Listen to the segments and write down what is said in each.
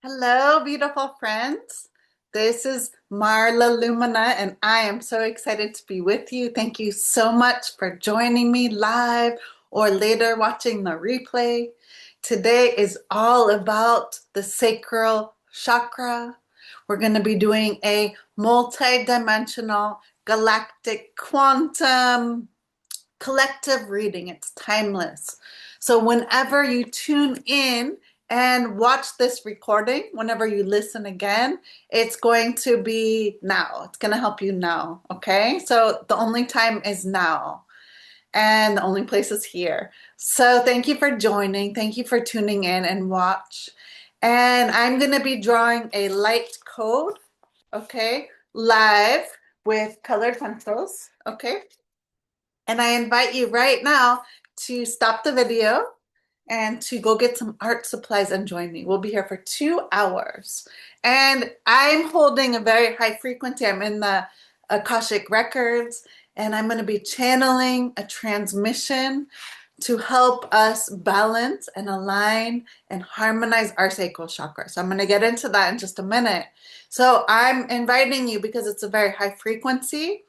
Hello, beautiful friends. This is Marla Lumina, and I am so excited to be with you. Thank you so much for joining me live or later watching the replay. Today is all about the sacral chakra. We're going to be doing a multidimensional galactic quantum collective reading. It's timeless. So whenever you tune in and watch this recording, whenever you listen again, it's going to be now. It's going to help you now. Okay. So the only time is now. And the only place is here. So thank you for joining. Thank you for tuning in and watch. And I'm going to be drawing a light code, okay, live with colored pencils, okay? And I invite you right now to stop the video and to go get some art supplies and join me. We'll be here for 2 hours. And I'm holding a very high frequency. I'm in the Akashic records, and I'm going to be channeling a transmission to help us balance and align and harmonize our sacral chakra. So I'm going to get into that in just a minute. So I'm inviting you because it's a very high frequency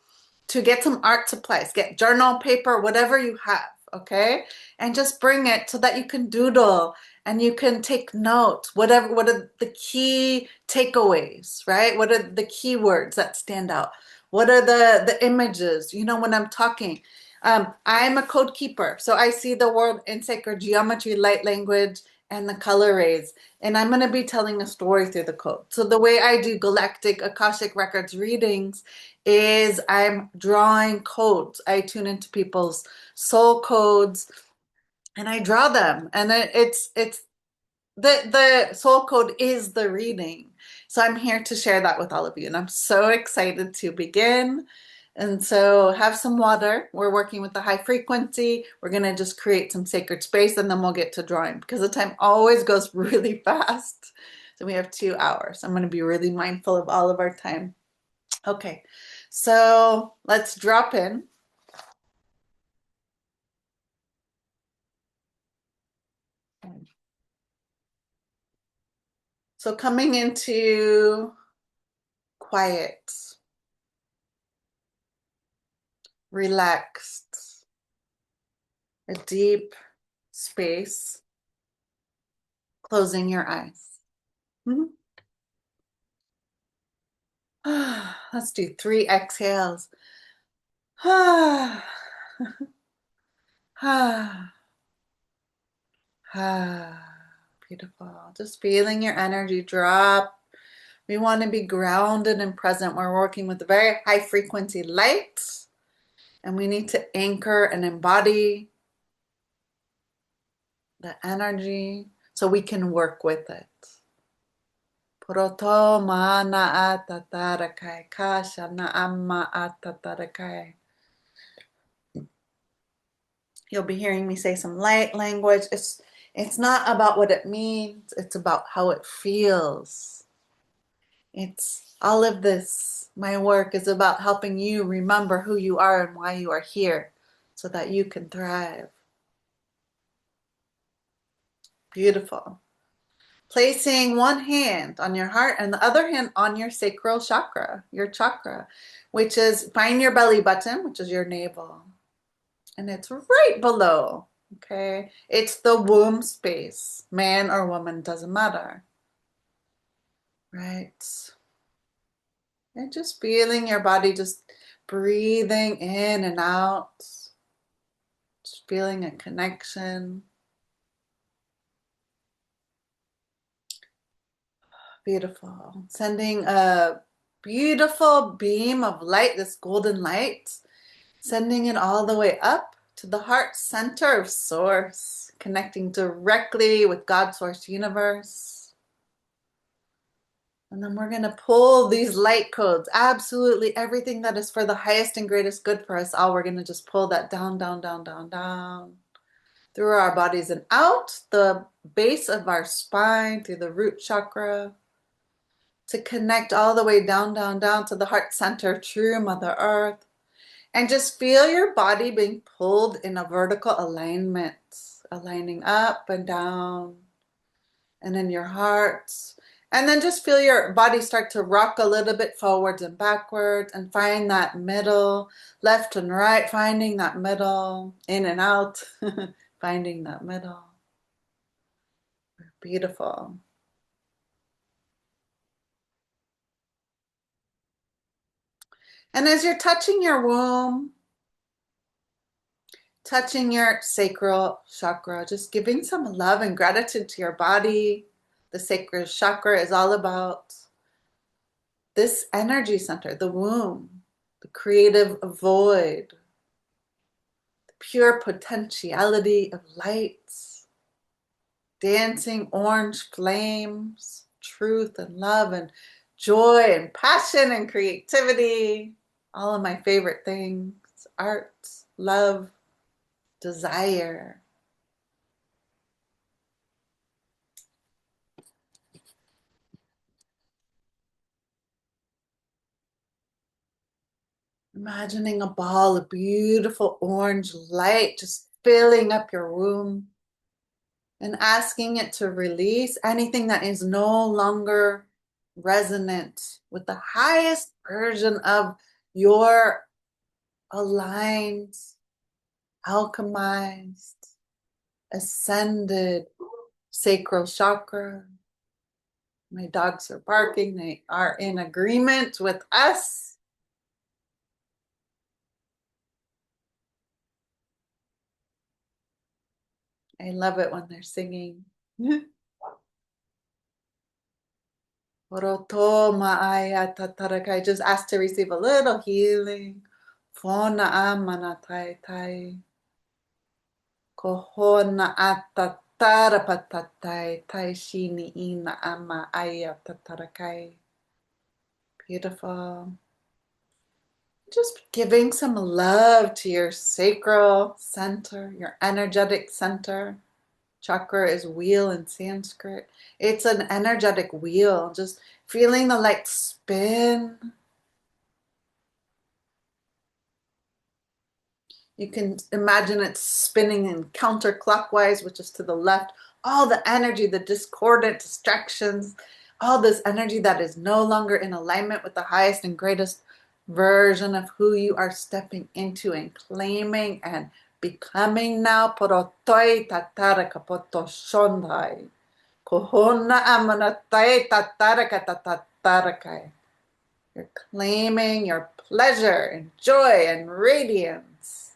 to get some art supplies, get journal, paper, whatever you have, okay? And just bring it so that you can doodle and you can take notes. What are the key takeaways, right? What are the keywords that stand out? What are the images? You know, when I'm talking, I'm a code keeper. So I see the world in sacred geometry, light language, and the color rays. And I'm going to be telling a story through the code. So the way I do Galactic Akashic Records readings is I'm drawing codes. I tune into people's soul codes and I draw them. And it's the soul code is the reading. So I'm here to share that with all of you. And I'm so excited to begin. And so have some water. We're working with the high frequency. We're going to just create some sacred space and then we'll get to drawing because the time always goes really fast. So we have 2 hours. I'm going to be really mindful of all of our time. Okay, so let's drop in. So coming into quiet, relaxed, a deep space, closing your eyes. Mhm. Let's do 3 exhales. Beautiful. Just feeling your energy drop. We want to be grounded and present. We're working with very high frequency light, and we need to anchor and embody the energy so we can work with it. Proto mana atatarakai kasha na amma atatarakai. You'll be hearing me say some light language. It's not about what it means, it's about how it feels. It's all of this. My work is about helping you remember who you are and why you are here so that you can thrive. Beautiful. Placing one hand on your heart and the other hand on your sacral chakra, your chakra, which is find your belly button, which is your navel. And it's right below, okay? It's the womb space. Man or woman, doesn't matter, right? And just feeling your body just breathing in and out, just feeling a connection. Beautiful. Sending a beautiful beam of light, this golden light, sending it all the way up to the heart center of source, connecting directly with God, source, universe. And then we're going to pull these light codes, absolutely everything that is for the highest and greatest good for us all. We're going to just pull that down, down, down, down, down through our bodies and out the base of our spine, through the root chakra, to connect all the way down, down, down to the heart center, true Mother Earth. And just feel your body being pulled in a vertical alignment, aligning up and down, and in your heart. And then just feel your body start to rock a little bit forwards and backwards and find that middle, left and right, finding that middle, in and out, finding that middle. Beautiful. And as you're touching your womb, touching your sacral chakra, just giving some love and gratitude to your body. The sacral chakra is all about this energy center, the womb, the creative void, the pure potentiality of lights, dancing orange flames, truth and love and joy and passion and creativity. All of my favorite things, art, love, desire. Imagining a ball of beautiful orange light just filling up your womb and asking it to release anything that is no longer resonant with the highest version of your aligned, alchemized, ascended sacral chakra. My dogs are barking. They are in agreement with us. I love it when they're singing. I just asked to receive a little healing. Fona amana tai tai. Kohona atatara patatai. Tai shini ina ama aya tatarakai. Beautiful. Just giving some love to your sacral center, your energetic center. Chakra is wheel in Sanskrit. It's an energetic wheel, just feeling the light spin. You can imagine it spinning in counterclockwise, which is to the left. All the energy, the discordant distractions, all this energy that is no longer in alignment with the highest and greatest version of who you are stepping into and claiming and becoming now. Porotoi tatara kapoto shondai. Kohona amanatai tatara katatarakai. You're claiming your pleasure and joy and radiance.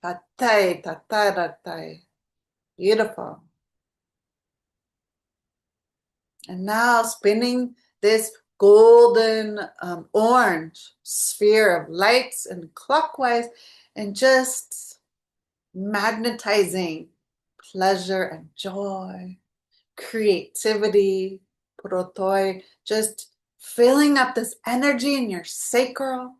Tatai, tataratai. Beautiful. And now spinning this golden orange sphere of lights and clockwise and just magnetizing pleasure and joy, creativity, protoi, just filling up this energy in your sacral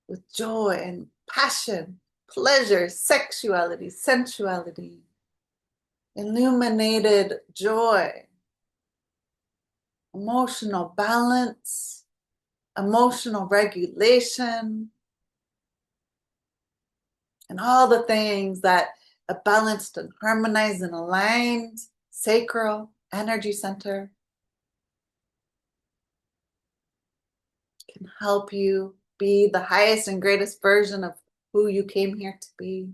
with joy and passion, pleasure, sexuality, sensuality, illuminated joy, emotional balance, emotional regulation, and all the things that a balanced and harmonized and aligned sacral energy center can help you be the highest and greatest version of who you came here to be.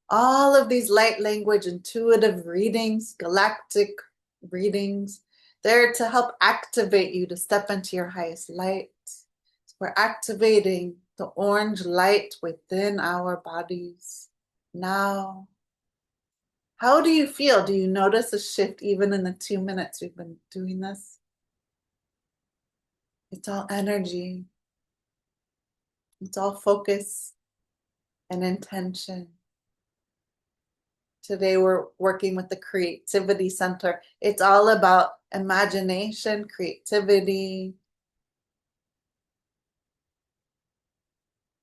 All of these light language intuitive readings, galactic readings, they're to help activate you to step into your highest light. So we're activating the orange light within our bodies now. How do you feel? Do you notice a shift even in the 2 minutes we've been doing this? It's all energy. It's all focus and intention. Today we're working with the Creativity Center. It's all about imagination, creativity,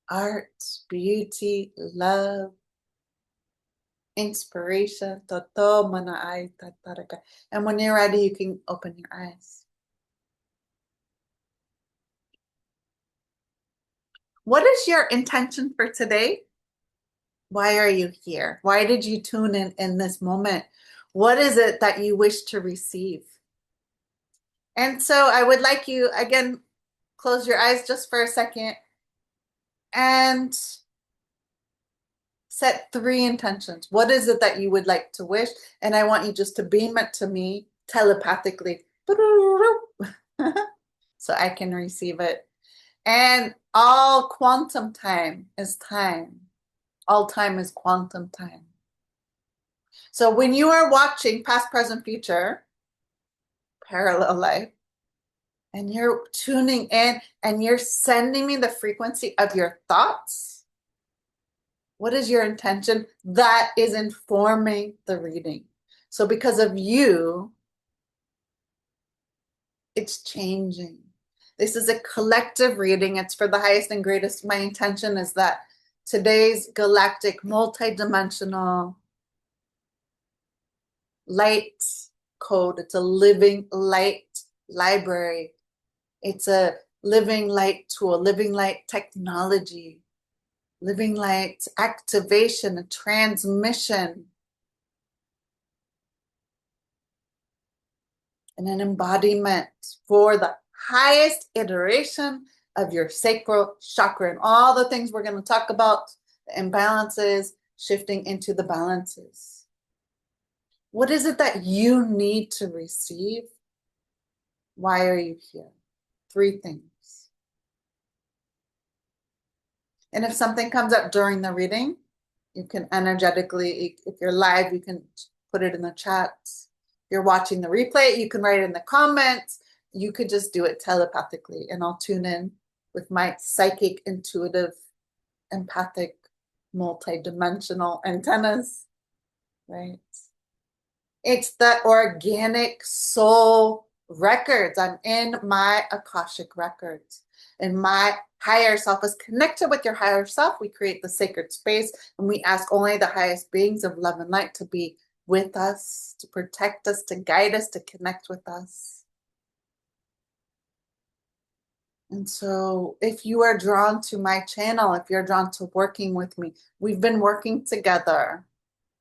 art, beauty, love, inspiration. Toto manaay tataraka. And when you're ready, you can open your eyes. What is your intention for today? Why are you here? Why did you tune in this moment? What is it that you wish to receive? And so I would like you, again, close your eyes just for a second and set 3 intentions. What is it that you would like to wish? And I want you just to beam it to me telepathically so I can receive it. And all quantum time is time. All time is quantum time. So when you are watching past, present, future, parallel life, and you're tuning in and you're sending me the frequency of your thoughts, what is your intention? That is informing the reading. So because of you, it's changing. This is a collective reading. It's for the highest and greatest. My intention is that today's galactic, multidimensional light code, it's a living light library. It's a living light tool, living light technology, living light activation, a transmission, and an embodiment for the highest iteration of your sacral chakra and all the things we're going to talk about, the imbalances, shifting into the balances. What is it that you need to receive? Why are you here? 3 things. And if something comes up during the reading, you can energetically, if you're live, you can put it in the chat. If you're watching the replay, you can write it in the comments. You could just do it telepathically, and I'll tune in with my psychic, intuitive, empathic, multidimensional antennas, right? It's the organic soul records. I'm in my Akashic records. And my higher self is connected with your higher self. We create the sacred space, and we ask only the highest beings of love and light to be with us, to protect us, to guide us, to connect with us. And so if you are drawn to my channel, if you're drawn to working with me, we've been working together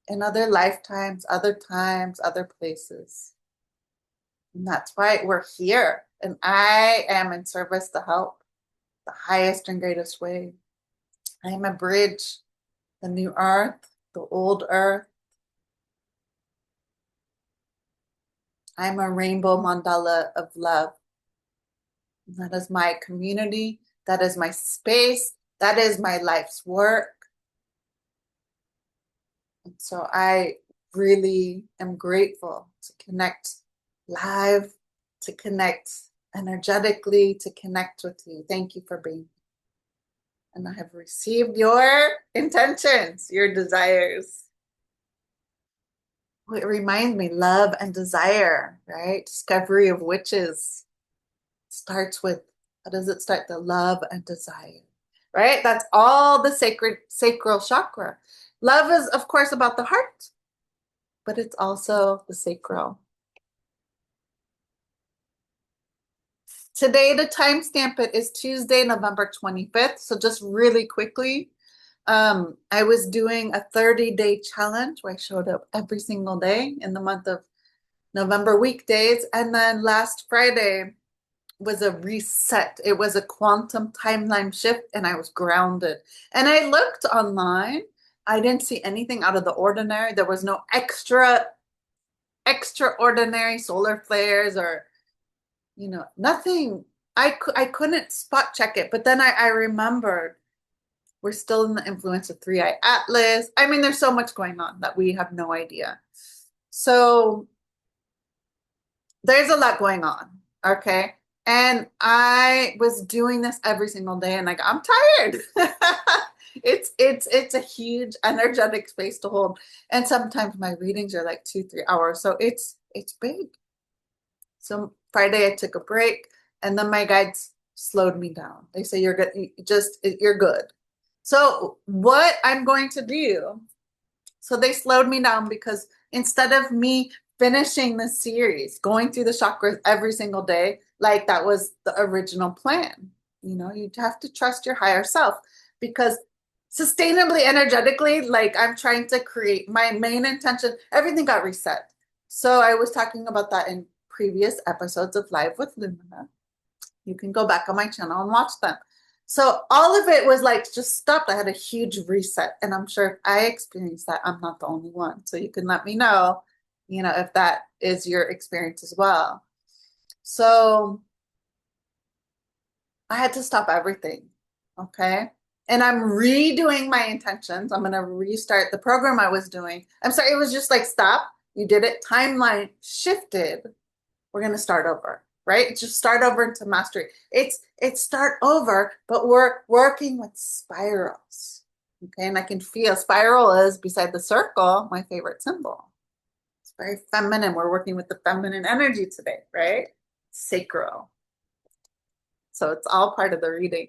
in other lifetimes, other times, other places. And that's why we're here. And I am in service to help the highest and greatest way. I am a bridge, the new earth, the old earth. I'm a rainbow mandala of love. That is my community. That is my space. That is my life's work. And so I really am grateful to connect live, to connect energetically, to connect with you. Thank you for being here. And I have received your intentions, your desires. It reminds me, love and desire, right? Discovery of witches starts with, how does it start? The love and desire, right? That's all the sacral chakra. Love is, of course, about the heart, but it's also the sacral. Today, to timestamp it, is Tuesday, November 25th. So just really quickly, I was doing a 30-day challenge where I showed up every single day in the month of November weekdays. And then last Friday was a reset. It was a quantum timeline shift, and I was grounded. And I looked online. I didn't see anything out of the ordinary. There was no extraordinary solar flares or, nothing. I couldn't spot check it. But then I remembered we're still in the influence of 3i Atlas. I mean, there's so much going on that we have no idea. So there's a lot going on, okay? And I was doing this every single day, and I'm tired. It's a huge energetic space to hold. And sometimes my readings are like 2-3 hours. So it's big. So Friday I took a break, and then my guides slowed me down. They say you're good, you're good. So what I'm going to do, so they slowed me down because instead of me finishing the series, going through the chakras every single day, like that was the original plan, you'd have to trust your higher self, because sustainably, energetically, like I'm trying to create my main intention. Everything got reset. So I was talking about that in previous episodes of Live with Lumina. You can go back on my channel and watch them. So all of it was like just stopped. I had a huge reset. And I'm sure if I experienced that, I'm not the only one. So you can let me know, if that is your experience as well. So I had to stop everything. Okay. And I'm redoing my intentions. I'm going to restart the program I was doing. I'm sorry, it was just like, stop. You did it. Timeline shifted. We're going to start over, right? Just start over into mastery. It's start over, but we're working with spirals. Okay. And I can feel spiral is beside the circle, my favorite symbol. It's very feminine. We're working with the feminine energy today, right? Sacral. So it's all part of the reading.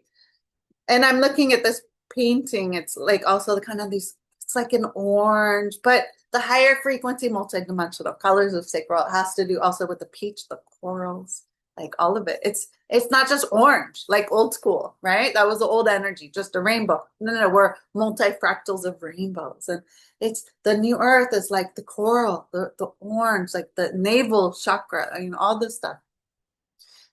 And I'm looking at this painting. It's like also the kind of these, it's like an orange, but the higher frequency multidimensional colors of sacral, it has to do also with the peach, the corals, like all of it. It's not just orange, like old school, right? That was the old energy, just a rainbow. No, we're multifractals of rainbows. And it's the new earth is like the coral, the orange, like the navel chakra, all this stuff.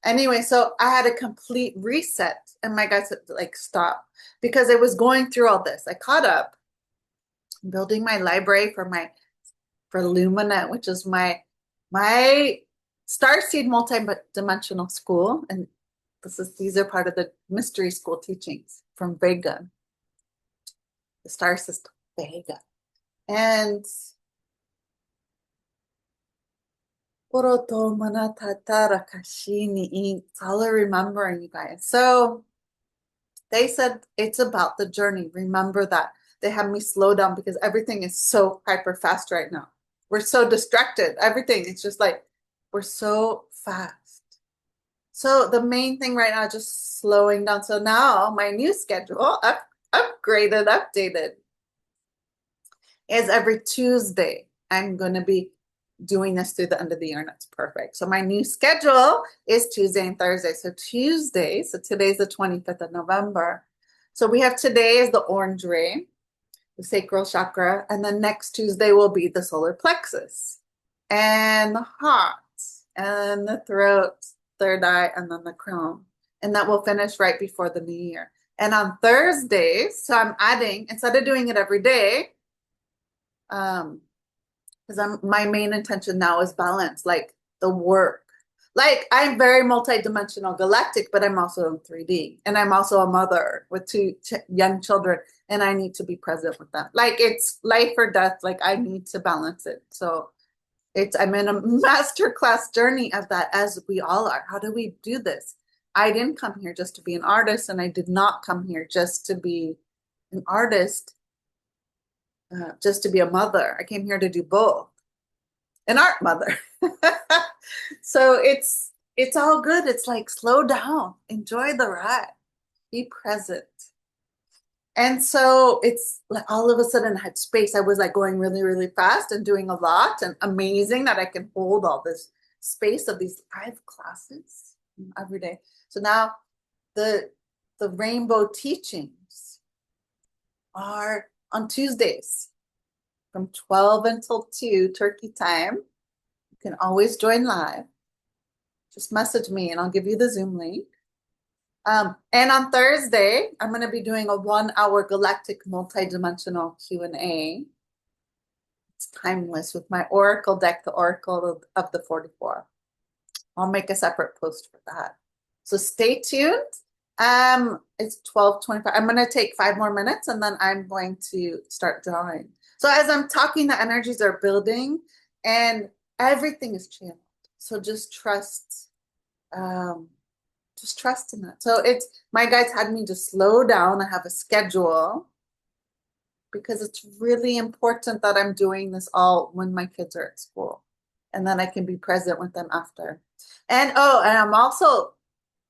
Anyway, so I had a complete reset, and my guy said, like, stop, because I was going through all this. I caught up, building my library for Lumina, which is my starseed multi-dimensional school, and these are part of the mystery school teachings from Vega, the star system Vega, and it's all remembering, you guys. So they said it's about the journey. Remember that. They have me slow down because everything is so hyper fast right now. We're so distracted. Everything, it's just like we're so fast. So the main thing right now is just slowing down. So now my new schedule, upgraded, updated, is every Tuesday. I'm going to be doing this through the end of the year, and that's perfect. So my new schedule is Tuesday and Thursday. So Tuesday, so today's the 25th of November. So we have today is the orange ray, the sacral chakra, and then next Tuesday will be the solar plexus, and the heart, and the throat, third eye, and then the crown. And that will finish right before the new year. And on Thursdays, so I'm adding, instead of doing it every day, because my main intention now is balance, like the work. Like I'm very multidimensional galactic, but I'm also in 3D, and I'm also a mother with two young children, and I need to be present with them. Like it's life or death. Like I need to balance it. So I'm in a masterclass journey of that, as we all are. How do we do this? I didn't come here just to be an artist, and I did not come here just to be an artist. Just to be a mother. I came here to do both. An art mother. So it's all good. It's like slow down, enjoy the ride, be present. And so it's like all of a sudden I had space. I was like going really, really fast and doing a lot, and amazing that I can hold all this space of these 5 classes every day. So now the rainbow teachings are on Tuesdays from 12 until 2 Turkey time. You can always join live. Just message me and I'll give you the Zoom link. And on Thursday, I'm going to be doing a 1-hour galactic multidimensional Q&A. It's timeless with my Oracle deck, the Oracle of the 44. I'll make a separate post for that. So stay tuned. It's 12:25. I'm going to take 5 more minutes, and then I'm going to start drawing. So as I'm talking, the energies are building and everything is channeled. So just trust in that. So my guides had me just slow down. I have a schedule because it's really important that I'm doing this all when my kids are at school, and then I can be present with them after. And I'm also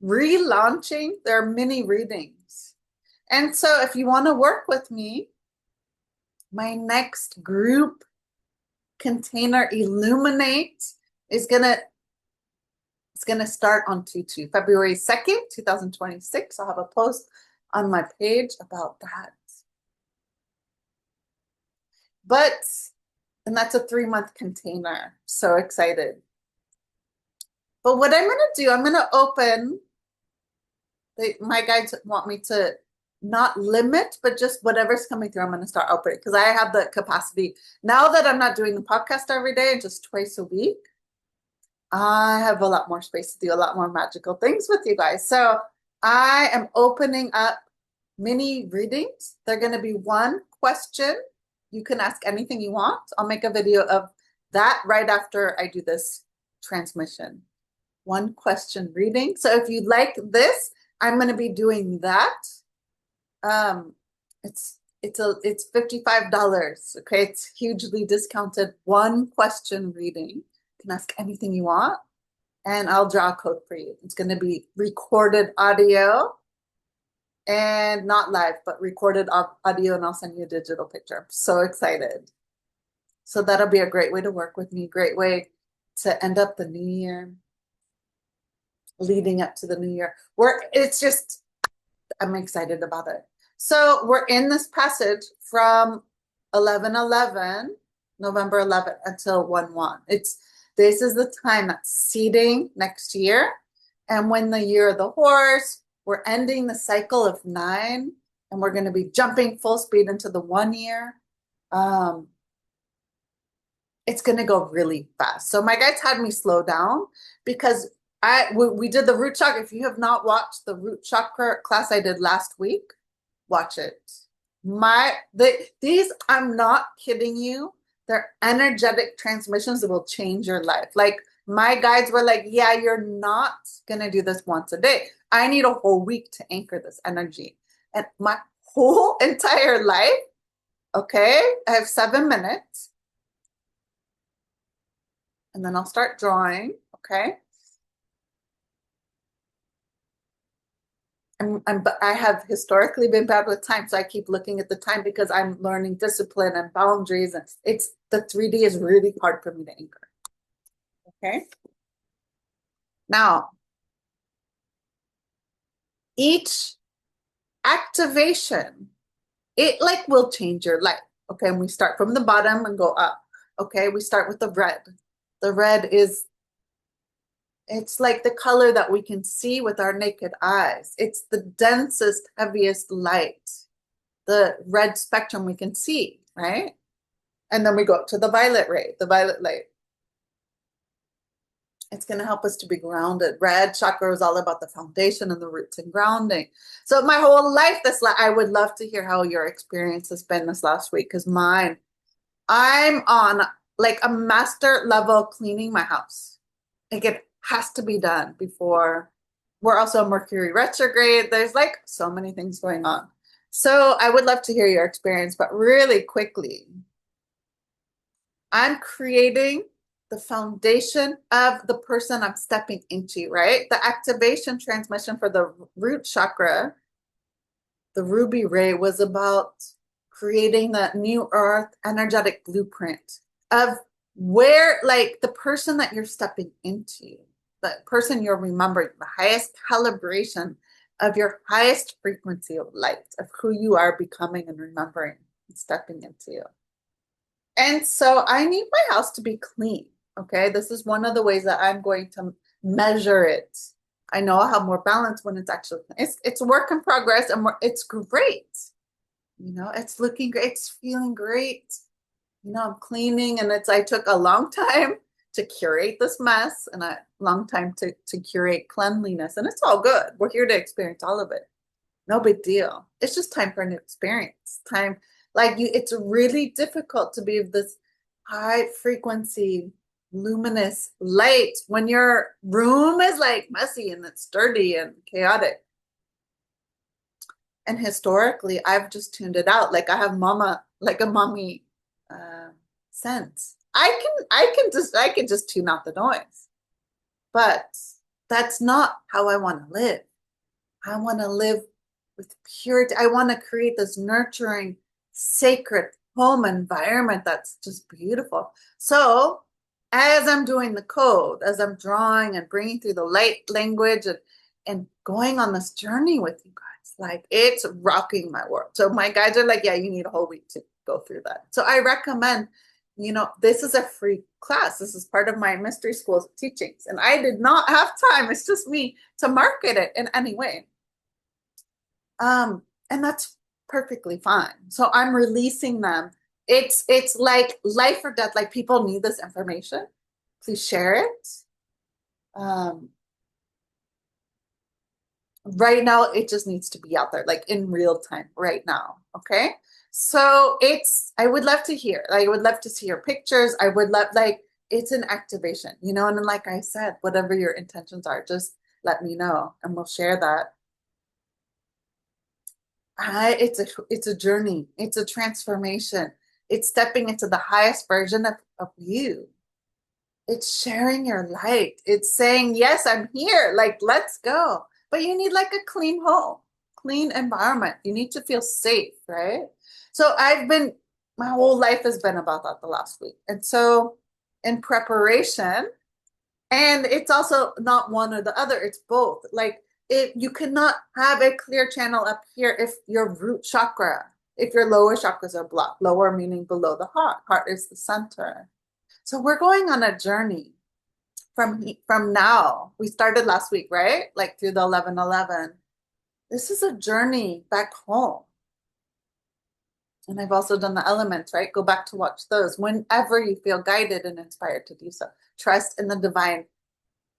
relaunching their mini readings. And so if you want to work with me, my next group container Illuminate is gonna start on February 2nd, 2026. I'll have a post on my page about that. And that's a 3-month container. So excited. But what I'm going to do, I'm going to open, my guides want me to not limit, but just whatever's coming through, I'm going to start opening because I have the capacity. Now that I'm not doing the podcast every day, just twice a week, I have a lot more space to do a lot more magical things with you guys. So I am opening up mini readings. They're going to be one question. You can ask anything you want. I'll make a video of that right after I do this transmission. One question reading. So if you like this, I'm going to be doing that. It's $55. Okay, it's hugely discounted. One question reading. You can ask anything you want, and I'll draw a code for you. It's going to be recorded audio and not live, but recorded audio, and I'll send you a digital picture. I'm so excited. So that'll be a great way to work with me, great way to end up the new year, leading up to the new year. I'm excited about it. So we're in this passage from 11/11, November 11th until 1/1. This is the time that's seeding next year. And when the year of the horse, we're ending the cycle of 9, and we're going to be jumping full speed into the 1 year. It's going to go really fast. So my guides had me slow down because we did the root chakra. If you have not watched the root chakra class I did last week, watch it. These, I'm not kidding you. They're energetic transmissions that will change your life. Like my guides were like, yeah, you're not going to do this once a day. I need a whole week to anchor this energy. And my whole entire life, okay, I have 7 minutes. And then I'll start drawing, okay? I have historically been bad with time, so I keep looking at the time because I'm learning discipline and boundaries, and the 3D is really hard for me to anchor. Okay. Now, each activation, it like will change your life. Okay, and we start from the bottom and go up. Okay, we start with the red. The red it's like the color that we can see with our naked eyes. It's the densest, heaviest light. The red spectrum we can see, right? And then we go up to the violet ray, the violet light. It's going to help us to be grounded. Red chakra is all about the foundation and the roots and grounding. So my whole life, I would love to hear how your experience has been this last week, because I'm on like a master level cleaning my house. Like it has to be done before. We're also Mercury retrograde. There's like so many things going on. So I would love to hear your experience, but really quickly, I'm creating the foundation of the person I'm stepping into, right? The activation transmission for the root chakra, the ruby ray, was about creating that new earth energetic blueprint of where, like, the person that you're stepping into, the person you're remembering, the highest calibration of your highest frequency of light, of who you are becoming and remembering and stepping into. And so I need my house to be clean. Okay, this is one of the ways that I'm going to measure it. I know I'll have more balance when it's actually, it's a work in progress, and it's great. You know, it's looking great, it's feeling great. You know, I'm cleaning, and I took a long time to curate this mess, and a long time to curate cleanliness, and it's all good. We're here to experience all of it. No big deal. It's just time for an experience. Time, like it's really difficult to be of this high frequency, luminous light when your room is like messy and it's dirty and chaotic. And historically, I've just tuned it out. Like I have like a mommy sense. I can just tune out the noise. But that's not how I want to live. I want to live with purity. I want to create this nurturing, sacred home environment that's just beautiful. So as I'm doing the code, as I'm drawing and bringing through the light language and going on this journey with you guys, Like it's rocking my world. So my guides are like, yeah, you need a whole week to go through that. So I recommend, this is a free class. This is part of my mystery school's teachings. And I did not have time. It's just me to market it in any way. And that's perfectly fine. So I'm releasing them. It's like life or death. Like people need this information. Please share it. Um, right now it just needs to be out there like in real time right now. Okay, so I would love to hear, like I would love to see your pictures. I would love, like, it's an activation, and then, like I said, whatever your intentions are, just let me know and we'll share that. It's a journey, it's a transformation, it's stepping into the highest version of you. It's sharing your light. It's saying, yes, I'm here. Like, let's go. But you need like a clean home, clean environment. You need to feel safe, right? So my whole life has been about that the last week. And so in preparation, and it's also not one or the other, it's both. Like you cannot have a clear channel up here if your root chakra, if your lower chakras are blocked, lower meaning below the heart. Heart is the center. So we're going on a journey from now. We started last week, right? Like through the 11/11. This is a journey back home. And I've also done the elements, right? Go back to watch those whenever you feel guided and inspired to do so. Trust in the divine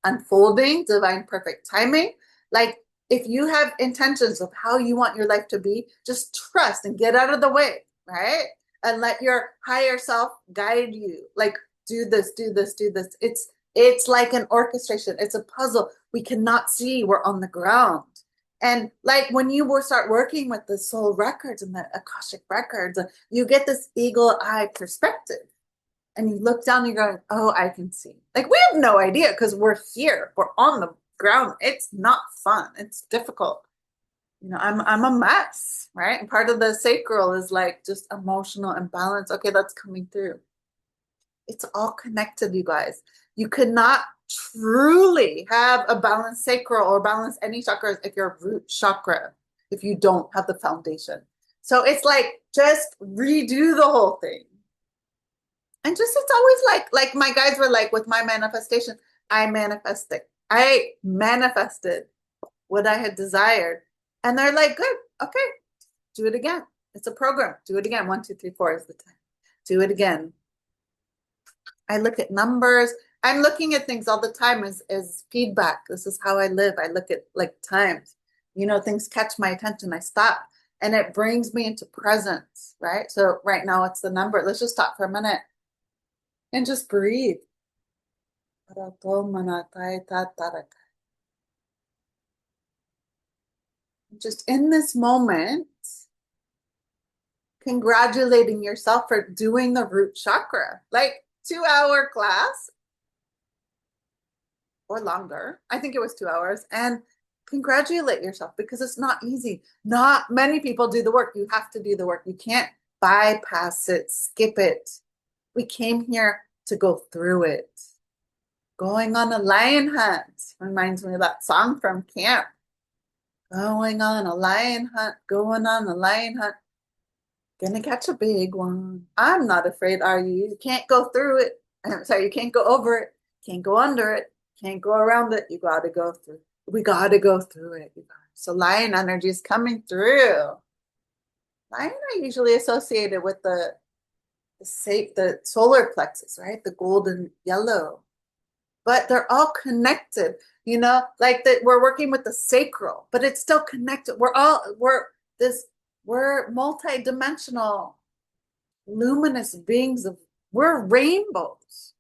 unfolding, divine perfect timing. Like if you have intentions of how you want your life to be, just trust and get out of the way, right? And let your higher self guide you. Like do this, do this, do this. It's like an orchestration. It's a puzzle. We cannot see. We're on the ground. And like when you will start working with the soul records and the Akashic records, you get this eagle eye perspective. And you look down and you're going, oh, I can see. Like we have no idea because we're here. We're on the ground. It's not fun. It's difficult. I'm a mess, right? And part of the sacral is like just emotional imbalance. Okay, that's coming through. It's all connected, you guys. You cannot truly have a balanced sacral or balance any chakras if your root chakra, if you don't have the foundation. So it's like just redo the whole thing. And just it's always like my guides were like with my manifestation, I manifested what I had desired. And they're like, good, okay, do it again. It's a program. Do it again. 1, 2, 3, 4 is the time. Do it again. I look at numbers. I'm looking at things all the time as feedback. This is how I live. I look at like times, things catch my attention. I stop and it brings me into presence, right? So right now it's the number. Let's just stop for a minute and just breathe. Just in this moment, congratulating yourself for doing the root chakra, like 2-hour class or longer. I think it was 2 hours. And congratulate yourself because it's not easy. Not many people do the work. You have to do the work. You can't bypass it, skip it. We came here to go through it. Going on a lion hunt reminds me of that song from camp. Going on a lion hunt, going on a lion hunt. Gonna catch a big one. I'm not afraid, are you? You can't go through it. I'm sorry, you can't go over it. Can't go under it. Can't go around it. You gotta go through. We gotta go through it, you guys. So lion energy is coming through. Lion are usually associated with the solar plexus, right? The golden yellow. But they're all connected, like that we're working with the sacral, but it's still connected. We're multidimensional, luminous beings we're rainbows.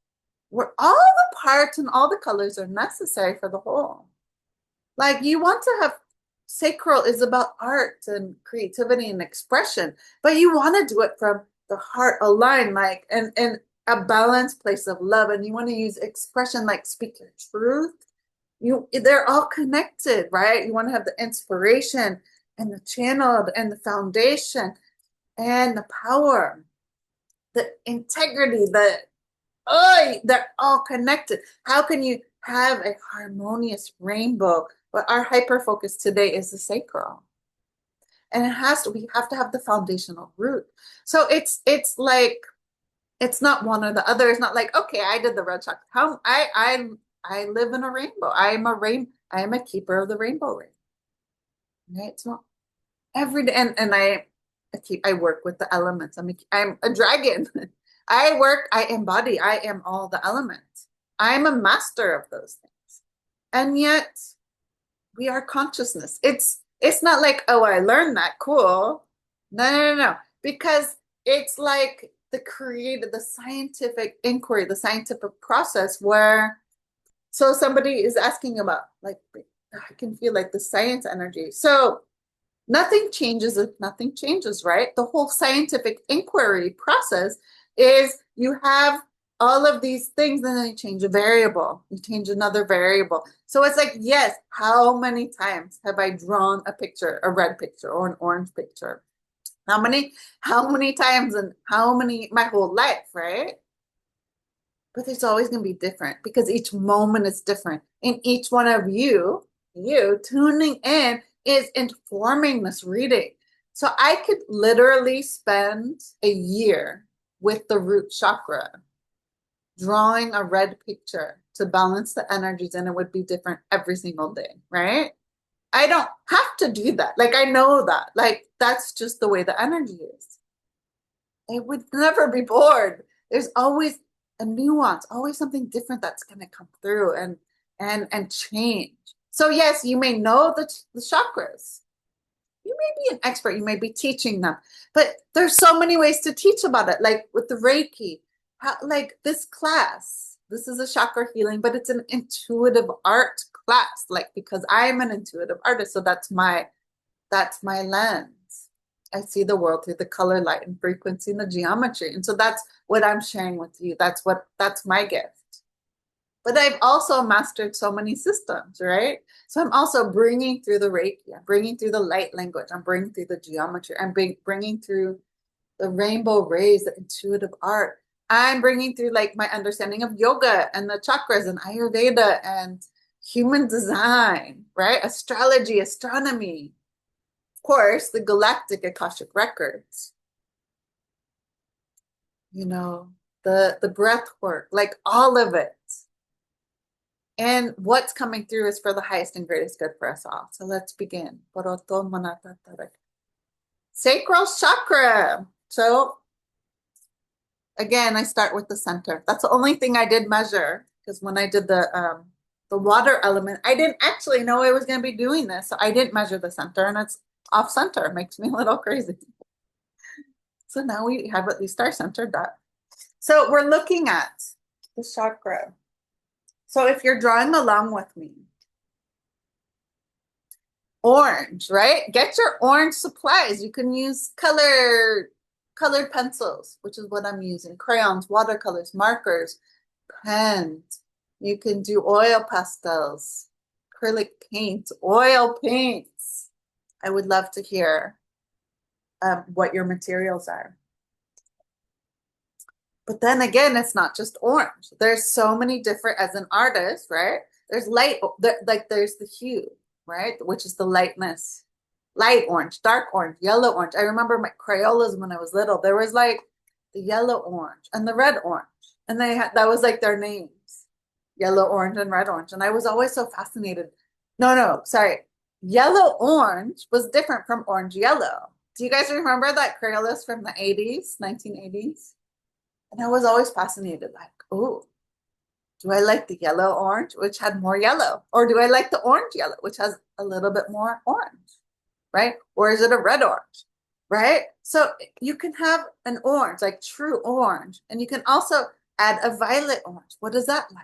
We're all the parts and all the colors are necessary for the whole. Like you want to have sacral is about art and creativity and expression, but you want to do it from the heart aligned, like and a balanced place of love, and you want to use expression like speak your truth. They're all connected, right? You want to have the inspiration and the channel and the foundation and the power, the integrity, they're all connected. How can you have a harmonious rainbow? But our hyper focus today is the sacral. And we have to have the foundational root. So it's like, it's not one or the other. It's not like, okay, I did the red chakra. I live in a rainbow. I am a keeper of the rainbow ring. Okay? It's not every day. And I work with the elements. I'm a dragon. I embody, I am all the elements. I am a master of those things. And yet we are consciousness. It's not like, oh, I learned that. Cool. No. Because it's like the scientific inquiry, the scientific process where, so somebody is asking about, like, I can feel like the science energy. So nothing changes if nothing changes, right? The whole scientific inquiry process is you have all of these things, and then you change a variable, you change another variable. So it's like, yes, how many times have I drawn a picture, a red picture or an orange picture? How many times, and my whole life, right? But it's always going to be different because each moment is different. And each one of you tuning in is informing this reading. So I could literally spend a year with the root chakra, drawing a red picture to balance the energies, and it would be different every single day, right? I don't have to do that. Like, I know that. Like, that's just the way the energy is. I would never be bored. There's always a nuance, always something different that's going to come through and change. So yes, you may know the chakras. You may be an expert, you may be teaching them, but there's so many ways to teach about it. Like with the Reiki, like this class, this is a chakra healing, but it's an intuitive art class. Like, because I'm an intuitive artist, so that's my lens. I see the world through the color, light, and frequency, and the geometry. And so that's what I'm sharing with you. That's my gift. But I've also mastered so many systems, right? So I'm also bringing through the Reiki, I'm bringing through the light language, I'm bringing through the geometry, I'm bringing through the rainbow rays, the intuitive art. I'm bringing through like my understanding of yoga and the chakras and Ayurveda and human design, right? Astrology, astronomy, of course, the Galactic Akashic records, the breath work, like all of it. And what's coming through is for the highest and greatest good for us all. So let's begin. Sacral chakra. So again, I start with the center. That's the only thing I did measure, because when I did the water element, I didn't actually know I was going to be doing this. So I didn't measure the center, and it's off center. It makes me a little crazy. So now we have at least our center done. So we're looking at the chakra. So if you're drawing along with me, orange, right? Get your orange supplies. You can use colored pencils, which is what I'm using, crayons, watercolors, markers, pens. You can do oil pastels, acrylic paints, oil paints. I would love to hear what your materials are. But then again, it's not just orange. There's so many different, as an artist, right? There's light, like there's the hue, right? Which is the lightness. Light orange, dark orange, yellow orange. I remember my Crayolas when I was little. There was like the yellow orange and the red orange. And that was like their names. Yellow orange and red orange. And I was always so fascinated. No, sorry. Yellow orange was different from orange yellow. Do you guys remember that Crayolas from the 80s, 1980s? And I was always fascinated, like, oh, do I like the yellow orange, which had more yellow? Or do I like the orange yellow, which has a little bit more orange, right? Or is it a red orange, right? So you can have an orange, like true orange, and you can also add a violet orange. What is that like?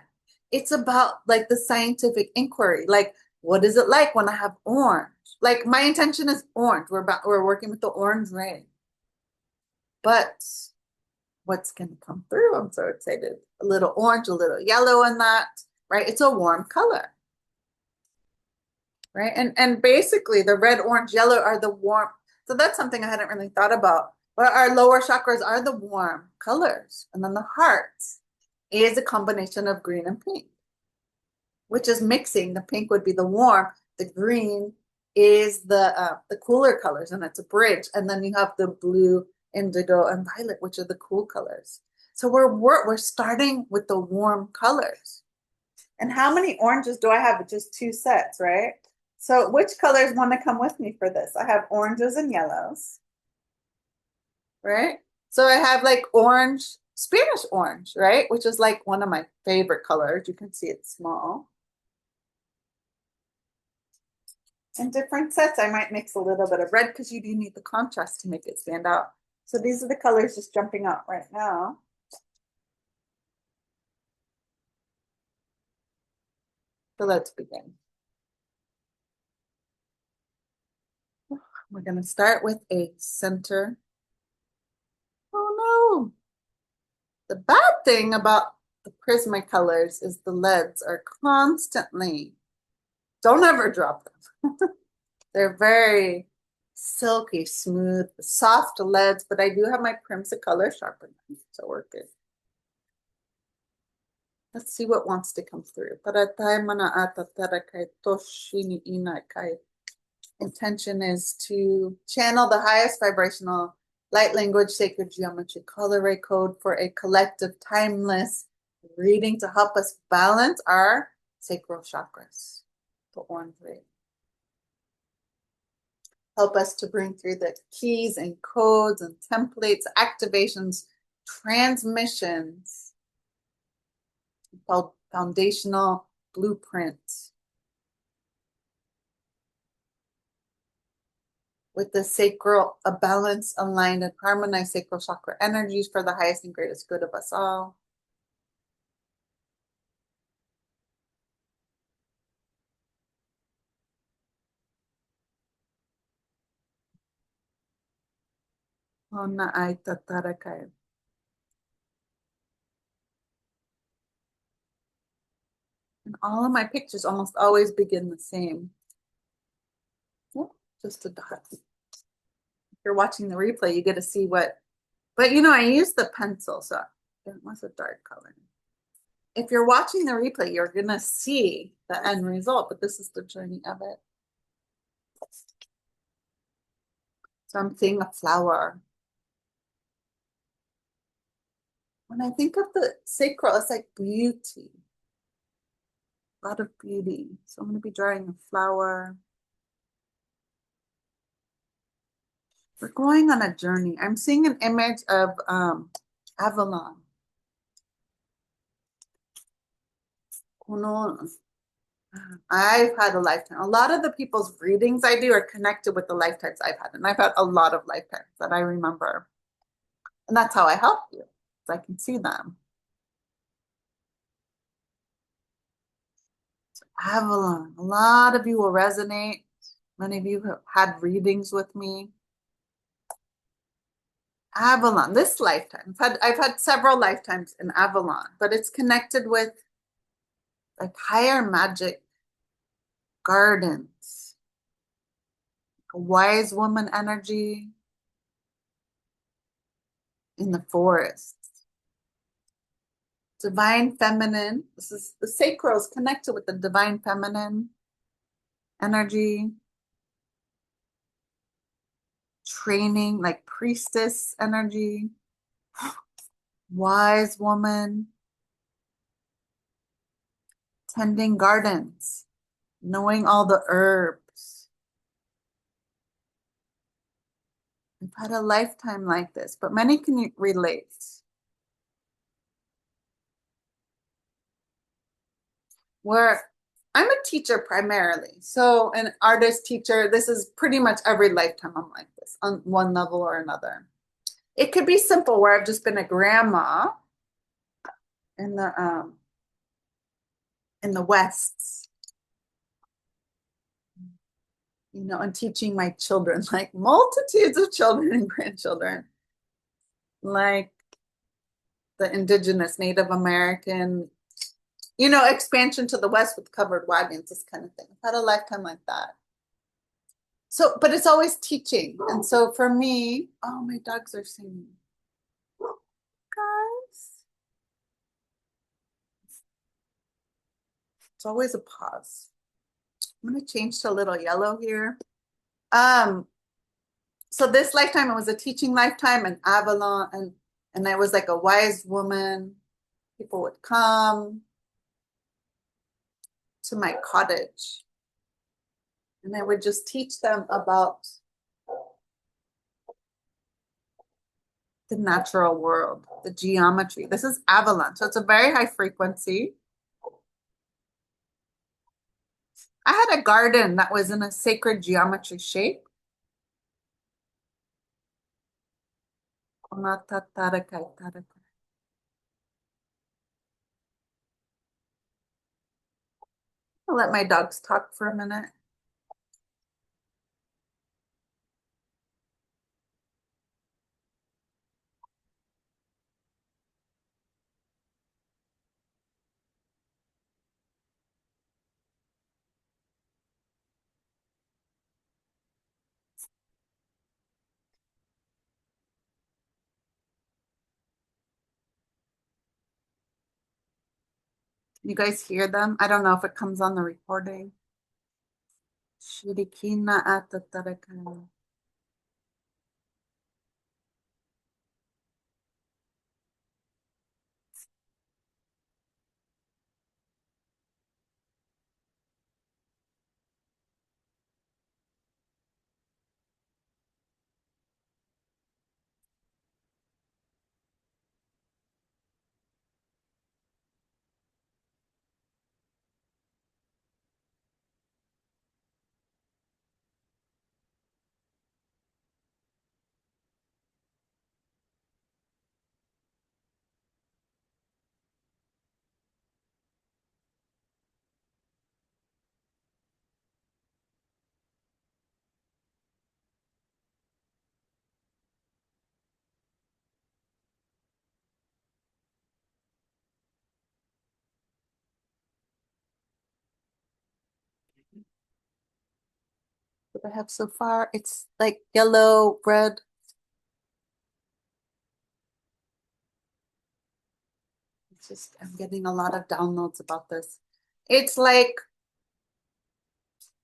It's about like the scientific inquiry. Like, what is it like when I have orange? Like, my intention is orange. We're working with the orange ray. But what's going to come through? I'm so excited. A little orange, a little yellow in that, right? It's a warm color, right? And basically the red, orange, yellow are the warm. So that's something I hadn't really thought about. But our lower chakras are the warm colors. And then the heart is a combination of green and pink, which is mixing. The pink would be the warm. The green is the cooler colors, and it's a bridge. And then you have the blue, indigo, and violet, which are the cool colors. So we're starting with the warm colors. And how many oranges do I have? Just two sets, right? So which colors want to come with me for this? I have oranges and yellows, right? So I have like orange, Spanish orange, right? Which is like one of my favorite colors. You can see it's small. In different sets, I might mix a little bit of red because you do need the contrast to make it stand out. So these are the colors just jumping out right now. So let's begin. We're going to start with a center. Oh no. The bad thing about the Prismacolors is the leads are constantly, don't ever drop them. They're very silky, smooth, soft leads, but I do have my Prismacolor sharpener, so we're good. Let's see what wants to come through. Intention is to channel the highest vibrational light language, sacred geometry, color ray code for a collective, timeless reading to help us balance our sacral chakras, the orange ray. Help us to bring through the keys and codes and templates, activations, transmissions, foundational blueprints. With the sacral, a balanced, aligned, and harmonized sacral chakra energies for the highest and greatest good of us all. And all of my pictures almost always begin the same. Oh, just a dot. If you're watching the replay, you get to see what, but you know, I use the pencil, so it was a dark color. If you're watching the replay, you're going to see the end result, but this is the journey of it. So I'm seeing a flower. When I think of the sacral, it's like beauty. A lot of beauty. So I'm going to be drawing a flower. We're going on a journey. I'm seeing an image of Avalon. I've had a lifetime. A lot of the people's readings I do are connected with the lifetimes I've had. And I've had a lot of lifetimes that I remember. And that's how I help you, so I can see them. So Avalon, a lot of you will resonate. Many of you have had readings with me. Avalon, this lifetime. I've had several lifetimes in Avalon, but it's connected with like higher magic gardens, a wise woman energy in the forest. Divine feminine. This is the sacral is connected with the divine feminine energy. Training, like priestess energy. Wise woman. Tending gardens. Knowing all the herbs. I've had a lifetime like this, but many can relate. Where I'm a teacher primarily. So an artist teacher, this is pretty much every lifetime I'm like this on one level or another. It could be simple where I've just been a grandma in the West, you know, and teaching my children, like multitudes of children and grandchildren, like the indigenous Native American, you know, expansion to the West with covered wagons, this kind of thing. I've had a lifetime like that. So, but it's always teaching. And so for me, oh, my dogs are singing. Guys. It's always a pause. I'm going to change to a little yellow here. Um, so this lifetime, it was a teaching lifetime in Avalon, and I was like a wise woman. People would come to my cottage, and I would just teach them about the natural world, the geometry. This is Avalon, so it's a very high frequency. I had a garden that was in a sacred geometry shape. I'll let my dogs talk for a minute. You guys hear them? I don't know if it comes on the recording. Shirikina atataraka. What I have so far, it's like yellow, red. It's just, I'm getting a lot of downloads about this. It's like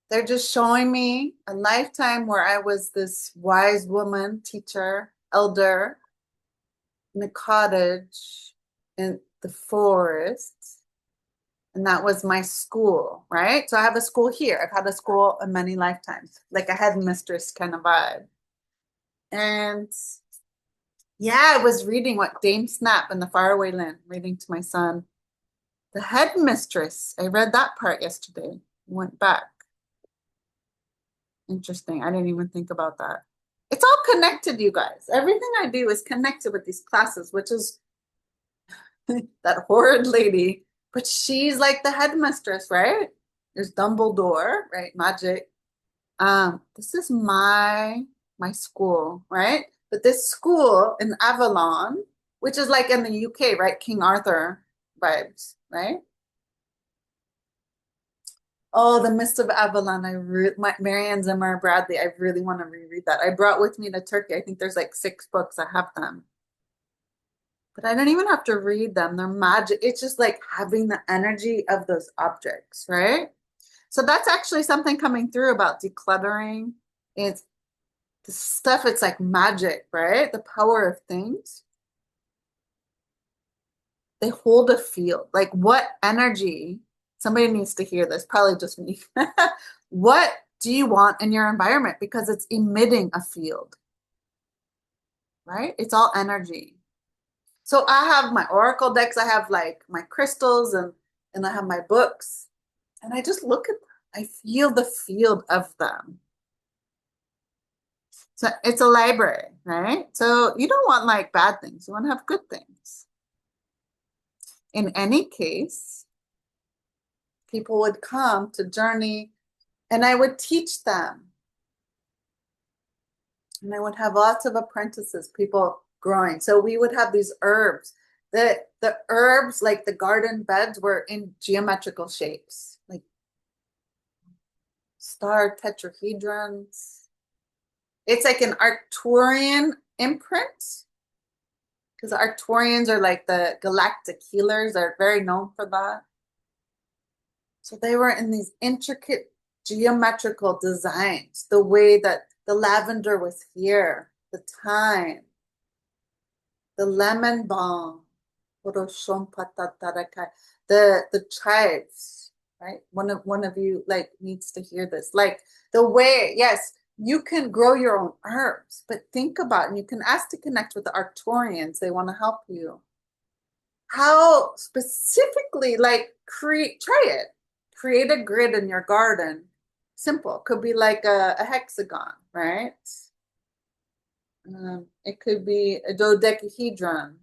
they're just showing me a lifetime where I was this wise woman, teacher, elder in a cottage in the forest. And that was my school, right? So I have a school here. I've had a school in many lifetimes, like a headmistress kind of vibe. And yeah, I was reading what Dame Snap in the Faraway Land, reading to my son. The headmistress. I read that part yesterday. Went back. Interesting. I didn't even think about that. It's all connected, you guys. Everything I do is connected with these classes, which is that horrid lady. But she's like the headmistress, right? There's Dumbledore, right? Magic. This is my school, right? But this school in Avalon, which is like in the UK, right? King Arthur vibes, right? Oh, The Mist of Avalon. Marianne Zimmer Bradley. I really want to reread that. I brought with me to Turkey. I think there's like 6 books. I have them. But I don't even have to read them. They're magic. It's just like having the energy of those objects, right? So that's actually something coming through about decluttering. It's the stuff, it's like magic, right? The power of things. They hold a field. Like what energy, somebody needs to hear this, probably just me. What do you want in your environment? Because it's emitting a field, right? It's all energy. So I have my oracle decks, I have like my crystals and I have my books. And I just look at them. I feel the field of them. So it's a library, right? So you don't want like bad things. You want to have good things. In any case, people would come to journey and I would teach them. And I would have lots of apprentices, people growing. So we would have these herbs. The herbs, like the garden beds, were in geometrical shapes, like star tetrahedrons. It's like an Arcturian imprint because the Arcturians are like the galactic healers, are very known for that. So they were in these intricate geometrical designs, the way that the lavender was here, the thyme, the lemon balm, the chives, right? One of you like needs to hear this. Like the way, yes, you can grow your own herbs, but think about it, and you can ask to connect with the Arcturians. They want to help you. How specifically, like try it. Create a grid in your garden. Simple. Could be like a hexagon, right? It could be a dodecahedron.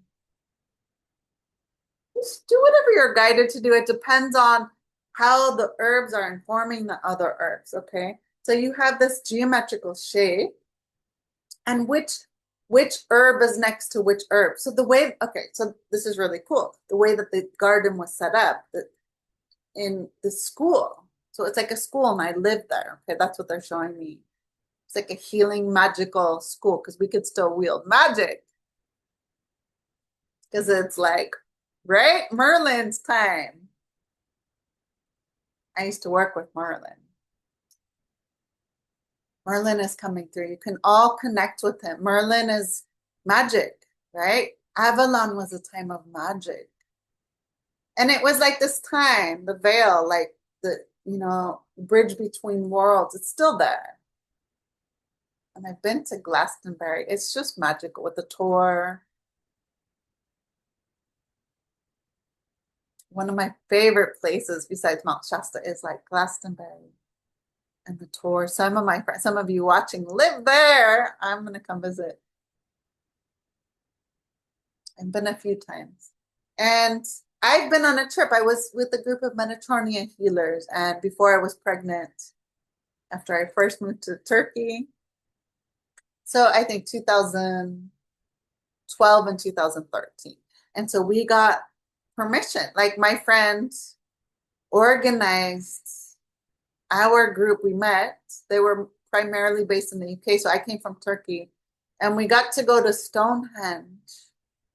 Just do whatever you're guided to do. It depends on how the herbs are informing the other herbs, okay? So you have this geometrical shape, and which herb is next to which herb. So the way, okay, so this is really cool. The way that the garden was set up in the school. So it's like a school, and I live there. Okay, that's what they're showing me. It's like a healing magical school because we could still wield magic. Because it's like, right? Merlin's time. I used to work with Merlin. Merlin is coming through. You can all connect with him. Merlin is magic, right? Avalon was a time of magic. And it was like this time, the veil, like the bridge between worlds. It's still there. And I've been to Glastonbury. It's just magical with the tour. One of my favorite places besides Mount Shasta is like Glastonbury and the tour. Some of my friends, some of you watching live there. I'm gonna come visit. I've been a few times. And I've been on a trip. I was with a group of Mediterranean healers, and before I was pregnant, after I first moved to Turkey. So I think 2012 and 2013. And so we got permission. Like my friends organized our group. We met. They were primarily based in the UK. So I came from Turkey, and we got to go to Stonehenge.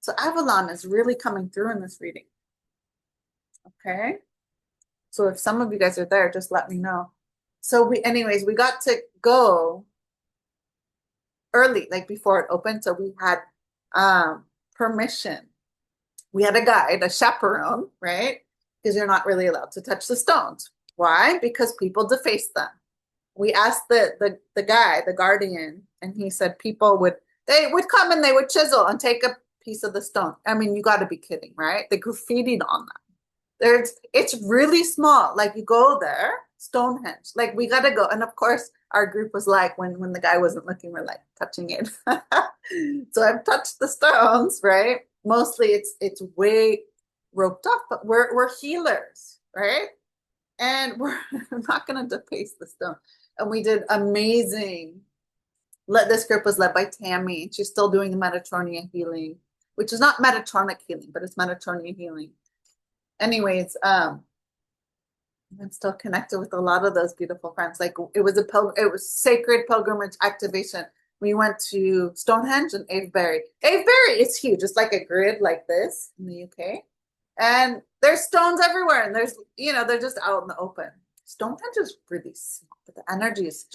So Avalon is really coming through in this reading. Okay. So if some of you guys are there, just let me know. So anyways, we got to go early, like before it opened. So we had permission. We had a guide, a chaperone, right? Because you're not really allowed to touch the stones. Why? Because people deface them. We asked the guy, the guardian, and he said people would come and they would chisel and take a piece of the stone. I mean, you got to be kidding, right? They graffitied on them. It's really small. Like you go there, Stonehenge. Like we got to go, and of course our group was like, when the guy wasn't looking, we're like touching it. So I've touched the stones, right? Mostly it's way roped off, but we're healers, right? And we're not going to deface the stone. And we did amazing. This group was led by Tammy. She's still doing the Mediterranean healing, which is not Metatronic healing, but it's Mediterranean healing. Anyways, I'm still connected with a lot of those beautiful friends. Like it was sacred pilgrimage activation. We went to Stonehenge and Avebury. Avebury is huge. It's like a grid like this in the UK. And there's stones everywhere, and they're just out in the open. Stonehenge is really small, but the energy is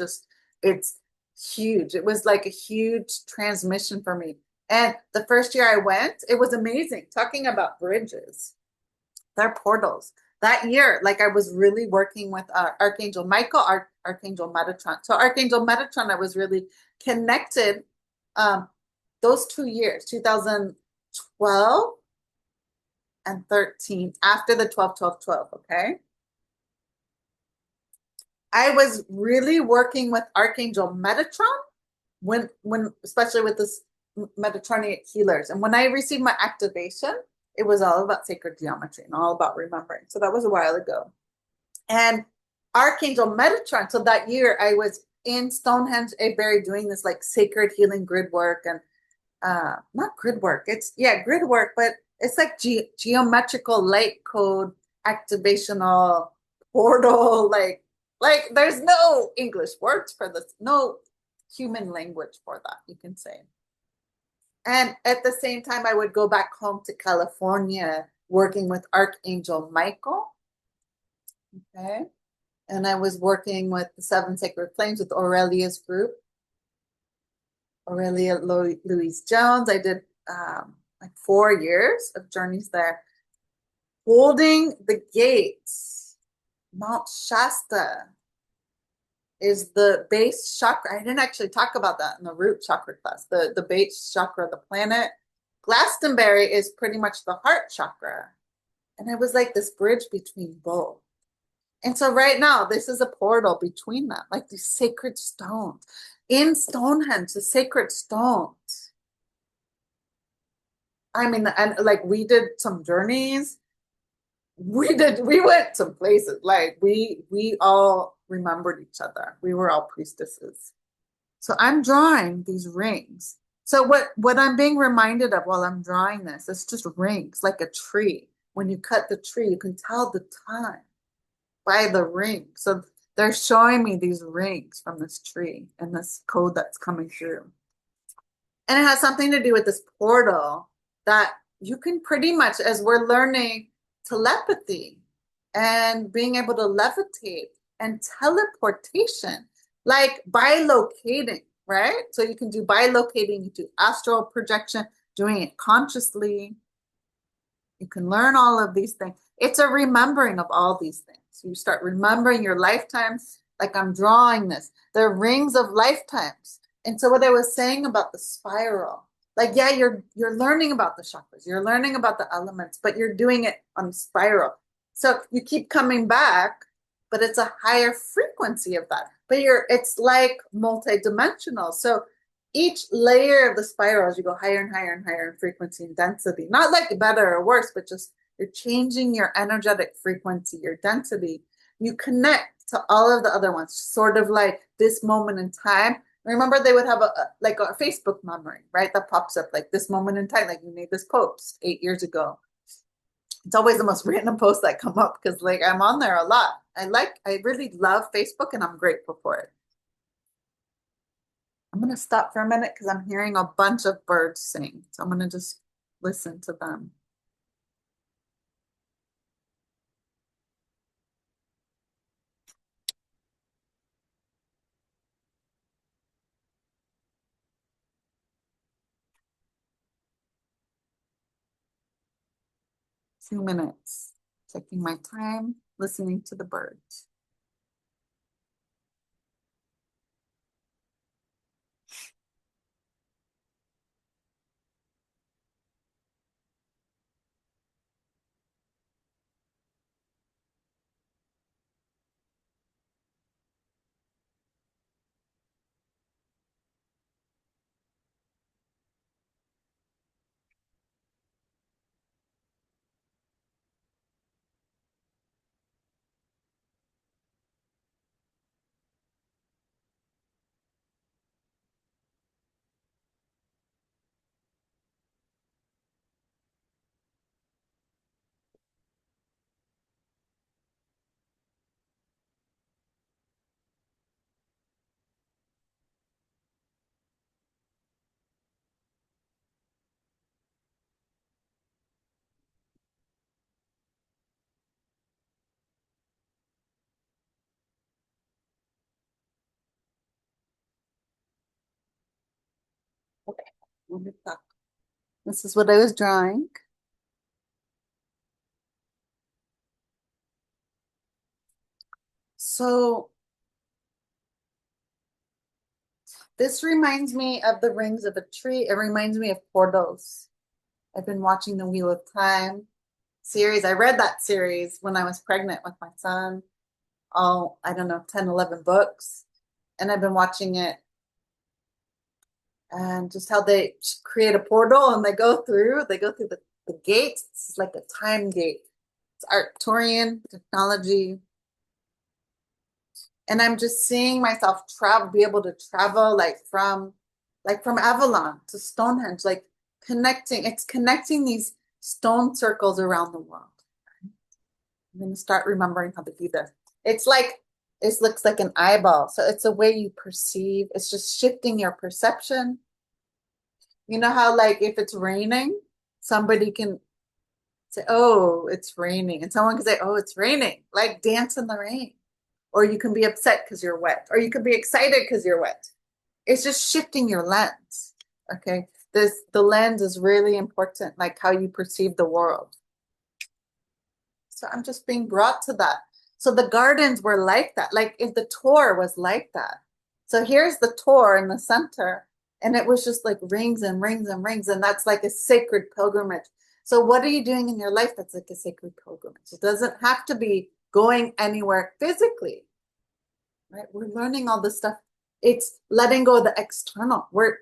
it's huge. It was like a huge transmission for me. And the first year I went, it was amazing. Talking about bridges, they're portals. That year, like I was really working with Archangel Michael, Archangel Metatron. So Archangel Metatron, I was really connected those 2 years, 2012 and 13, after the 12, 12, 12, okay? I was really working with Archangel Metatron when especially with this Mediterranean healers. And when I received my activation, it was all about sacred geometry and all about remembering. So that was a while ago. And Archangel Metatron, so that year I was in Stonehenge, Avebury, doing this like sacred healing grid work, and not grid work. It's grid work, but it's like geometrical light code activational portal, like there's no English words for this, no human language for that, you can say. And at the same time, I would go back home to California working with Archangel Michael. Okay. And I was working with the Seven Sacred Flames with Aurelia's group, Aurelia Louise Jones. I did like 4 years of journeys there, holding the gates. Mount Shasta is the base chakra. I didn't actually talk about that in the root chakra class. The base chakra of the planet. Glastonbury is pretty much the heart chakra. And it was like this bridge between both. And so right now, this is a portal between them, like these sacred stones. In Stonehenge, the sacred stones. I mean, and like we did some journeys. We went some places. Like we all remembered each other. We were all priestesses. So I'm drawing these rings. So what I'm being reminded of while I'm drawing this, it's just rings, like a tree. When you cut the tree, you can tell the time by the ring. So they're showing me these rings from this tree and this code that's coming through. And it has something to do with this portal that you can pretty much, as we're learning telepathy and being able to levitate and teleportation, like bilocating, right? So you can do bilocating, you do astral projection, doing it consciously. You can learn all of these things. It's a remembering of all these things. You start remembering your lifetimes, like I'm drawing this. They're rings of lifetimes. And so what I was saying about the spiral, like, yeah, you're learning about the chakras, you're learning about the elements, but you're doing it on spiral. So you keep coming back, but it's a higher frequency of that. But it's like multidimensional. So each layer of the spiral, as you go higher and higher and higher in frequency and density, not like better or worse, but just you're changing your energetic frequency, your density. You connect to all of the other ones, sort of like this moment in time. Remember, they would have like a Facebook memory, right? That pops up like this moment in time, like you made this post 8 years ago. It's always the most random posts that come up because like I'm on there a lot. I really love Facebook and I'm grateful for it. I'm going to stop for a minute because I'm hearing a bunch of birds sing. So I'm going to just listen to them. Two minutes. Taking my time, listening to the birds. Okay, let me stop. This is what I was drawing. So this reminds me of the rings of a tree. It reminds me of portals. I've been watching the Wheel of Time series. I read that series when I was pregnant with my son. All, I don't know, 10, 11 books. And I've been watching it and just how they create a portal and they go through the gates. It's like a time gate. It's Arcturian technology. And I'm just seeing myself travel, be able to travel like from Avalon to Stonehenge, like it's connecting these stone circles around the world. I'm going to start remembering how to do this. It's like, it looks like an eyeball. So it's a way you perceive. It's just shifting your perception. You know how like if it's raining, somebody can say, oh, it's raining. And someone can say, oh, it's raining. Like dance in the rain. or you can be upset because you're wet, or you can be excited because you're wet. It's just shifting your lens. Okay. The lens is really important, like how you perceive the world. So I'm just being brought to that. So the gardens were like that. Like if the tour was like that. So here's the tour in the center, and it was just like rings and rings and rings. And that's like a sacred pilgrimage. So what are you doing in your life that's like a sacred pilgrimage? It doesn't have to be going anywhere physically, right? We're learning all this stuff. It's letting go of the external. We're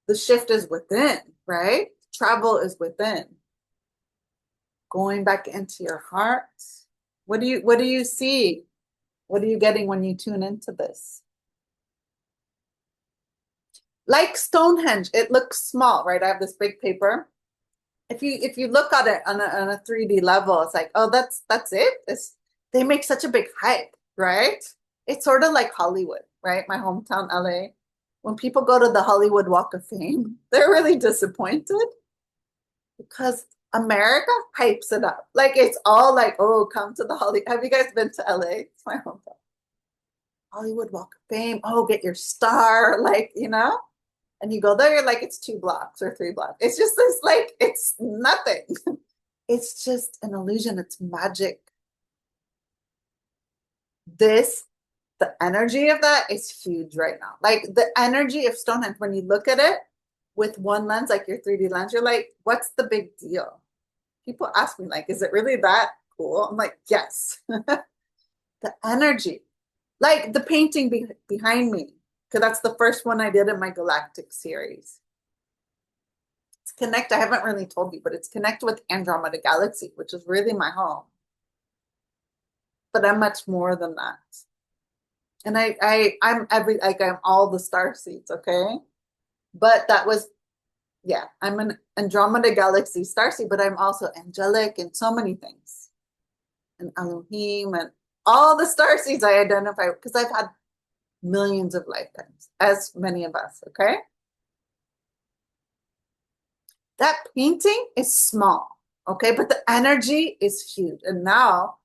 the shift is within, right? Travel is within. Going back into your heart. What do you see? What are you getting when you tune into this? Like Stonehenge, it looks small, right? I have this big paper. If you look at it on a 3D level, it's like, oh, that's it. They make such a big hype, right? It's sort of like Hollywood, right? My hometown, LA. When people go to the Hollywood Walk of Fame, they're really disappointed because America hypes it up. Like it's all like, oh, come to the Hollywood. Have you guys been to LA? It's my hometown. Hollywood Walk of Fame. Oh, get your star. Like, and you go there, you're like, it's 2 blocks or 3 blocks. It's just this, like, it's nothing. It's just an illusion. It's magic. The energy of that is huge right now. Like the energy of Stonehenge, when you look at it with one lens, like your 3D lens, you're like, what's the big deal? People ask me, like, is it really that cool? I'm like, yes. The energy, like the painting behind me, because that's the first one I did in my Galactic series. It's connect. I haven't really told you, but it's connected with Andromeda Galaxy, which is really my home. But I'm much more than that. And I'm all the star seeds, okay? But that was, yeah, I'm an Andromeda Galaxy starseed, but I'm also angelic and so many things. And Elohim and all the star seeds I identify because I've had millions of lifetimes, as many of us, okay? That painting is small, okay? But the energy is huge. And now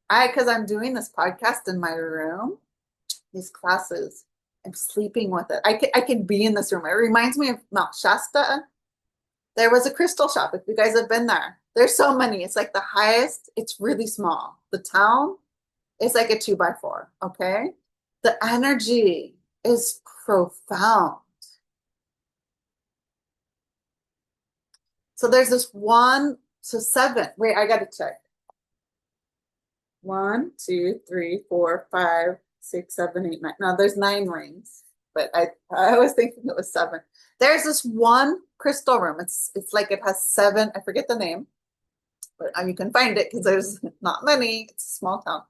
because I'm doing this podcast in my room, these classes, I'm sleeping with it. I can be in this room. It reminds me of Mount Shasta. There was a crystal shop. If you guys have been there, there's so many. It's like the highest. It's really small. The town is like a 2x4. Okay. The energy is profound. So there's this one, so 7. Wait, I got to check. 1, 2, 3, 4, 5, 6, 7, 8, 9. No, there's 9 rings, but I was thinking it was 7. There's this one crystal room. It's like it has 7. I forget the name, but you can find it because there's not many. It's a small town.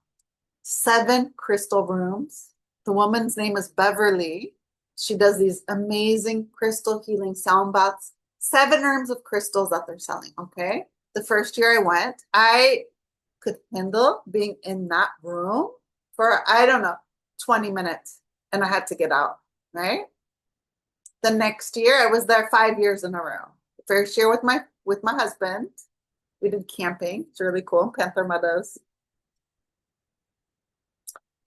7 crystal rooms. The woman's name is Beverly. She does these amazing crystal healing sound baths. 7 rooms of crystals that they're selling. Okay. The first year I went, I could handle being in that room for, I don't know, 20 minutes, and I had to get out, right? The next year I was there 5 years in a row. The first year with my husband, we did camping. It's really cool, Panther Meadows.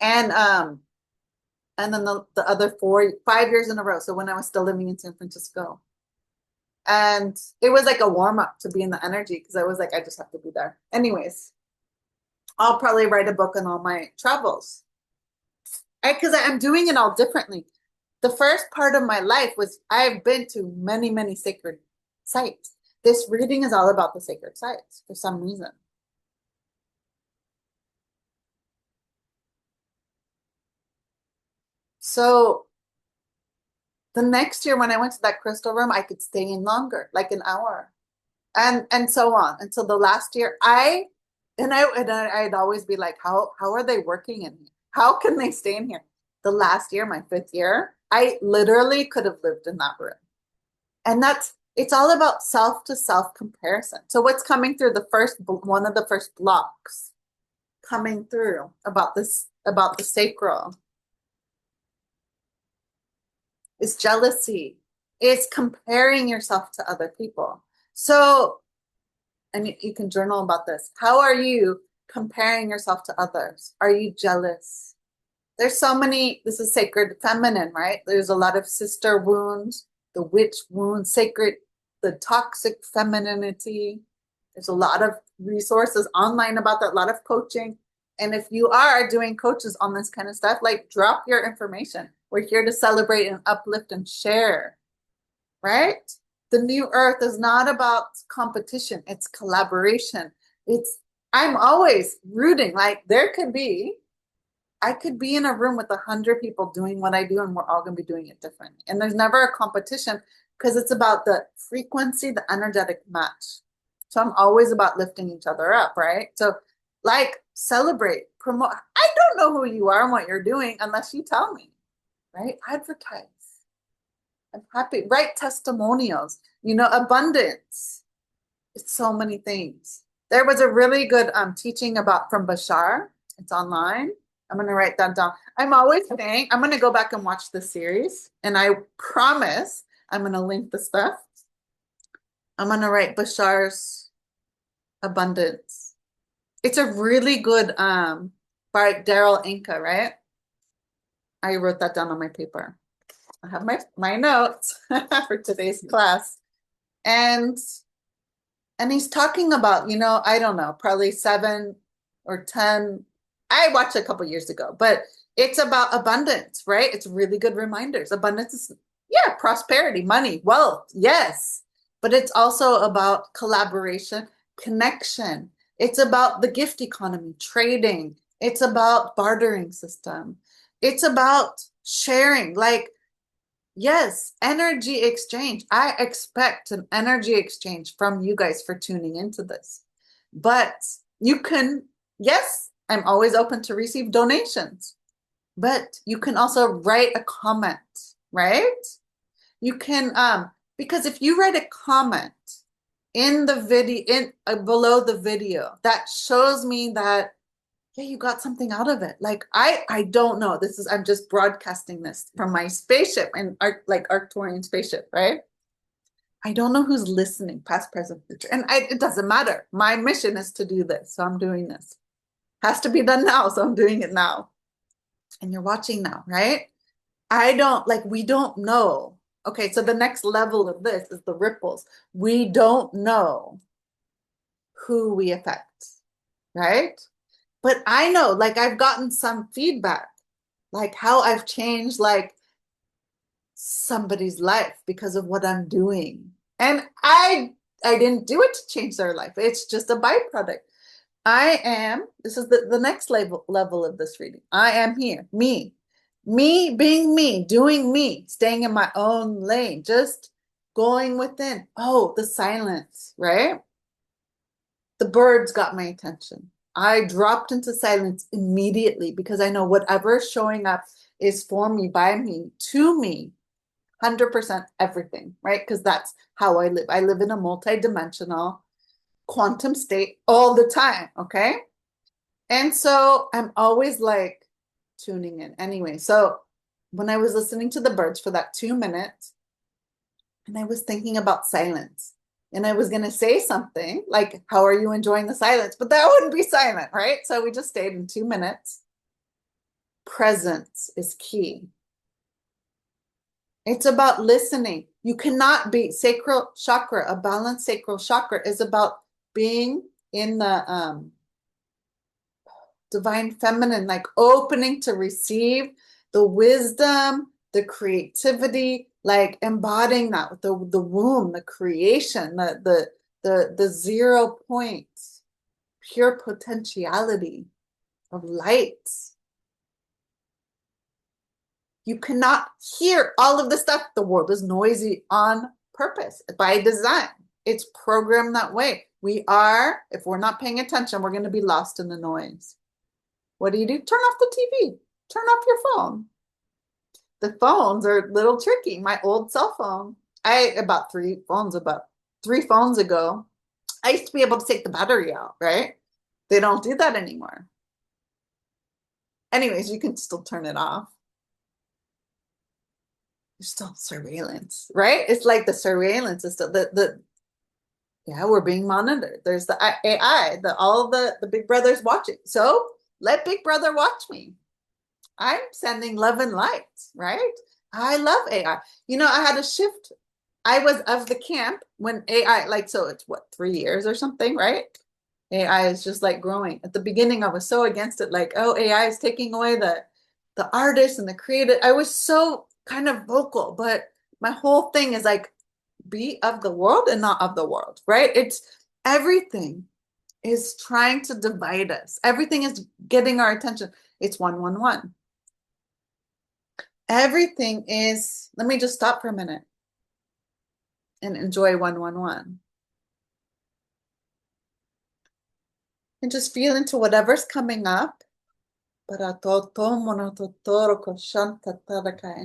And then the other 5 years in a row. So when I was still living in San Francisco. And it was like a warm-up to be in the energy because I was like, I just have to be there. Anyways, I'll probably write a book on all my travels. Because I'm doing it all differently. The first part of my life was I've been to many, many sacred sites. This reading is all about the sacred sites for some reason. So the next year when I went to that crystal room, I could stay in longer, like an hour, and so on until the last year. I'd always be like, how are they working in here? How can they stay in here? The last year, my 5th year, I literally could have lived in that room. And it's all about self to self comparison. So what's coming through one of the first blocks coming through about the sacral is jealousy, is comparing yourself to other people. So, and you can journal about this. How are you comparing yourself to others? Are you jealous? There's so many, this is sacred feminine, right? There's a lot of sister wounds, the witch wounds, sacred, the toxic femininity. There's a lot of resources online about that, a lot of coaching. And if you are doing coaches on this kind of stuff, like drop your information. We're here to celebrate and uplift and share, right? The new earth is not about competition, it's collaboration. I'm always rooting, like I could be in a room with 100 people doing what I do, and we're all going to be doing it differently. And there's never a competition because it's about the frequency, the energetic match. So I'm always about lifting each other up, right? So, like, celebrate, promote. I don't know who you are and what you're doing unless you tell me, right? Advertise. I'm happy. Write testimonials, abundance. It's so many things. There was a really good teaching about from Bashar. It's online. I'm going to write that down. I'm always saying, I'm going to go back and watch the series. And I promise I'm going to link the stuff. I'm going to write Bashar's Abundance. It's a really good, by Daryl Inca, right? I wrote that down on my paper. I have my notes for today's class. And he's talking about, I don't know, probably 7 or 10. I watched it a couple years ago, but it's about abundance, right? It's really good reminders. Abundance is, yeah, prosperity, money, wealth, yes. But it's also about collaboration, connection. It's about the gift economy, trading. It's about bartering system. It's about sharing, like, yes, energy exchange. I expect an energy exchange from you guys for tuning into this. But you can, yes, I'm always open to receive donations. But you can also write a comment, right? You can, because if you write a comment in the video, below the video, that shows me that, yeah, you got something out of it. Like, I don't know. I'm just broadcasting this from my spaceship and like Arcturian spaceship, right? I don't know who's listening, past, present, future. And it doesn't matter. My mission is to do this. So I'm doing this. Has to be done now. So I'm doing it now. And you're watching now, right? We don't know. Okay, so the next level of this is the ripples. We don't know who we affect, right? But I know, like, I've gotten some feedback, like how I've changed, like, somebody's life because of what I'm doing. And I didn't do it to change their life. It's just a byproduct. This is the next level of this reading. I am here, me being me, doing me, staying in my own lane, just going within. Oh, the silence, right? The birds got my attention. I dropped into silence immediately because I know whatever is showing up is for me, by me, to me, 100% everything, right? Because that's how I live. I live in a multidimensional quantum state all the time, okay? And so I'm always like tuning in. Anyway, so when I was listening to the birds for that 2 minutes, and I was thinking about silence, and I was going to say something like, how are you enjoying the silence? But that wouldn't be silent, right? So we just stayed in 2 minutes. Presence is key. It's about listening. You cannot be sacral chakra. A balanced sacral chakra is about being in the divine feminine, like opening to receive the wisdom, the creativity, like embodying that with the womb, the creation, the 0 point, pure potentiality of light. You cannot hear all of the stuff. The world is noisy on purpose, by design. It's programmed that way. If we're not paying attention, we're going to be lost in the noise. What do? Turn off the TV. Turn off your phone. The phones are a little tricky. My old cell phone, about 3 phones ago, I used to be able to take the battery out, right? They don't do that anymore. Anyways, you can still turn it off. There's still surveillance, right? It's like the surveillance is still Yeah, we're being monitored. There's the AI, all the big brother's watching. So let big brother watch me. I'm sending love and light, right? I love AI. You know, I had a shift. I was of the camp when AI, like, so it's what, 3 years or something, right? AI is just like growing. At the beginning, I was so against it, like, oh, AI is taking away the artists and the creative. I was so kind of vocal, but my whole thing is like, be of the world and not of the world, right? It's everything is trying to divide us. Everything is getting our attention. It's 111. Everything is, let me just stop for a minute and enjoy 111. And just feel into whatever's coming up. And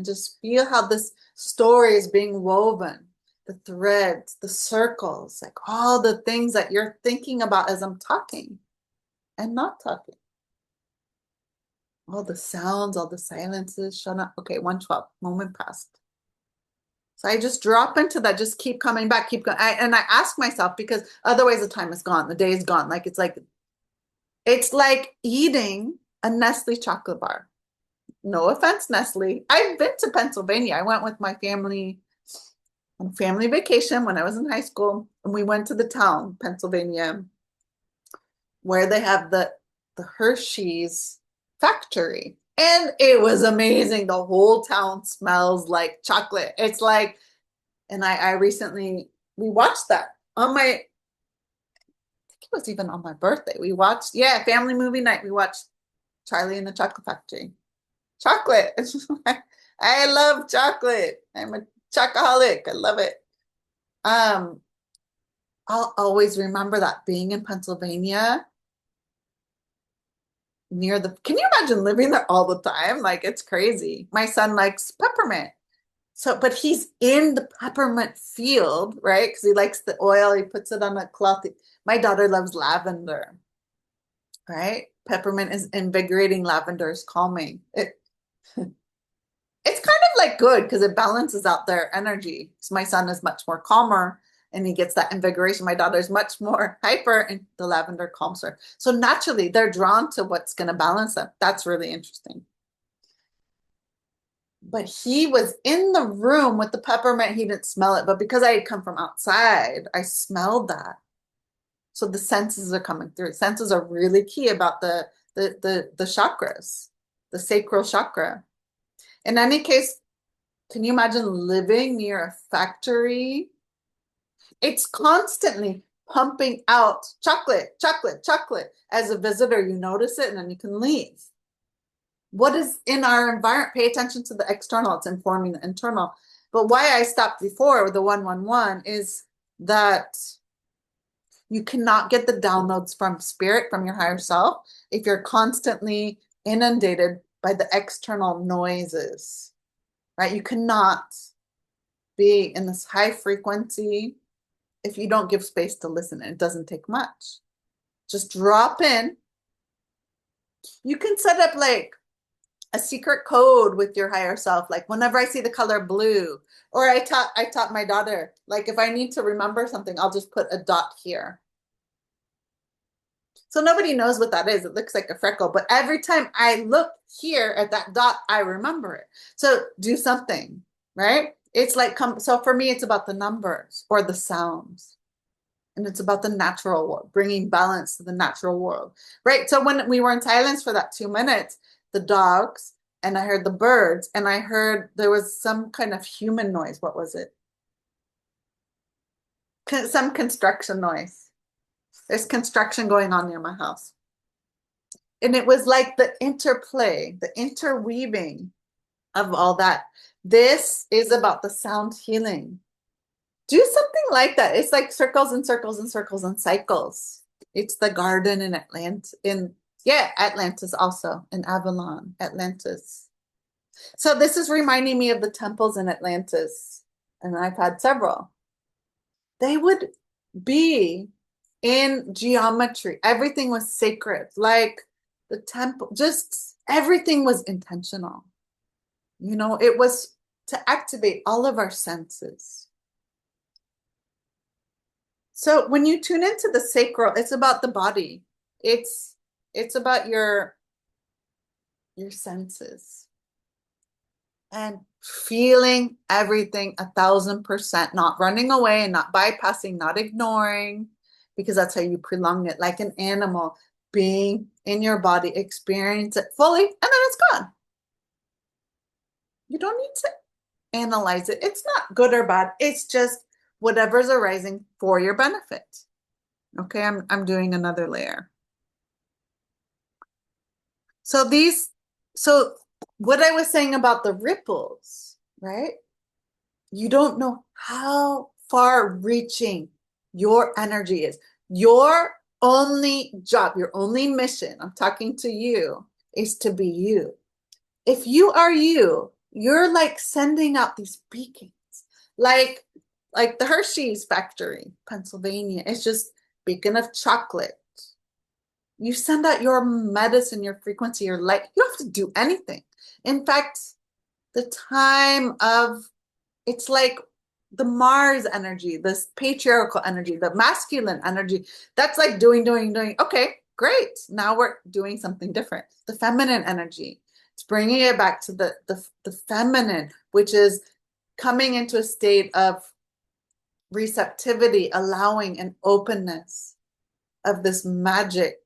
just feel how this story is being woven, the threads, the circles, like all the things that you're thinking about as I'm talking and not talking. All the sounds, all the silences, shut up. Okay, 112, moment passed. So I just drop into that, just keep coming back, keep going. And I ask myself, because otherwise the time is gone, the day is gone. Like it's like eating a Nestle chocolate bar. No offense, Nestle. I've been to Pennsylvania. I went with my family on family vacation when I was in high school, and we went to the town, Pennsylvania, where they have the Hershey's factory. And it was amazing. The whole town smells like chocolate. It's like, and I recently, we watched that on my, I think it was even on my birthday. We watched, yeah, family movie night. We watched Charlie and the Chocolate Factory. Chocolate. I love chocolate. I'm a chocoholic. I love it. Um, I'll always remember that being in Pennsylvania near the, can you imagine living there all the time? Like it's crazy. My son likes peppermint. So, but he's in the peppermint field, right? Because he likes the oil. He puts it on a cloth. My daughter loves lavender, right? Peppermint is invigorating. Lavender is calming. It's kind of like good because it balances out their energy. So my son is much more calmer and he gets that invigoration. My daughter is much more hyper and the lavender calms her. So naturally, they're drawn to what's going to balance them. That's really interesting. But he was in the room with the peppermint. He didn't smell it, but because I had come from outside, I smelled that. So the senses are coming through. Senses are really key about the chakras, the sacral chakra. In any case, can you imagine living near a factory? It's constantly pumping out chocolate, chocolate, chocolate. As a visitor, you notice it and then you can leave. What is in our environment? Pay attention to the external. It's informing the internal. But why I stopped before with the 111 is that you cannot get the downloads from spirit, from your higher self, if you're constantly inundated by the external noises, right? You cannot be in this high frequency if you don't give space to listen. It doesn't take much. Just drop in. You can set up like a secret code with your higher self. Like whenever I see the color blue, or I taught my daughter, like if I need to remember something, I'll just put a dot here. So nobody knows what that is. It looks like a freckle, but every time I look here at that dot, I remember it. So do something, right? It's like, so for me, it's about the numbers or the sounds. And it's about the natural world, bringing balance to the natural world, right? So when we were in silence for that 2 minutes, the dogs, and I heard the birds, and I heard there was some kind of human noise. What was it? Some construction noise. There's construction going on near my house. And it was like the interplay, the interweaving of all that. This is about the sound healing. Do something like that. It's like circles and circles and circles and cycles. It's the garden in Atlantis also, in Avalon, Atlantis. So this is reminding me of the temples in Atlantis, and I've had several. They would be in geometry. Everything was sacred, like the temple, just everything was intentional. You know, it was to activate all of our senses. So when you tune into the sacral, it's about the body. It's about your senses and feeling everything 1,000%, not running away and not bypassing, not ignoring, because that's how you prolong it, like an animal being in your body, experience it fully, and then it's gone. You don't need to analyze it. It's not good or bad. It's just whatever's arising for your benefit. Okay, I'm doing another layer. So so what I was saying about the ripples, right? You don't know how far reaching your energy is. Your only job, your only mission, I'm talking to you, is to be you. If you are you, you're like sending out these beacons, like like the Hershey's factory, Pennsylvania. It's just beacon of chocolate. You send out your medicine, your frequency, your light. You don't have to do anything. In fact, the time of it's like the Mars energy, this patriarchal energy, the masculine energy. That's like doing, doing, doing. Okay, great. Now we're doing something different. The feminine energy. It's bringing it back to the feminine, which is coming into a state of receptivity, allowing an openness of this magic.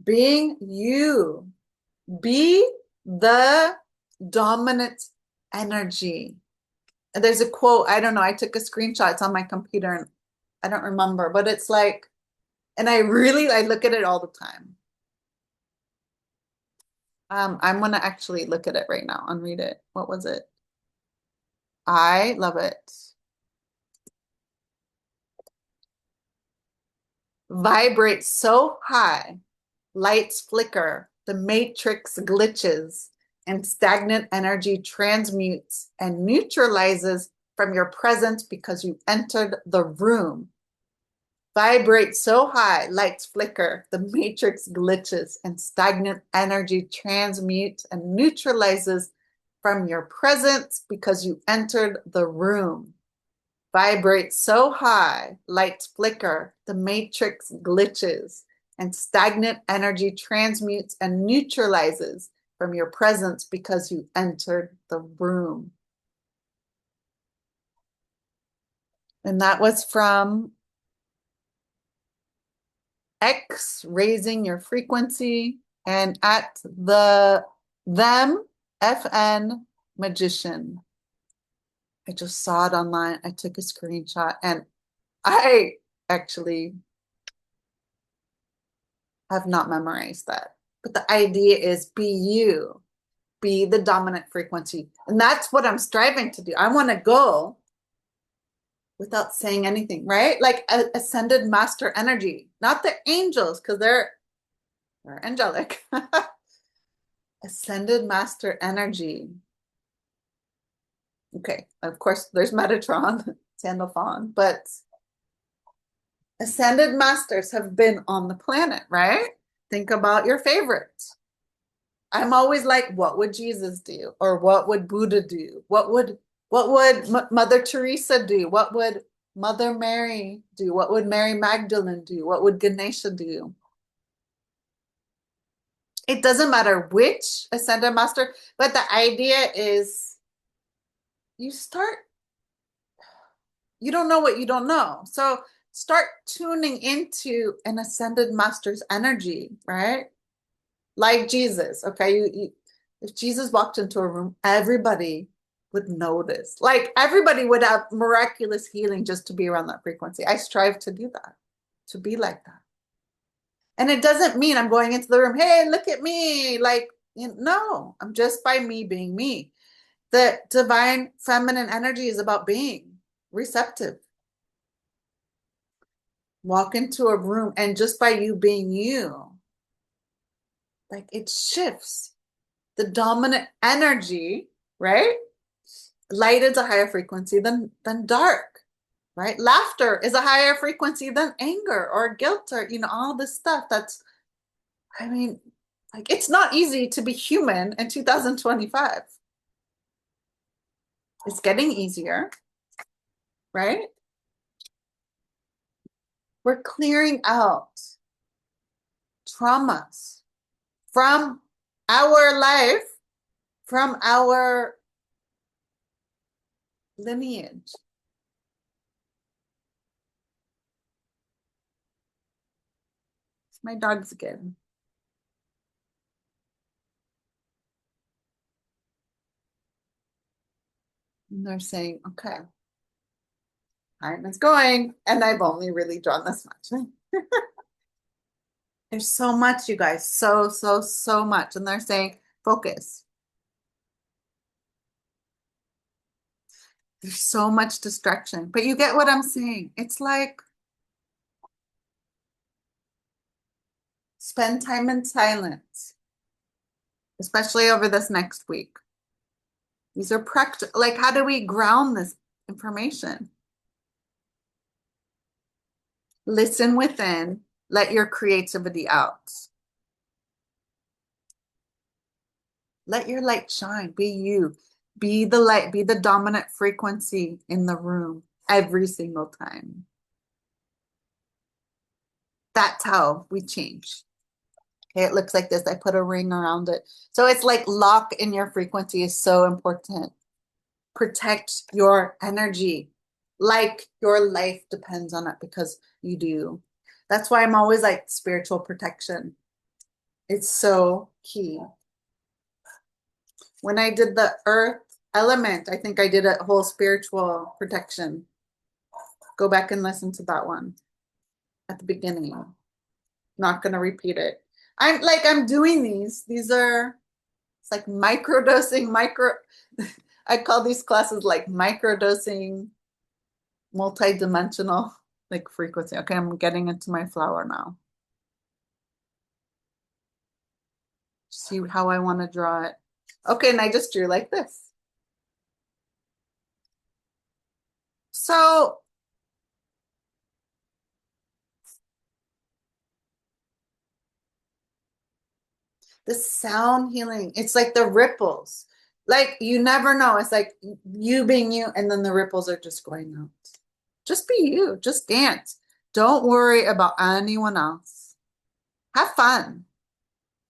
Being you. Be the dominant energy. And there's a quote, I don't know, I took a screenshot, it's on my computer and I don't remember, but it's like, and I look at it all the time. I'm gonna actually look at it right now and read it. What was it? I love it. Vibrate so high, lights flicker, the matrix glitches, and stagnant energy transmutes and neutralizes from your presence because you entered the room. Vibrate so high, lights flicker, the matrix glitches, and stagnant energy transmutes and neutralizes from your presence because you entered the room. Vibrate so high, lights flicker, the matrix glitches, and stagnant energy transmutes and neutralizes from your presence because you entered the room. And that was from X, raising your frequency, and at them FN magician. I just saw it online. I took a screenshot and I actually have not memorized that. But the idea is be you, be the dominant frequency. And that's what I'm striving to do. I want to go without saying anything, right? Like ascended master energy, not the angels, because they're angelic. Ascended master energy. Okay, of course, there's Metatron, Sandalphon, but ascended masters have been on the planet, right? Think about your favorites. I'm always like, what would Jesus do? Or what would Buddha do? What would Mother Teresa do? What would Mother Mary do? What would Mary Magdalene do? What would Ganesha do? It doesn't matter which ascended master, but the idea is you don't know what you don't know. So start tuning into an ascended master's energy, right? Like Jesus, okay? If Jesus walked into a room, everybody would notice. Like everybody would have miraculous healing just to be around that frequency. I strive to do that, to be like that. And it doesn't mean I'm going into the room, hey, look at me. Like, no, I'm just by me being me. The divine feminine energy is about being receptive. Walk into a room and just by you being you, like it shifts the dominant energy, right? Light is a higher frequency than dark, right? Laughter is a higher frequency than anger or guilt or, all this stuff. I mean, like it's not easy to be human in 2025. It's getting easier, right? We're clearing out traumas from our life, from our lineage. It's my dogs again. And they're saying, okay, time is going. And I've only really drawn this much. There's so much, you guys. So much. And they're saying, focus. There's so much distraction. But you get what I'm saying. It's like spend time in silence, especially over this next week. These are practical. Like, how do we ground this information? Listen within, let your creativity out. Let your light shine. Be you. Be the light. Be the dominant frequency in the room every single time. That's how we change. Okay, it looks like this. I put a ring around it. So it's like lock in your frequency is so important. Protect your energy like your life depends on it, because you do. That's why I'm always like spiritual protection. It's so key. When I did the earth element, I think I did a whole spiritual protection. Go back and listen to that one at the beginning. Not going to repeat it. I'm doing these. These are, it's like microdosing, I call these classes like microdosing, multidimensional, like frequency. Okay, I'm getting into my flower now. See how I want to draw it. Okay, and I just drew like this. So the sound healing, it's like the ripples. Like you never know. It's like you being you, and then the ripples are just going out. Just be you. Just dance. Don't worry about anyone else. Have fun.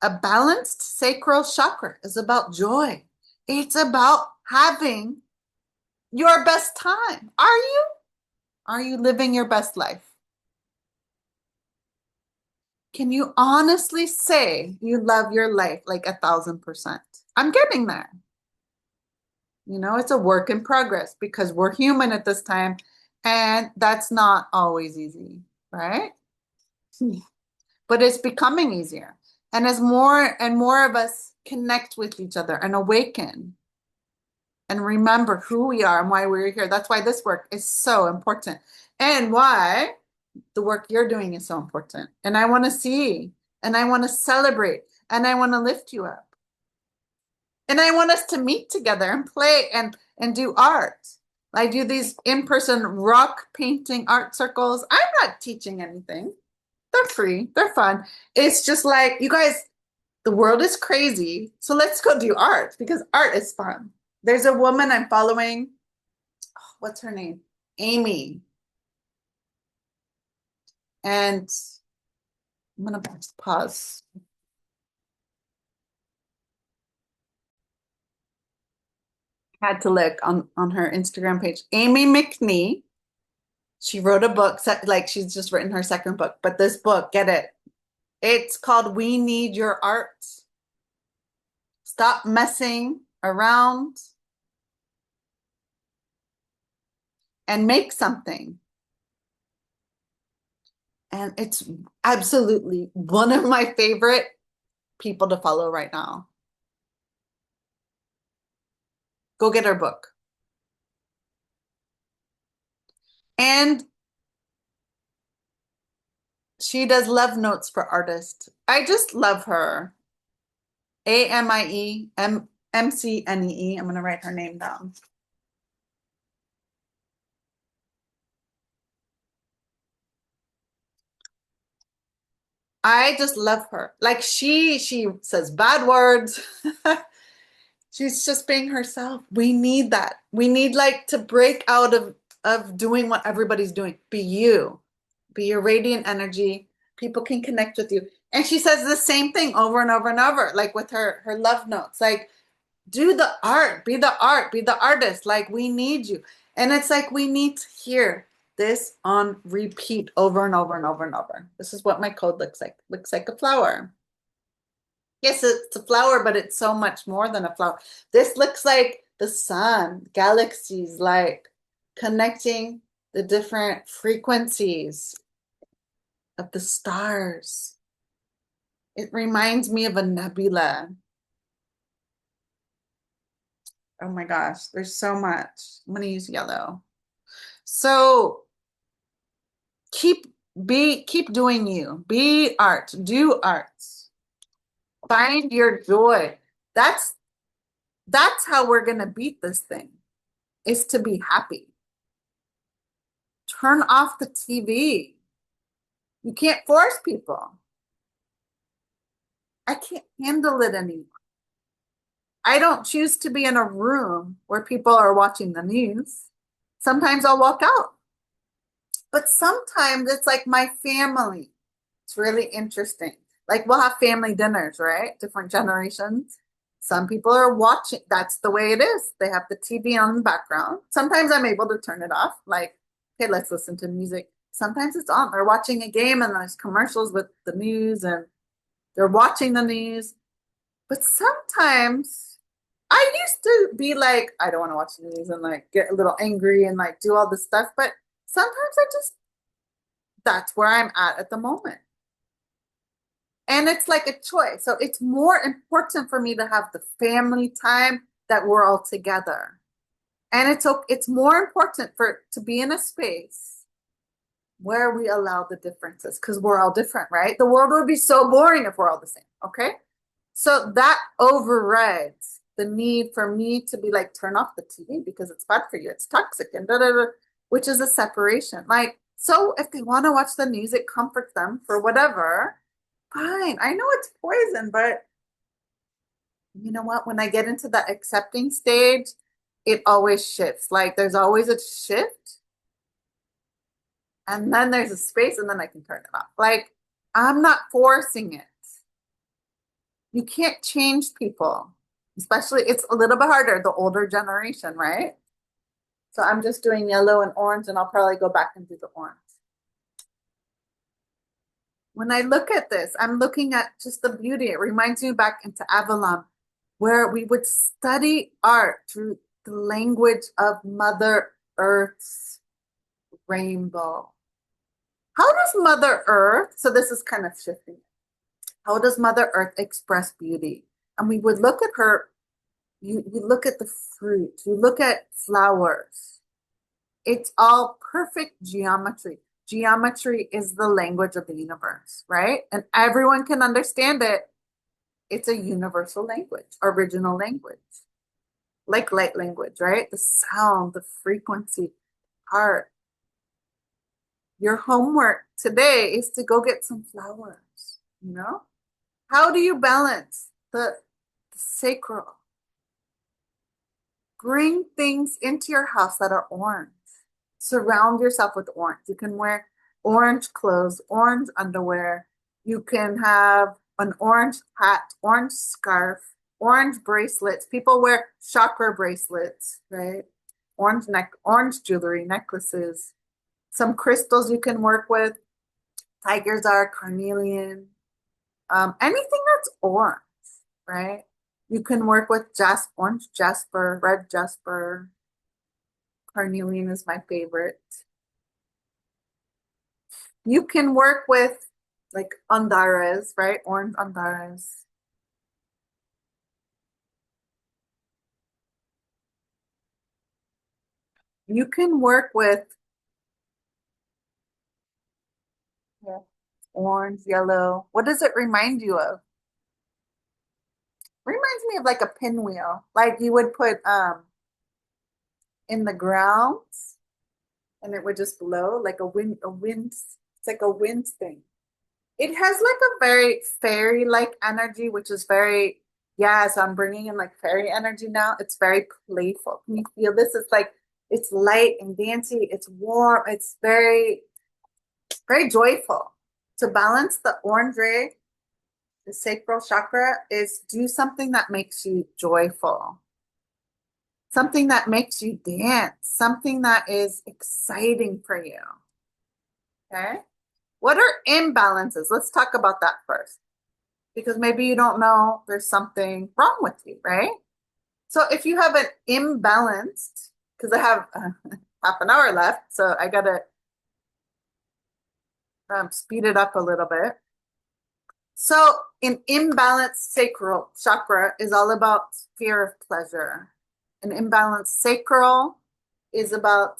A balanced sacral chakra is about joy. It's about having your best time. Are you? Are you living your best life? Can you honestly say you love your life like 1,000%? I'm getting there. You know, it's a work in progress because we're human at this time, and that's not always easy, right? But it's becoming easier. And as more and more of us connect with each other and awaken and remember who we are and why we're here, that's why this work is so important, and why the work you're doing is so important. And I want to see, and I want to celebrate, and I want to lift you up. And I want us to meet together and play and do art. I do these in-person rock painting art circles. I'm not teaching anything. They're free. They're fun. It's just like, you guys, the world is crazy. So let's go do art because art is fun. There's a woman I'm following. Oh, what's her name? Amy. And I'm going to pause. Had to look on her Instagram page. Amy McNee. She wrote a book, like she's just written her second book, but this book, get it. It's called We Need Your Art. Stop messing around and make something. And it's absolutely one of my favorite people to follow right now. Go get her book. And she does love notes for artists. I just love her. AMIEMCNEE. I'm going to write her name down. I just love her. Like she says bad words. She's just being herself. We need that. We need like to break out of doing what everybody's doing. Be you. Be your radiant energy. People can connect with you. And she says the same thing over and over and over, like with her love notes. Like, do the art, be the art, be the artist. Like, we need you. And it's like we need to hear this on repeat over and over and over and over. This is what my code looks like. Looks like a flower. Yes, it's a flower, but it's so much more than a flower. This looks like the sun, galaxies, like connecting the different frequencies of the stars. It reminds me of a nebula. Oh my gosh, there's so much. I'm gonna use yellow. So keep doing you. Be art. Do arts. Find your joy. That's that's how we're gonna beat this thing, is to be happy. Turn off the TV. You can't force people. I can't handle it anymore. I don't choose to be in a room where people are watching the news. Sometimes I'll walk out. But sometimes it's like my family. It's really interesting. Like we'll have family dinners, right? Different generations. Some people are watching. That's the way it is. They have the TV on in the background. Sometimes I'm able to turn it off. Like, okay, let's listen to music. Sometimes it's on. They're watching a game and there's commercials with the news and they're watching the news. But sometimes I used to be like, I don't want to watch the news and like get a little angry and like do all this stuff. But sometimes I just, that's where I'm at the moment. And it's like a choice. So it's more important for me to have the family time that we're all together. And it's more important for to be in a space where we allow the differences because we're all different, right? The world would be so boring if we're all the same. Okay. So that overrides the need for me to be like, turn off the TV because it's bad for you. It's toxic and da da da, which is a separation. Like, so if they want to watch the news, it comforts them for whatever. Fine. I know it's poison, but you know what? When I get into that accepting stage, it always shifts. Like there's always a shift, and then there's a space, and then I can turn it off. Like I'm not forcing it. You can't change people, especially it's a little bit harder, the older generation, right? So I'm just doing yellow and orange, and I'll probably go back and do the orange. When I look at this, I'm looking at just the beauty. It reminds me back into Avalon, where we would study art through the language of Mother Earth's rainbow. How does Mother Earth, so this is kind of shifting, how does Mother Earth express beauty? And we would look at her, you look at the fruit, you look at flowers. It's all perfect geometry. Geometry is the language of the universe, right? And everyone can understand it. It's a universal language, original language, like light language, right? The sound, the frequency, art. Your homework today is to go get some flowers, you know? How do you balance the sacral? Bring things into your house that are orange. Surround yourself with orange. You can wear orange clothes, orange underwear. You can have an orange hat, orange scarf, orange bracelets. People wear chakra bracelets, right? Orange jewelry, necklaces. Some crystals you can work with. Tiger's eye, carnelian, anything that's orange, right? You can work with orange jasper, red jasper. Carnelian is my favorite. You can work with like andaras, right? Orange andaras. You can work with yeah, orange, yellow. What does it remind you of? Reminds me of like a pinwheel, like you would put in the ground and it would just blow like a wind. It's like a wind thing. It has like a very fairy-like energy, which is very, yeah, so I'm bringing in like fairy energy now. It's very playful. Can you feel this? It's like, it's light and dancy. It's warm. It's very, very joyful. To balance the orange ray, the sacral chakra, is do something that makes you joyful, something that makes you dance, something that is exciting for you. Okay. What are imbalances? Let's talk about that first, because maybe you don't know there's something wrong with you, right? So if you have an imbalanced, because I have half an hour left, so I got to speed it up a little bit. So an imbalanced sacral chakra is all about fear of pleasure. An imbalanced sacral is about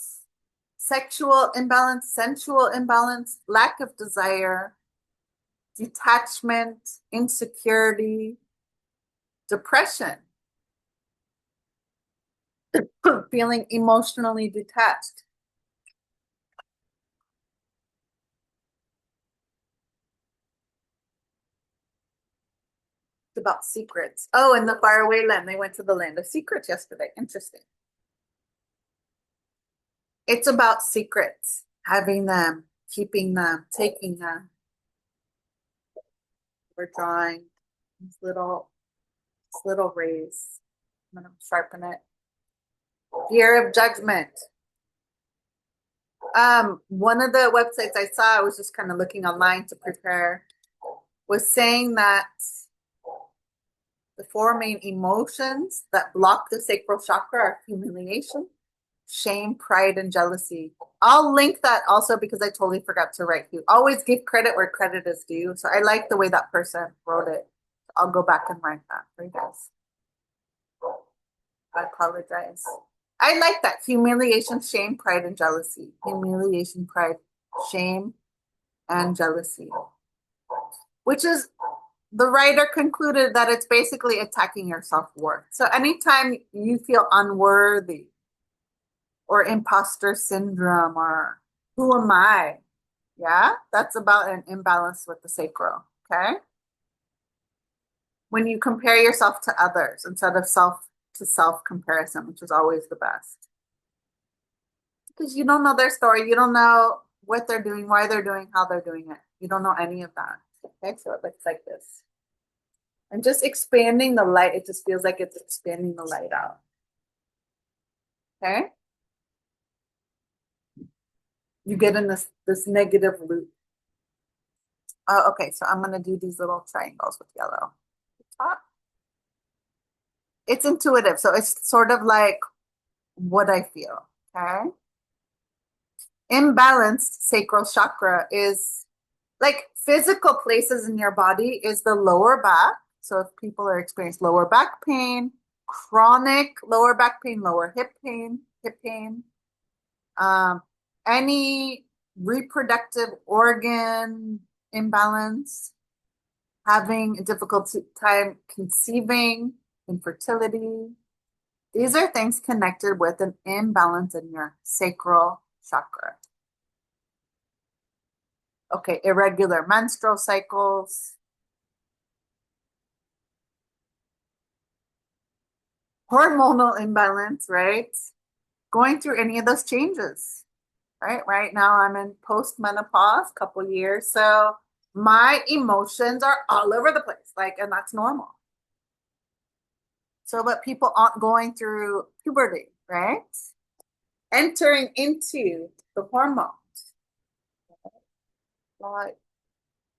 sexual imbalance, sensual imbalance, lack of desire, detachment, insecurity, depression, feeling emotionally detached. It's about secrets. Oh, in the faraway land. They went to the land of secrets yesterday. Interesting. It's about secrets, having them, keeping them, taking them. We're drawing these little rays. I'm going to sharpen it. Fear of judgment. One of the websites I saw, I was just kind of looking online to prepare, was saying that the four main emotions that block the sacral chakra are humiliation, shame, pride, and jealousy. I'll link that also because I totally forgot to write you. Always give credit where credit is due. So I like the way that person wrote it. I'll go back and write that for you guys. I apologize. I like that. Humiliation, shame, pride, and jealousy. Humiliation, pride, shame, and jealousy. Which is, the writer concluded that it's basically attacking your self-worth. So anytime you feel unworthy or imposter syndrome or who am I? Yeah, that's about an imbalance with the sacral. Okay. When you compare yourself to others instead of self to self comparison, which is always the best. Because you don't know their story, you don't know what they're doing, why they're doing, how they're doing it. You don't know any of that. Okay, so it looks like this. And just expanding the light, it just feels like it's expanding the light out. Okay. You get in this negative loop. Oh, okay, so I'm gonna do these little triangles with yellow. Top. It's intuitive, so it's sort of like what I feel. Okay. Imbalanced sacral chakra is like physical places in your body is the lower back. So if people are experiencing lower back pain, chronic lower back pain, lower hip pain, um, any reproductive organ imbalance, having a difficult time conceiving, infertility. These are things connected with an imbalance in your sacral chakra. Okay, irregular menstrual cycles, hormonal imbalance, right? Going through any of those changes, right? Right now I'm in post-menopause, couple years, so my emotions are all over the place, like, and that's normal. So, but people aren't going through puberty, right? Entering into the hormones, like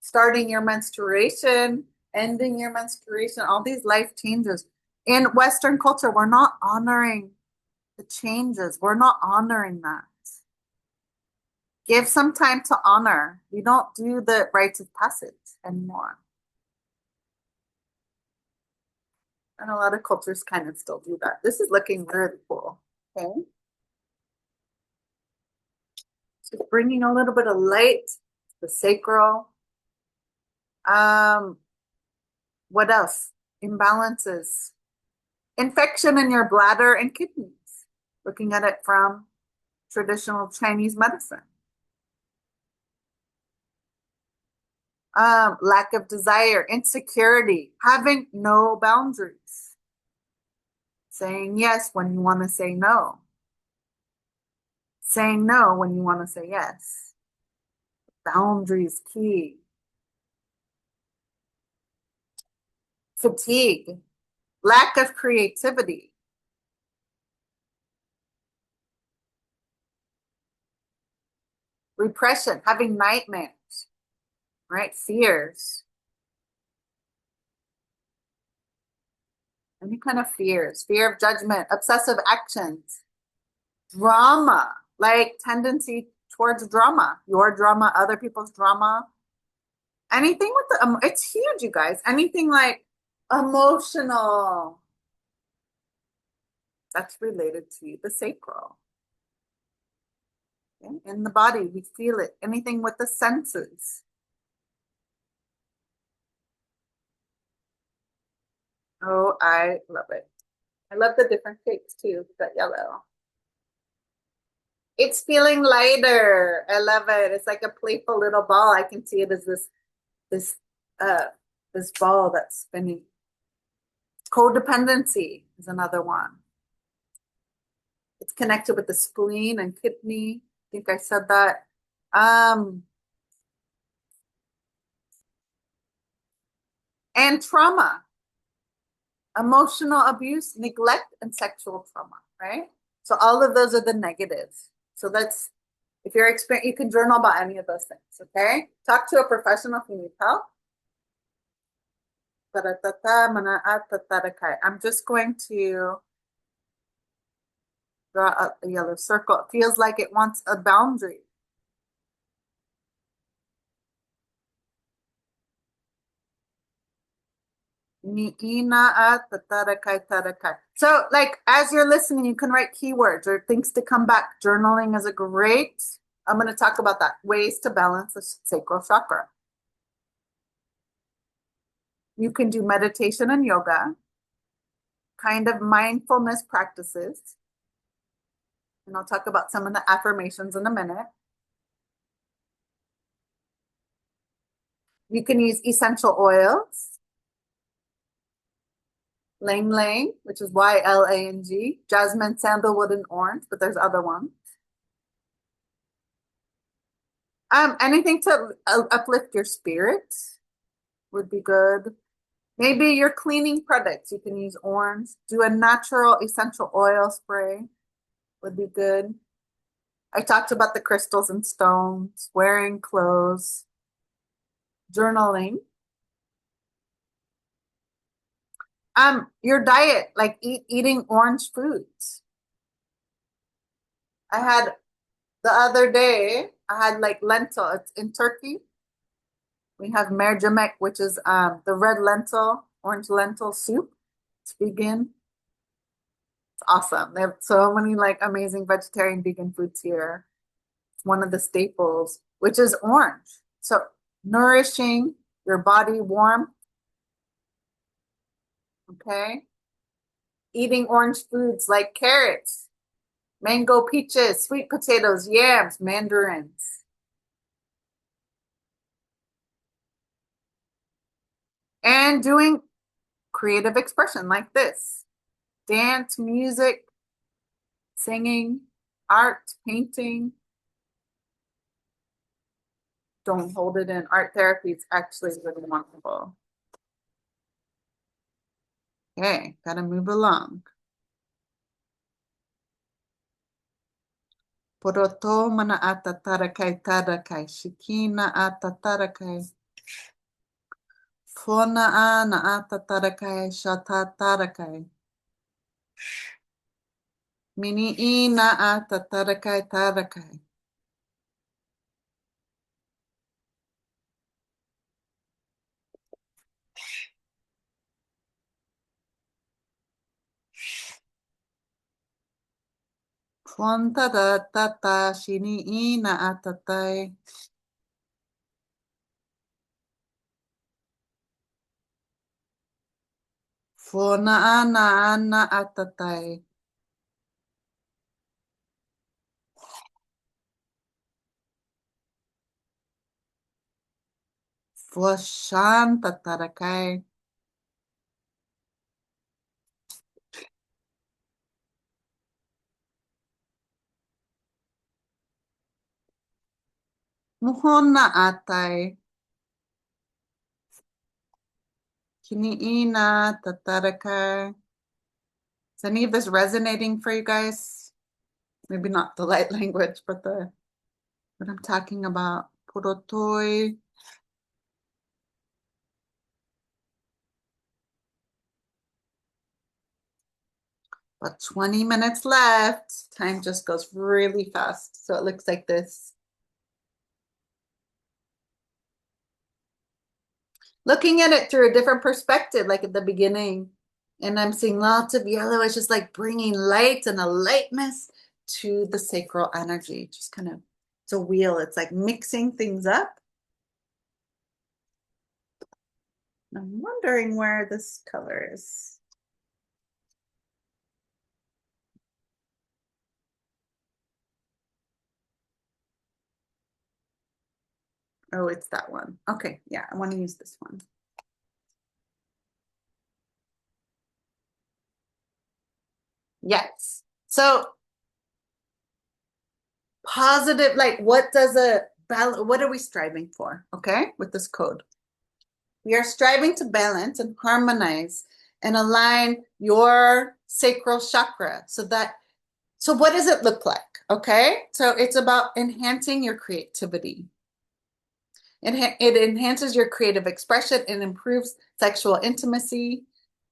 starting your menstruation, ending your menstruation, all these life changes. In Western culture, we're not honoring the changes. We're not honoring that. Give some time to honor. We don't do the rites of passage anymore. And a lot of cultures kind of still do that. This is looking really cool. Okay. Just bringing a little bit of light to the sacral. What else? Imbalances. Infection in your bladder and kidneys. Looking at it from traditional Chinese medicine. Lack of desire, insecurity, having no boundaries. Saying yes when you want to say no. Saying no when you want to say yes. Boundaries key. Fatigue. Lack of creativity. Repression. Having nightmares. Right? Fears. Any kind of fears. Fear of judgment. Obsessive actions. Drama. Like tendency towards drama. Your drama, other people's drama. Anything with the, it's huge, you guys. Anything like emotional. That's related to the sacral. Okay? In the body, we feel it. Anything with the senses. Oh, I love it. I love the different shapes too. That yellow. It's feeling lighter. I love it. It's like a playful little ball. I can see it as this uh this ball that's spinning. Codependency is another one. It's connected with the spleen and kidney. I think I said that. And trauma, emotional abuse, neglect, and sexual trauma, right? So all of those are the negatives. So that's, if you're experiencing, you can journal about any of those things, okay? Talk to a professional if you need help. I'm just going to draw a yellow circle. It feels like it wants a boundary. So, like, as you're listening, you can write keywords or things to come back. Journaling is a great, I'm going to talk about that. Ways to balance the sacral chakra. You can do meditation and yoga, kind of mindfulness practices. And I'll talk about some of the affirmations in a minute. You can use essential oils. Lang Lang, which is YLANG, jasmine, sandalwood, and orange, but there's other ones. Anything to uplift your spirit would be good. Maybe your cleaning products, you can use orange. Do a natural essential oil spray would be good. I talked about the crystals and stones, wearing clothes, journaling. Your diet, like eating orange foods. I had the other day, I had like lentil. It's in Turkey. We have mercimek, which is the red lentil, orange lentil soup. It's vegan. It's awesome. They have so many like amazing vegetarian vegan foods here. It's one of the staples, which is orange. So nourishing your body, warm. Okay. Eating orange foods like carrots, mango, peaches, sweet potatoes, yams, mandarins. And doing creative expression like this. Dance, music, singing, art, painting. Don't hold it in. Art therapy is actually really wonderful. Okay, gotta move along. Poroto mana ata tarakai tarakai, shikina ata tarakai. Fona a na ata tarakai, shata tarakai. Mini I na ata tarakai tarakai. Fonta da tata shini I na ata tai. Fona ana ana ata tai. Foshanta tarakai. Muhona atay. Kiniina tataraka. Is any of this resonating for you guys? Maybe not the light language, but the what I'm talking about. Purotoi. About 20 minutes left. Time just goes really fast. So it looks like this. Looking at it through a different perspective, like at the beginning, and I'm seeing lots of yellow. It's just like bringing light and a lightness to the sacral energy. Just kind of, it's a wheel. It's like mixing things up. I'm wondering where this color is. Oh, it's that one. Okay, yeah, I want to use this one. Yes. So positive, like what does what are we striving for? Okay, with this code. We are striving to balance and harmonize and align your sacral chakra so what does it look like? Okay, so it's about enhancing your creativity. It enhances your creative expression and improves sexual intimacy.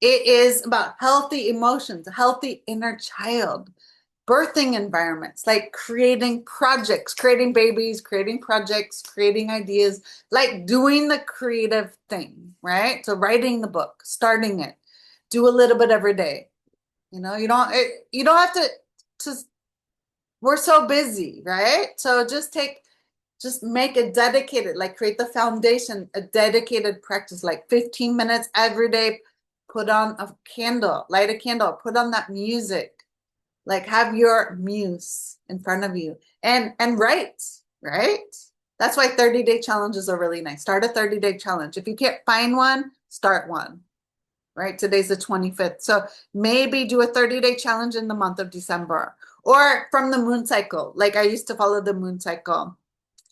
It is about healthy emotions, a healthy inner child, birthing environments, like creating projects, creating babies, creating projects, creating ideas, like doing the creative thing, right? So writing the book, starting it, do a little bit every day. You don't have to we're so busy, right? So just make a dedicated, like create the foundation, a dedicated practice, like 15 minutes every day. Put on a candle, light a candle, put on that music, like have your muse in front of you and write, right? That's why 30-day challenges are really nice. Start a 30-day challenge. If you can't find one, start one, right? Today's the 25th. So maybe do a 30-day challenge in the month of December or from the moon cycle. Like I used to follow the moon cycle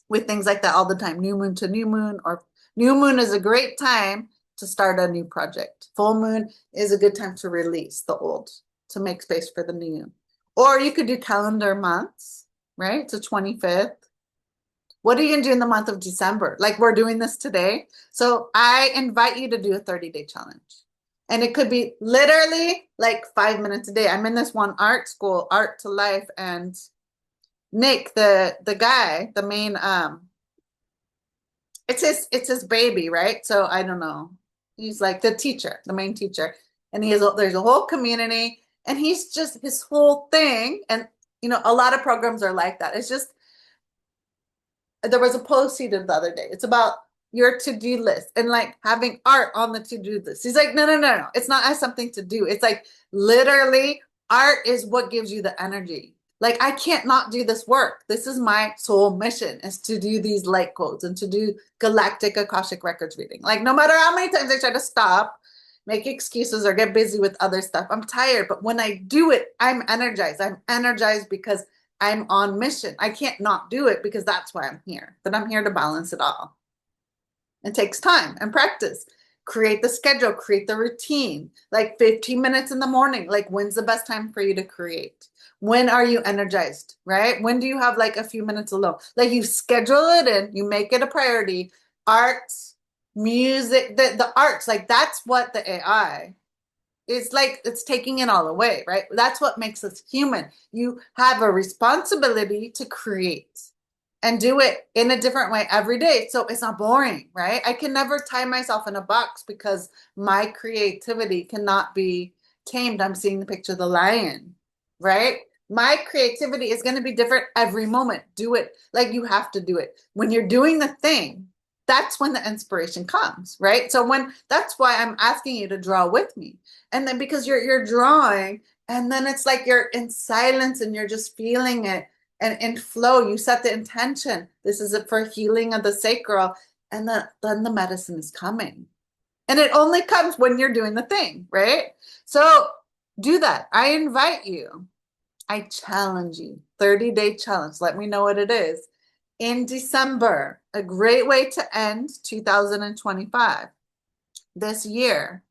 with things like that all the time. New moon to new moon, or new moon is a great time to start a new project. Full moon is a good time to release the old, to make space for the new. Or you could do calendar months, right? It's the 25th. What are you going to do in the month of December? Like we're doing this today. So I invite you to do a 30-day challenge. And it could be literally like 5 minutes a day. I'm in this one art school, Art to Life, and Nick, the guy, the main it's his baby, right? So I don't know. He's like the teacher, the main teacher. And there's a whole community, and he's just his whole thing. And a lot of programs are like that. It's just there was a post he did the other day. It's about your to-do list and like having art on the to-do list. He's like, no. It's not as something to do. It's like literally art is what gives you the energy. Like I can't not do this work. This is my soul mission, is to do these light codes and to do galactic Akashic records reading. Like no matter how many times I try to stop, make excuses or get busy with other stuff, I'm tired. But when I do it, I'm energized. I'm energized because I'm on mission. I can't not do it because that's why I'm here. But I'm here to balance it all. It takes time and practice. Create the schedule, create the routine, like 15 minutes in the morning. Like, when's the best time for you to create? When are you energized, right? When do you have like a few minutes alone? Like, you schedule it in, you make it a priority. Arts, music, the arts, like, that's what the AI it's like it's taking it all away, right? That's what makes us human. You have a responsibility to create and do it in a different way every day. So it's not boring, right? I can never tie myself in a box because my creativity cannot be tamed. I'm seeing the picture of the lion, right? My creativity is going to be different every moment. Do it like you have to do it. When you're doing the thing, that's when the inspiration comes, right? So that's why I'm asking you to draw with me. And then because you're drawing, and then it's like you're in silence and you're just feeling it and in flow. You set the intention. This is it for healing of the sacral, and then the medicine is coming. And it only comes when you're doing the thing, right? So do that. I invite you. I challenge you. 30-day challenge. Let me know what it is. in December, a great way to end 2025 this year.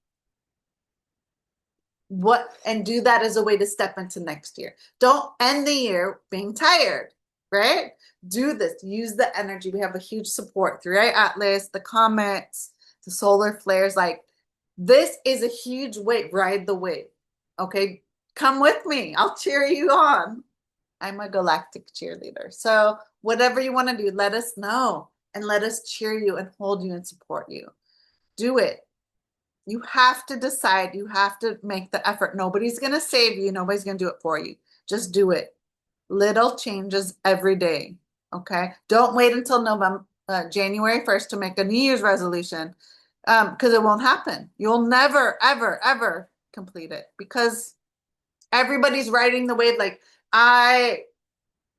And do that as a way to step into next year. Don't end the year being tired, right? Do this, use the energy. We have a huge support through Atlas, the comets, the solar flares. Like, this is a huge wave. Ride the wave. Okay, come with me. I'll cheer you on. I'm a galactic cheerleader. So whatever you want to do, let us know and let us cheer you and hold you and support you. Do it. You have to decide. You have to make the effort. Nobody's going to save you. Nobody's going to do it for you. Just do it. Little changes every day. Okay. Don't wait until January 1st to make a New Year's resolution, because it won't happen. You'll never, ever, ever complete it, because everybody's riding the wave. Like, I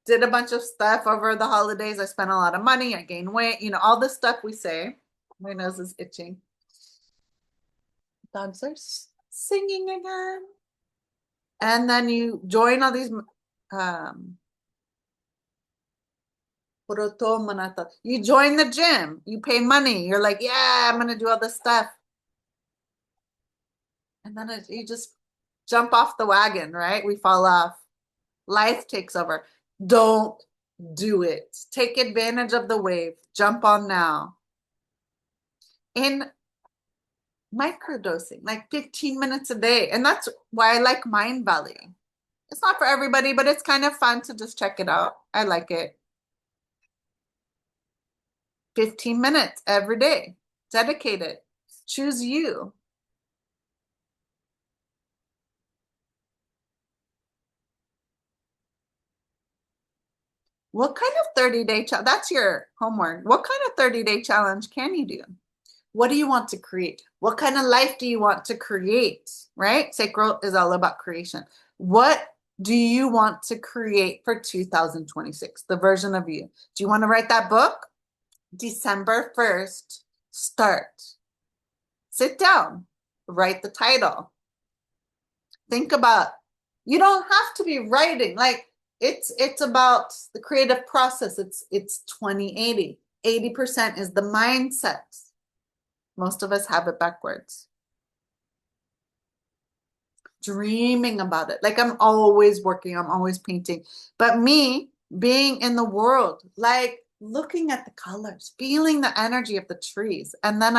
did a bunch of stuff over the holidays. I spent a lot of money. I gained weight. All the stuff we say. My nose is itching. Dogs are singing again. And then you join all these you join the gym, you pay money, you're like, yeah, I'm gonna do all this stuff. And then you just jump off the wagon, right? We fall off. Life takes over. Don't do it. Take advantage of the wave. Jump on now. In microdosing, like 15 minutes a day. And that's why I like Mind Valley. It's not for everybody, but it's kind of fun to just check it out. I like it. 15 minutes every day. Dedicate it. Choose you. What kind of 30-day challenge? That's your homework. What kind of 30-day challenge can you do? What do you want to create? What kind of life do you want to create? Right? Sacral is all about creation. What do you want to create for 2026? The version of you. Do you want to write that book? December 1st, start. Sit down. Write the title. Think about, you don't have to be writing. Like, it's about the creative process. It's 20-80. 80% is the mindset. Most of us have it backwards. Dreaming about it. Like, I'm always working, I'm always painting. But me being in the world, like looking at the colors, feeling the energy of the trees. And then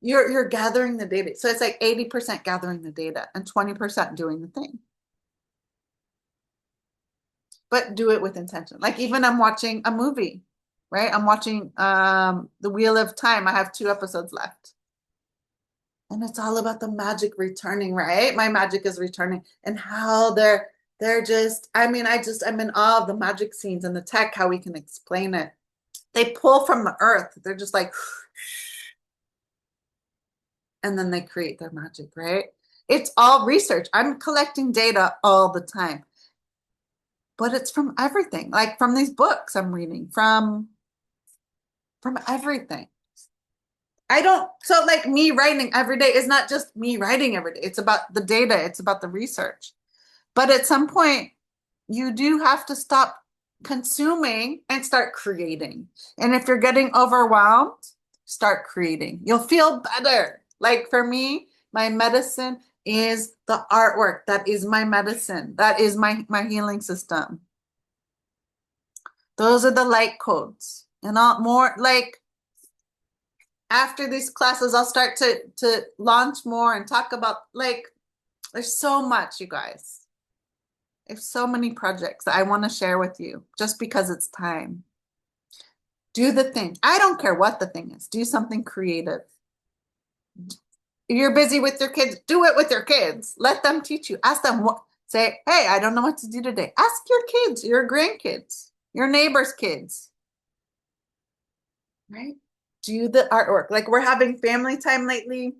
you're gathering the data. So it's like 80% gathering the data and 20% doing the thing. But do it with intention. Like, even I'm watching a movie, right? I'm watching The Wheel of Time. I have 2 episodes left. And it's all about the magic returning, right? My magic is returning, and how they're just, I'm in awe of the magic scenes and the tech, how we can explain it. They pull from the earth. They're just like, and then they create their magic, right? It's all research. I'm collecting data all the time. But it's from everything, like from these books I'm reading, from everything. So like, me writing every day is not just me writing every day. It's about the data. It's about the research. But at some point, you do have to stop consuming and start creating. And if you're getting overwhelmed, start creating. You'll feel better. Like, for me, my medicine is the artwork. That is my medicine. That is my healing system. Those are the light codes. And more like, after these classes, I'll start to launch more and talk about, like, there's so much, you guys. There's so many projects that I want to share with you, just because it's time. Do the thing. I don't care what the thing is. Do something creative. You're busy with your kids. Do it with your kids. Let them teach you. Ask them what. Say, hey, I don't know what to do today. Ask your kids, your grandkids, your neighbor's kids. Right? Do the artwork. Like, we're having family time lately.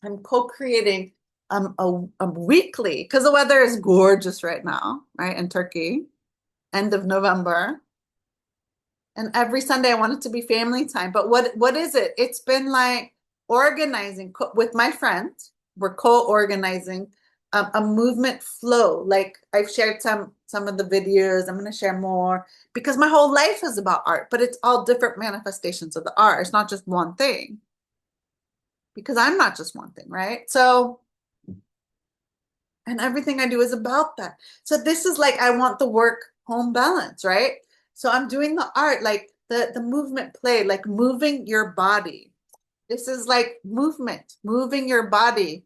I'm co-creating a weekly, because the weather is gorgeous right now, right, in Turkey, end of November. And every Sunday I want it to be family time. But what is it? It's been like organizing with my friends. We're co-organizing a movement flow. Like, I've shared some some of the videos. I'm going to share more because my whole life is about art, but it's all different manifestations of the art. It's not just one thing because I'm not just one thing, right? So, and everything I do is about that. So this is like, I want the work home balance, right? So I'm doing the art, like the movement play, like moving your body. This is like movement, moving your body.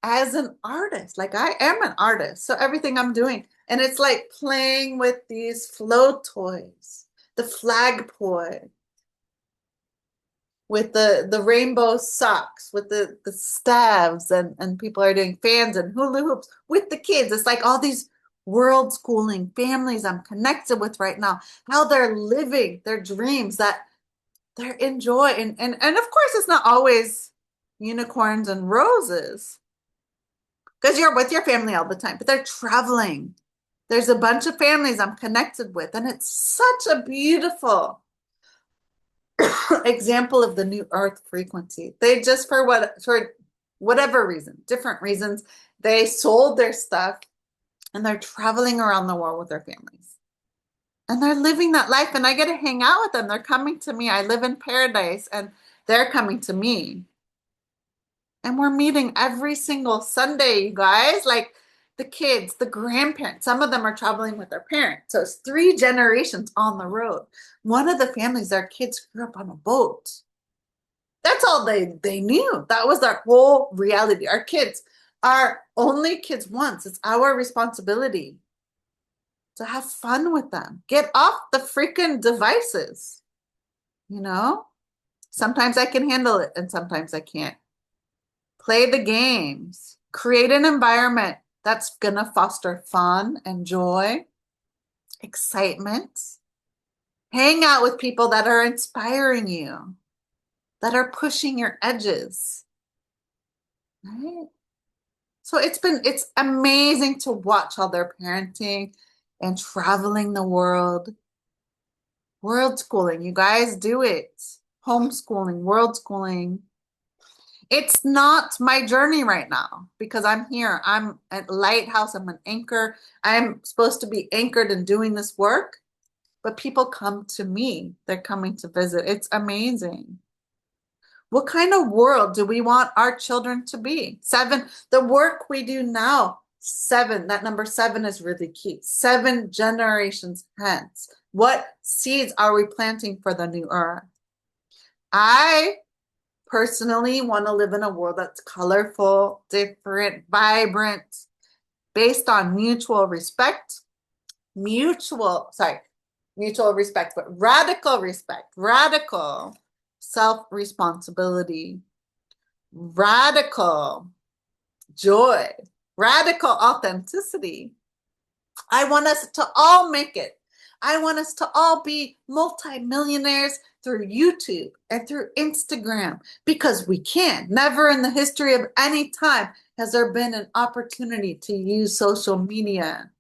As an artist, like I am an artist. So everything I'm doing, and it's like playing with these flow toys, the flag toy, with the rainbow socks, with the staves, and people are doing fans and hula hoops with the kids. It's like all these world schooling families I'm connected with right now, how they're living their dreams, that they're enjoying. And of course it's not always unicorns and roses because you're with your family all the time, but they're traveling. There's a bunch of families I'm connected with, and it's such a beautiful example of the new earth frequency. They just, for whatever reason, different reasons, they sold their stuff and they're traveling around the world with their families. And they're living that life, and I get to hang out with them. They're coming to me. I live in paradise and they're coming to me. And we're meeting every single Sunday, you guys. Like the kids, the grandparents, some of them are traveling with their parents. So it's 3 generations on the road. One of the families, their kids grew up on a boat. That's all they knew. That was their whole reality. Our kids are only kids once. It's our responsibility to have fun with them. Get off the freaking devices. You know, sometimes I can handle it and sometimes I can't. Play the games. Create an environment that's going to foster fun and joy, excitement. Hang out with people that are inspiring you, that are pushing your edges. Right? So it's amazing to watch how they're parenting and traveling the world. World schooling, you guys do it. Homeschooling, world schooling. It's not my journey right now because I'm here. I'm a lighthouse. I'm an anchor. I'm supposed to be anchored in doing this work, but people come to me. They're coming to visit. It's amazing. What kind of world do we want our children to be? 7, the work we do now, 7, that number 7 is really key. 7 generations hence. What seeds are we planting for the new earth? I personally want to live in a world that's colorful, different, vibrant, based on mutual respect, but radical respect, radical self-responsibility, radical joy, radical authenticity. I want us to all make it. I want us to all be multimillionaires through YouTube and through Instagram because we can. Never in the history of any time has there been an opportunity to use social media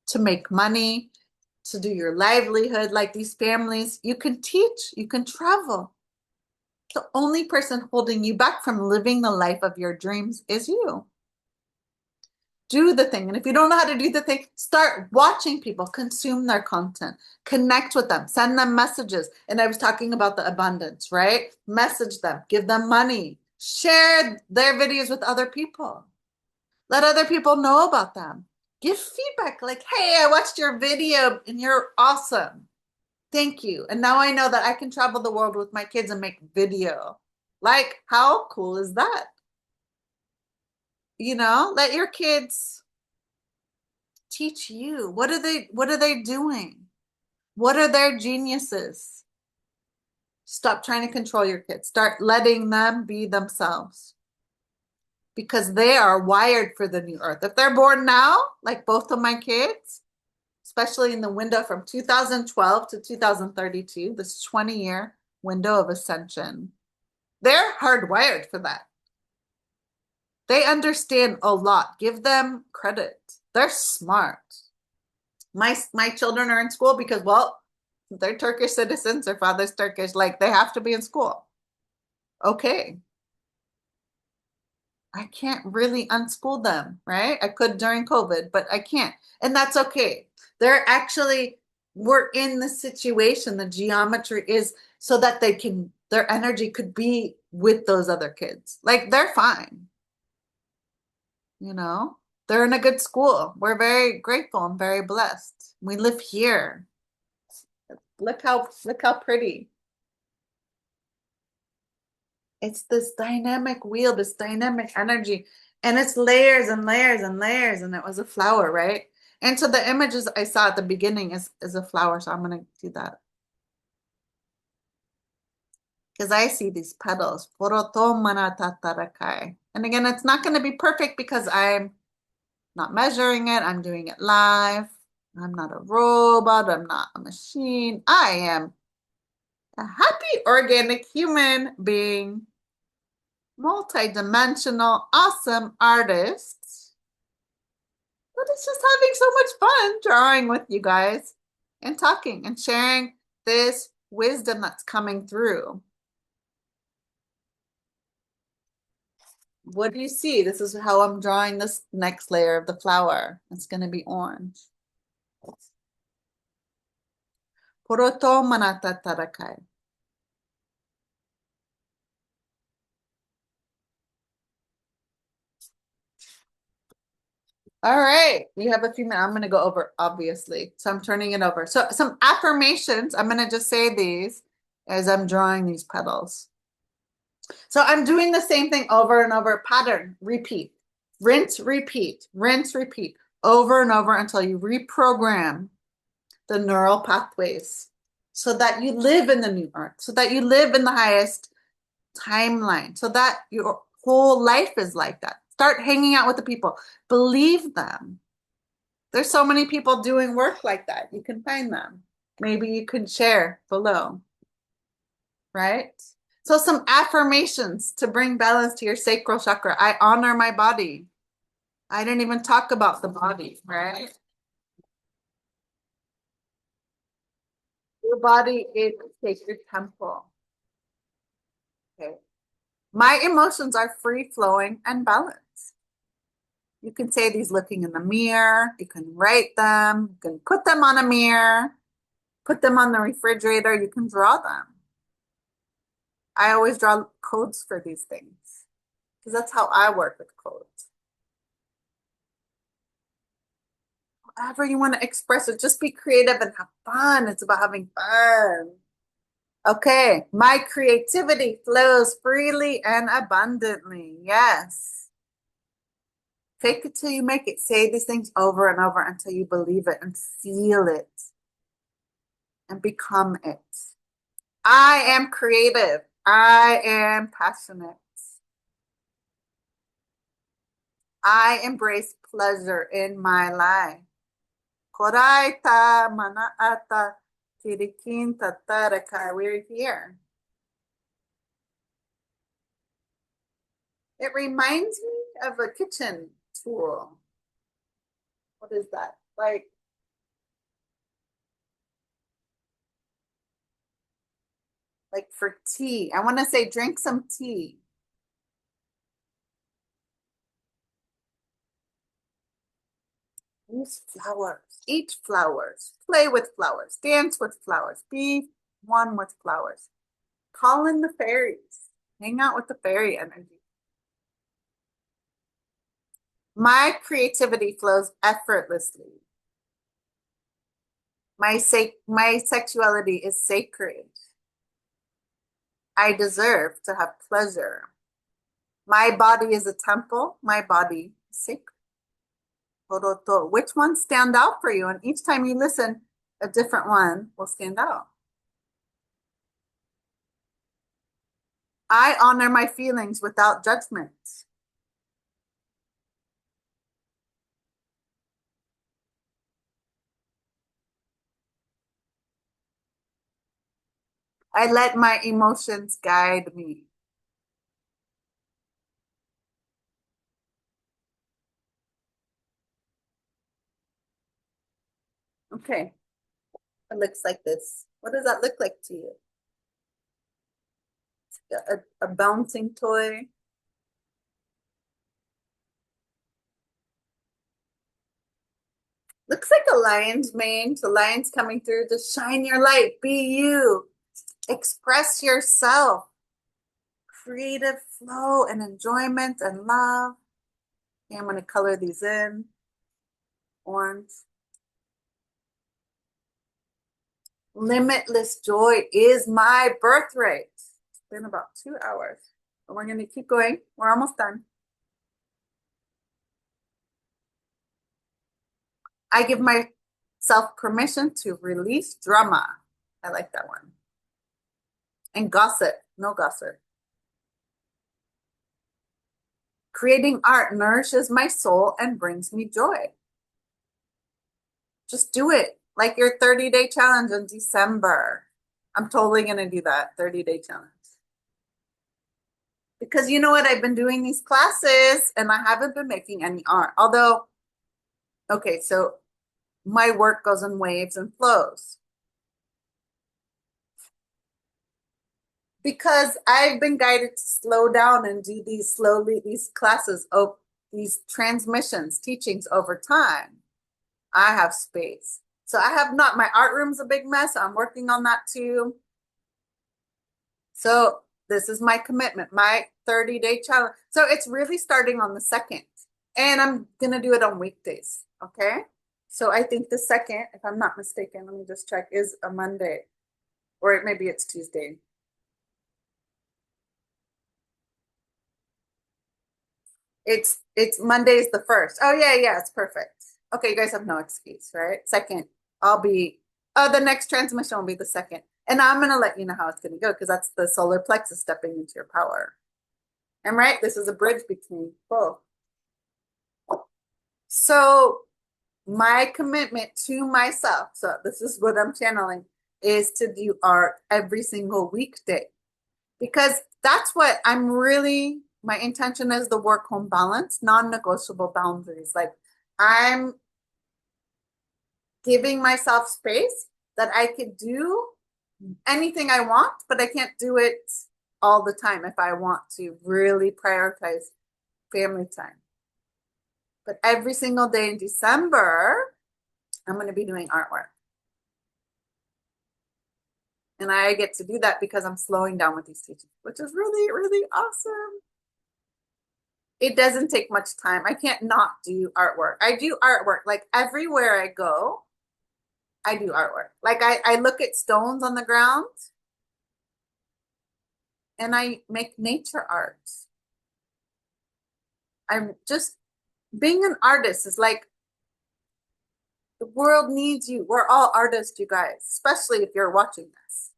to make money, to do your livelihood. Like these families, you can teach, you can travel. The only person holding you back from living the life of your dreams is you. Do the thing. And if you don't know how to do the thing, start watching people consume their content, connect with them, send them messages. And I was talking about the abundance, right? Message them, give them money, share their videos with other people. Let other people know about them. Give feedback like, hey, I watched your video and you're awesome. Thank you. And now I know that I can travel the world with my kids and make video. Like, how cool is that? You know, let your kids teach you. What are they doing? What are their geniuses? Stop trying to control your kids. Start letting them be themselves. Because they are wired for the new earth. If they're born now, like both of my kids, especially in the window from 2012 to 2032, this 20-year window of ascension, they're hardwired for that. They understand a lot. Give them credit. They're smart. My children are in school because, well, they're Turkish citizens. Their father's Turkish. Like, they have to be in school. Okay. I can't really unschool them, right? I could during COVID, but I can't. And that's okay. They're actually, we're in the situation. The geometry is so that they can, their energy could be with those other kids. Like they're fine, you know? They're in a good school. We're very grateful and very blessed. We live here. Look how pretty. It's this dynamic wheel, this dynamic energy, and it's layers and layers and layers, and it was a flower, right? And so the images I saw at the beginning is a flower, so I'm gonna do that because I see these petals. And again, it's not going to be perfect because I'm not measuring it. I'm doing it live. I'm not a robot. I'm not a machine. I am a happy organic human being, multidimensional, awesome artist. But it's just having so much fun drawing with you guys and talking and sharing this wisdom that's coming through. What do you see? This is how I'm drawing this next layer of the flower. It's going to be orange. Poroto manata tarakai. All right, we have a few minutes. I'm going to go over, obviously. So I'm turning it over. So some affirmations. I'm going to just say these as I'm drawing these petals. So I'm doing the same thing over and over. Pattern, repeat, rinse, repeat, over and over until you reprogram the neural pathways so that you live in the new earth, so that you live in the highest timeline, so that your whole life is like that. Start hanging out with the people. Believe them. There's so many people doing work like that. You can find them. Maybe you could share below, right? So some affirmations to bring balance to your sacral chakra. I honor my body. I didn't even talk about the body, right? Your body is a sacred temple. Okay. My emotions are free flowing and balanced. You can say these looking in the mirror. You can write them. You can put them on a mirror, put them on the refrigerator. You can draw them. I always draw codes for these things because that's how I work with codes. However you want to express it, just be creative and have fun. It's about having fun. Okay, my creativity flows freely and abundantly. Yes. Fake it till you make it. Say these things over and over until you believe it and feel it and become it. I am creative. I am passionate. I embrace pleasure in my life. Koraita manaata tirikin tataraka. We're here. It reminds me of a kitchen tool. What is that? Like for tea. I want to say drink some tea. Use flowers. Eat flowers. Play with flowers. Dance with flowers. Be one with flowers. Call in the fairies. Hang out with the fairy energy. My creativity flows effortlessly. My sexuality is sacred. I deserve to have pleasure. My body is a temple. My body is sacred. Which ones stand out for you? And each time you listen, a different one will stand out. I honor my feelings without judgment. I let my emotions guide me. Okay, it looks like this. What does that look like to you? A bouncing toy. Looks like a lion's mane. The lion's coming through. Just shine your light. Be you. Express yourself. Creative flow and enjoyment and love. Okay, I'm going to color these in. Orange. Limitless joy is my birthright. It's been about 2 hours. But we're going to keep going. We're almost done. I give myself permission to release drama. I like that one. And gossip. No gossip. Creating art nourishes my soul and brings me joy. Just do it. Like your 30-day challenge in December. I'm totally going to do that 30-day challenge. Because you know what? I've been doing these classes and I haven't been making any art. Although, okay, so my work goes in waves and flows. Because I've been guided to slow down and do these classes, these transmissions, teachings over time. I have space. So I have not, my art room's a big mess. I'm working on that too. So this is my commitment, my 30-day challenge. So it's really starting on the 2nd. And I'm going to do it on weekdays. Okay. So I think the 2nd, if I'm not mistaken, let me just check, is a Monday. Or maybe it's Tuesday. It's Monday's the 1st. Oh yeah, it's perfect. Okay, you guys have no excuse, right? 2nd, the next transmission will be the 2nd. And I'm gonna let you know how it's gonna go because that's the solar plexus stepping into your power. And right, this is a bridge between both. So my commitment to myself, so this is what I'm channeling, is to do art every single weekday. Because that's what I'm really, my intention is the work home balance, non-negotiable boundaries. Like I'm giving myself space that I could do anything I want, but I can't do it all the time if I want to really prioritize family time. But every single day in December, I'm going to be doing artwork. And I get to do that because I'm slowing down with these teachings, which is really, really awesome. It doesn't take much time. I can't not do artwork. I do artwork. Like everywhere I go, I do artwork. Like I look at stones on the ground and I make nature art. I'm just being an artist is like the world needs you. We're all artists, you guys, especially if you're watching this.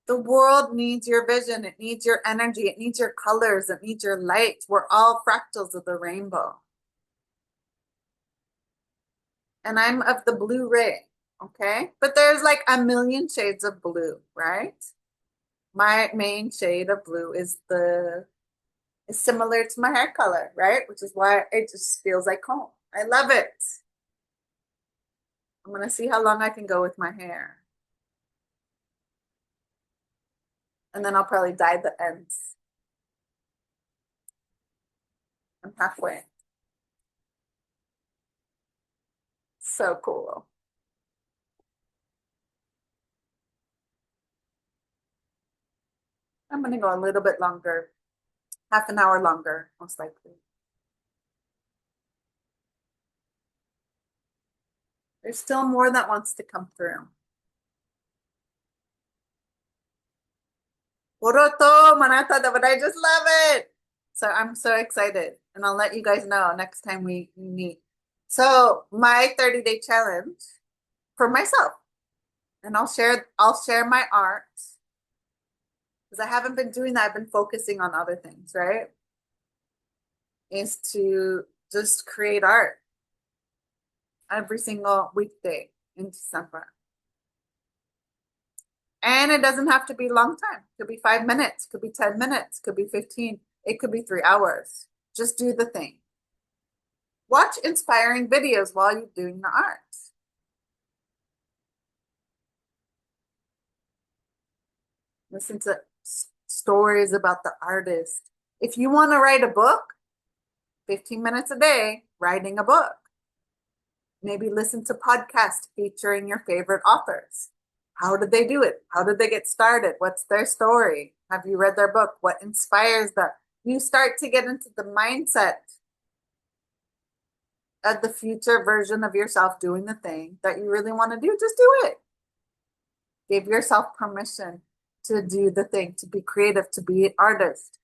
The world needs your vision. It needs your energy. It needs your colors. It needs your light. We're all fractals of the rainbow. And I'm of the blue ray, okay? But there's like a million shades of blue, right? My main shade of blue is similar to my hair color, right? Which is why it just feels like home. I love it. I'm gonna see how long I can go with my hair. And then I'll probably dye the ends. I'm halfway. So cool. I'm gonna go a little bit longer, half an hour longer, most likely. There's still more that wants to come through. Poroto, manata, but I just love it. So I'm so excited. And I'll let you guys know next time we meet. So my 30-day challenge for myself. And I'll share my art. Because I haven't been doing that. I've been focusing on other things, right? Is to just create art every single weekday in December. And it doesn't have to be a long time. It could be 5 minutes, could be 10 minutes, could be 15, it could be 3 hours. Just do the thing. Watch inspiring videos while you're doing the art. Listen to stories about the artist. If you want to write a book, 15 minutes a day, writing a book. Maybe listen to podcasts featuring your favorite authors. How did they do it? How did they get started? What's their story? Have you read their book? What inspires them? You start to get into the mindset of the future version of yourself doing the thing that you really want to do. Just do it. Give yourself permission to do the thing, to be creative, to be an artist.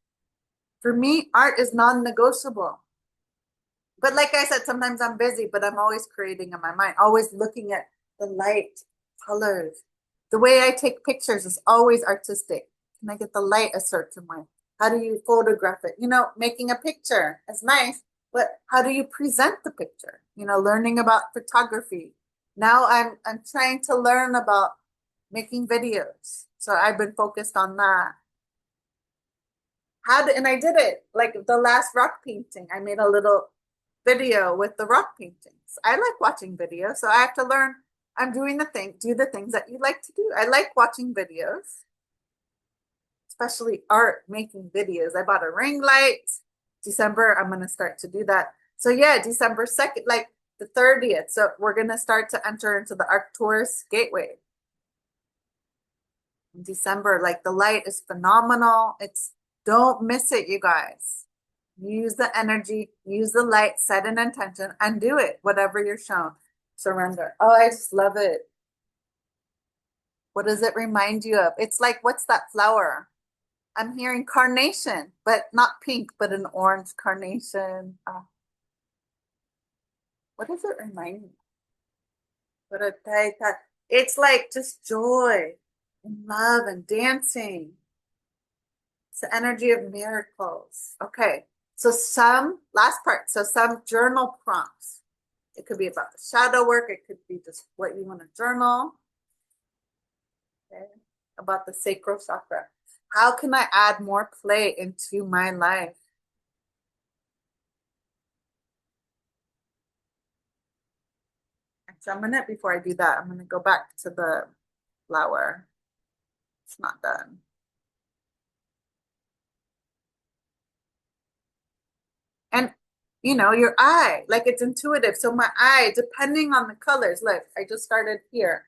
For me, art is non-negotiable. But like I said, sometimes I'm busy, but I'm always creating in my mind, always looking at the light, colors. The way I take pictures is always artistic. Can I get the light a certain way? How do you photograph it? You know, making a picture is nice, but how do you present the picture? You know, learning about photography. Now I'm trying to learn about making videos. So I've been focused on that. And I did it like the last rock painting. I made a little video with the rock paintings. I like watching videos, so I have to learn. I'm doing do the things that you like to do. I like watching videos, especially art, making videos. I bought a ring light. December, I'm going to start to do that. So yeah, December 2nd, like the 30th. So we're going to start to enter into the Arcturus gateway. In December, like the light is phenomenal. Don't miss it, you guys. Use the energy, use the light, set an intention, and do it, whatever you're shown. Surrender. Oh, I just love it. What does it remind you of? It's like, what's that flower? I'm hearing carnation, but not pink, but an orange carnation. What does it remind me? It's like just joy and love and dancing. It's the energy of miracles. Okay. So last part. So some journal prompts. It could be about the shadow work. It could be just what you want to journal. Okay. About the sacral chakra. How can I add more play into my life? So before I do that, I'm going to go back to the flower. It's not done. And you know, your eye, like it's intuitive. So my eye, depending on the colors, look, I just started here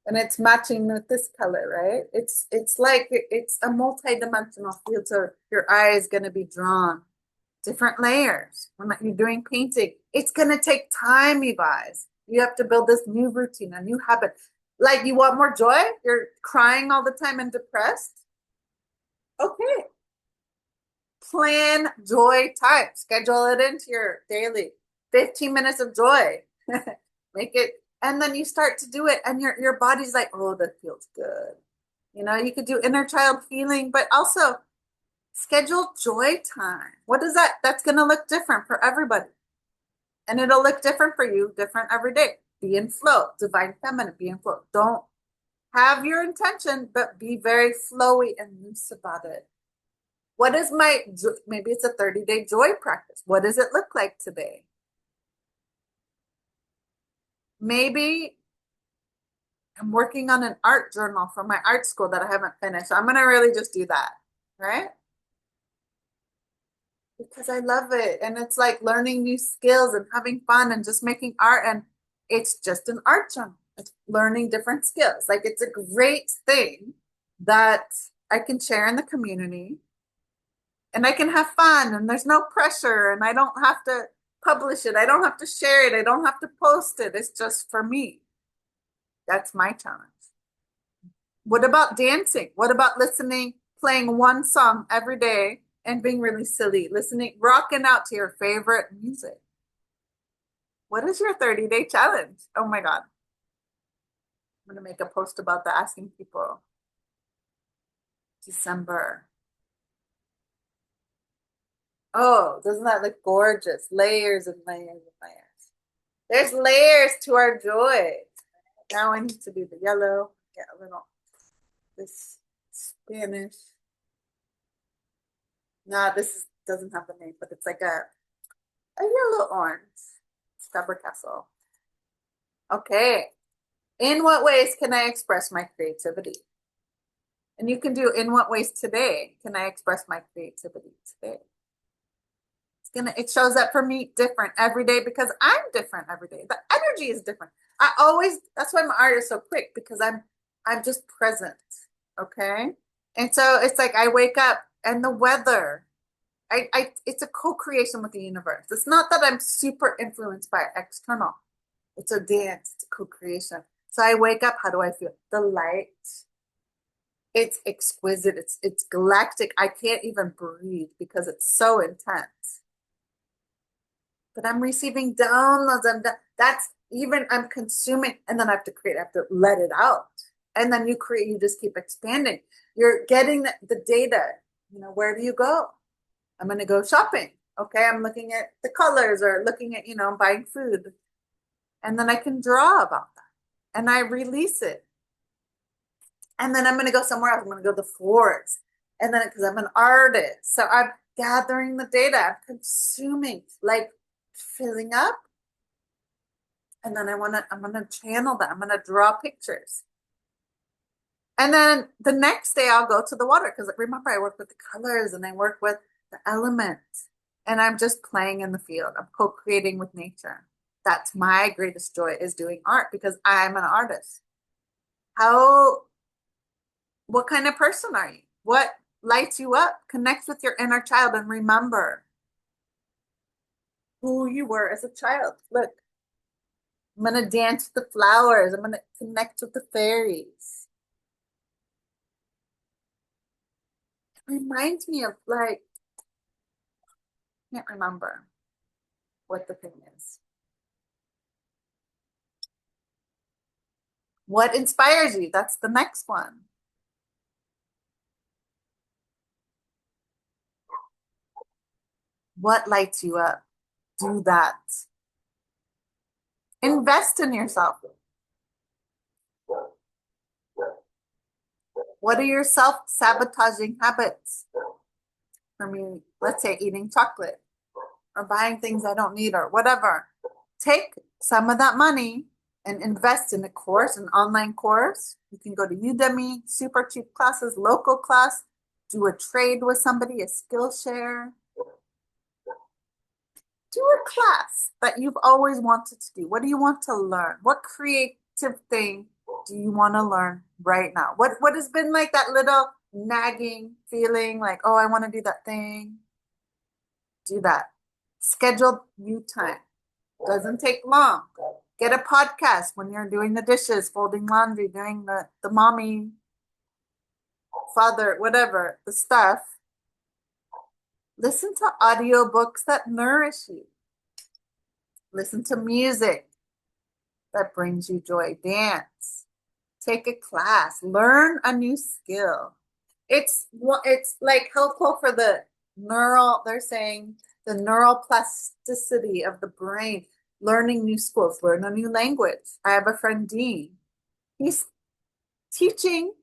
and it's matching with this color, right? It's like it's a multi-dimensional field. So your eye is going to be drawn different layers. When you're doing painting, it's going to take time, you guys. You have to build this new routine, a new habit. Like you want more joy? You're crying all the time and depressed? Okay. Plan joy time. Schedule it into your daily 15 minutes of joy. Make it, and then you start to do it, and your body's like, oh, that feels good. You know, you could do inner child healing, but also schedule joy time. What is that? That's going to look different for everybody. And it'll look different for you, different every day. Be in flow, divine feminine, be in flow. Don't have your intention, but be very flowy and loose about it. What is maybe it's a 30-day joy practice. What does it look like today? Maybe I'm working on an art journal for my art school that I haven't finished. I'm going to really just do that, right? Because I love it. And it's like learning new skills and having fun and just making art. And it's just an art journal. It's learning different skills. Like it's a great thing that I can share in the community. And I can have fun and there's no pressure and I don't have to publish it. I don't have to share it. I don't have to post it. It's just for me. That's my challenge. What about dancing? What about playing one song every day and being really silly, rocking out to your favorite music? What is your 30-day challenge? Oh my God. I'm going to make a post about that, asking people. December. Oh, doesn't that look gorgeous? Layers and layers and layers. There's layers to our joy. Now I need to do the yellow. Get a little, this Spanish. No, doesn't have the name, but it's like a yellow orange. Castle. Okay. In what ways can I express my creativity? And you can do in what ways today can I express my creativity today? It shows up for me different every day because I'm different every day. The energy is different. I always, that's why my art is so quick, because I'm just present. Okay. And so it's like I wake up and the weather, it's a co-creation with the universe. It's not that I'm super influenced by external. It's a dance, it's a co-creation. So I wake up, how do I feel? The light. It's exquisite. It's galactic. I can't even breathe because it's so intense. But I'm receiving downloads. That's even I'm consuming, and then I have to create. I have to let it out, and then you create. You just keep expanding. You're getting the data. You know, where do you go? I'm going to go shopping. Okay, I'm looking at the colors or looking at, buying food, and then I can draw about that, and I release it, and then I'm going to go somewhere else. I'm going to go to the forest, and then because I'm an artist, so I'm gathering the data. I'm consuming, like filling up. And then I'm gonna channel that. I'm gonna draw pictures. And then the next day I'll go to the water, because remember, I work with the colors and I work with the elements, and I'm just playing in the field. I'm co-creating with nature. That's my greatest joy, is doing art, because I'm an artist. What kind of person are you? What lights you up? Connect with your inner child and remember who you were as a child. Look, I'm going to dance with the flowers. I'm going to connect with the fairies. It reminds me of, like, I can't remember what the thing is. What inspires you? That's the next one. What lights you up? Do that. Invest in yourself. What are your self-sabotaging habits? For me, let's say eating chocolate or buying things I don't need or whatever. Take some of that money and invest in a course, an online course. You can go to Udemy, super cheap classes, local class, do a trade with somebody, a skill share. Do a class that you've always wanted to do. What do you want to learn? What creative thing do you want to learn right now? What has been like that little nagging feeling, like, oh, I want to do that thing? Do that. Schedule you time. Doesn't take long. Get a podcast when you're doing the dishes, folding laundry, doing the mommy, father, whatever, the stuff. Listen to audiobooks that nourish you. Listen to music that brings you joy. Dance. Take a class. Learn a new skill. It's like helpful for the they're saying the neural plasticity of the brain. Learning new skills, learn a new language. I have a friend, Dean. He's teaching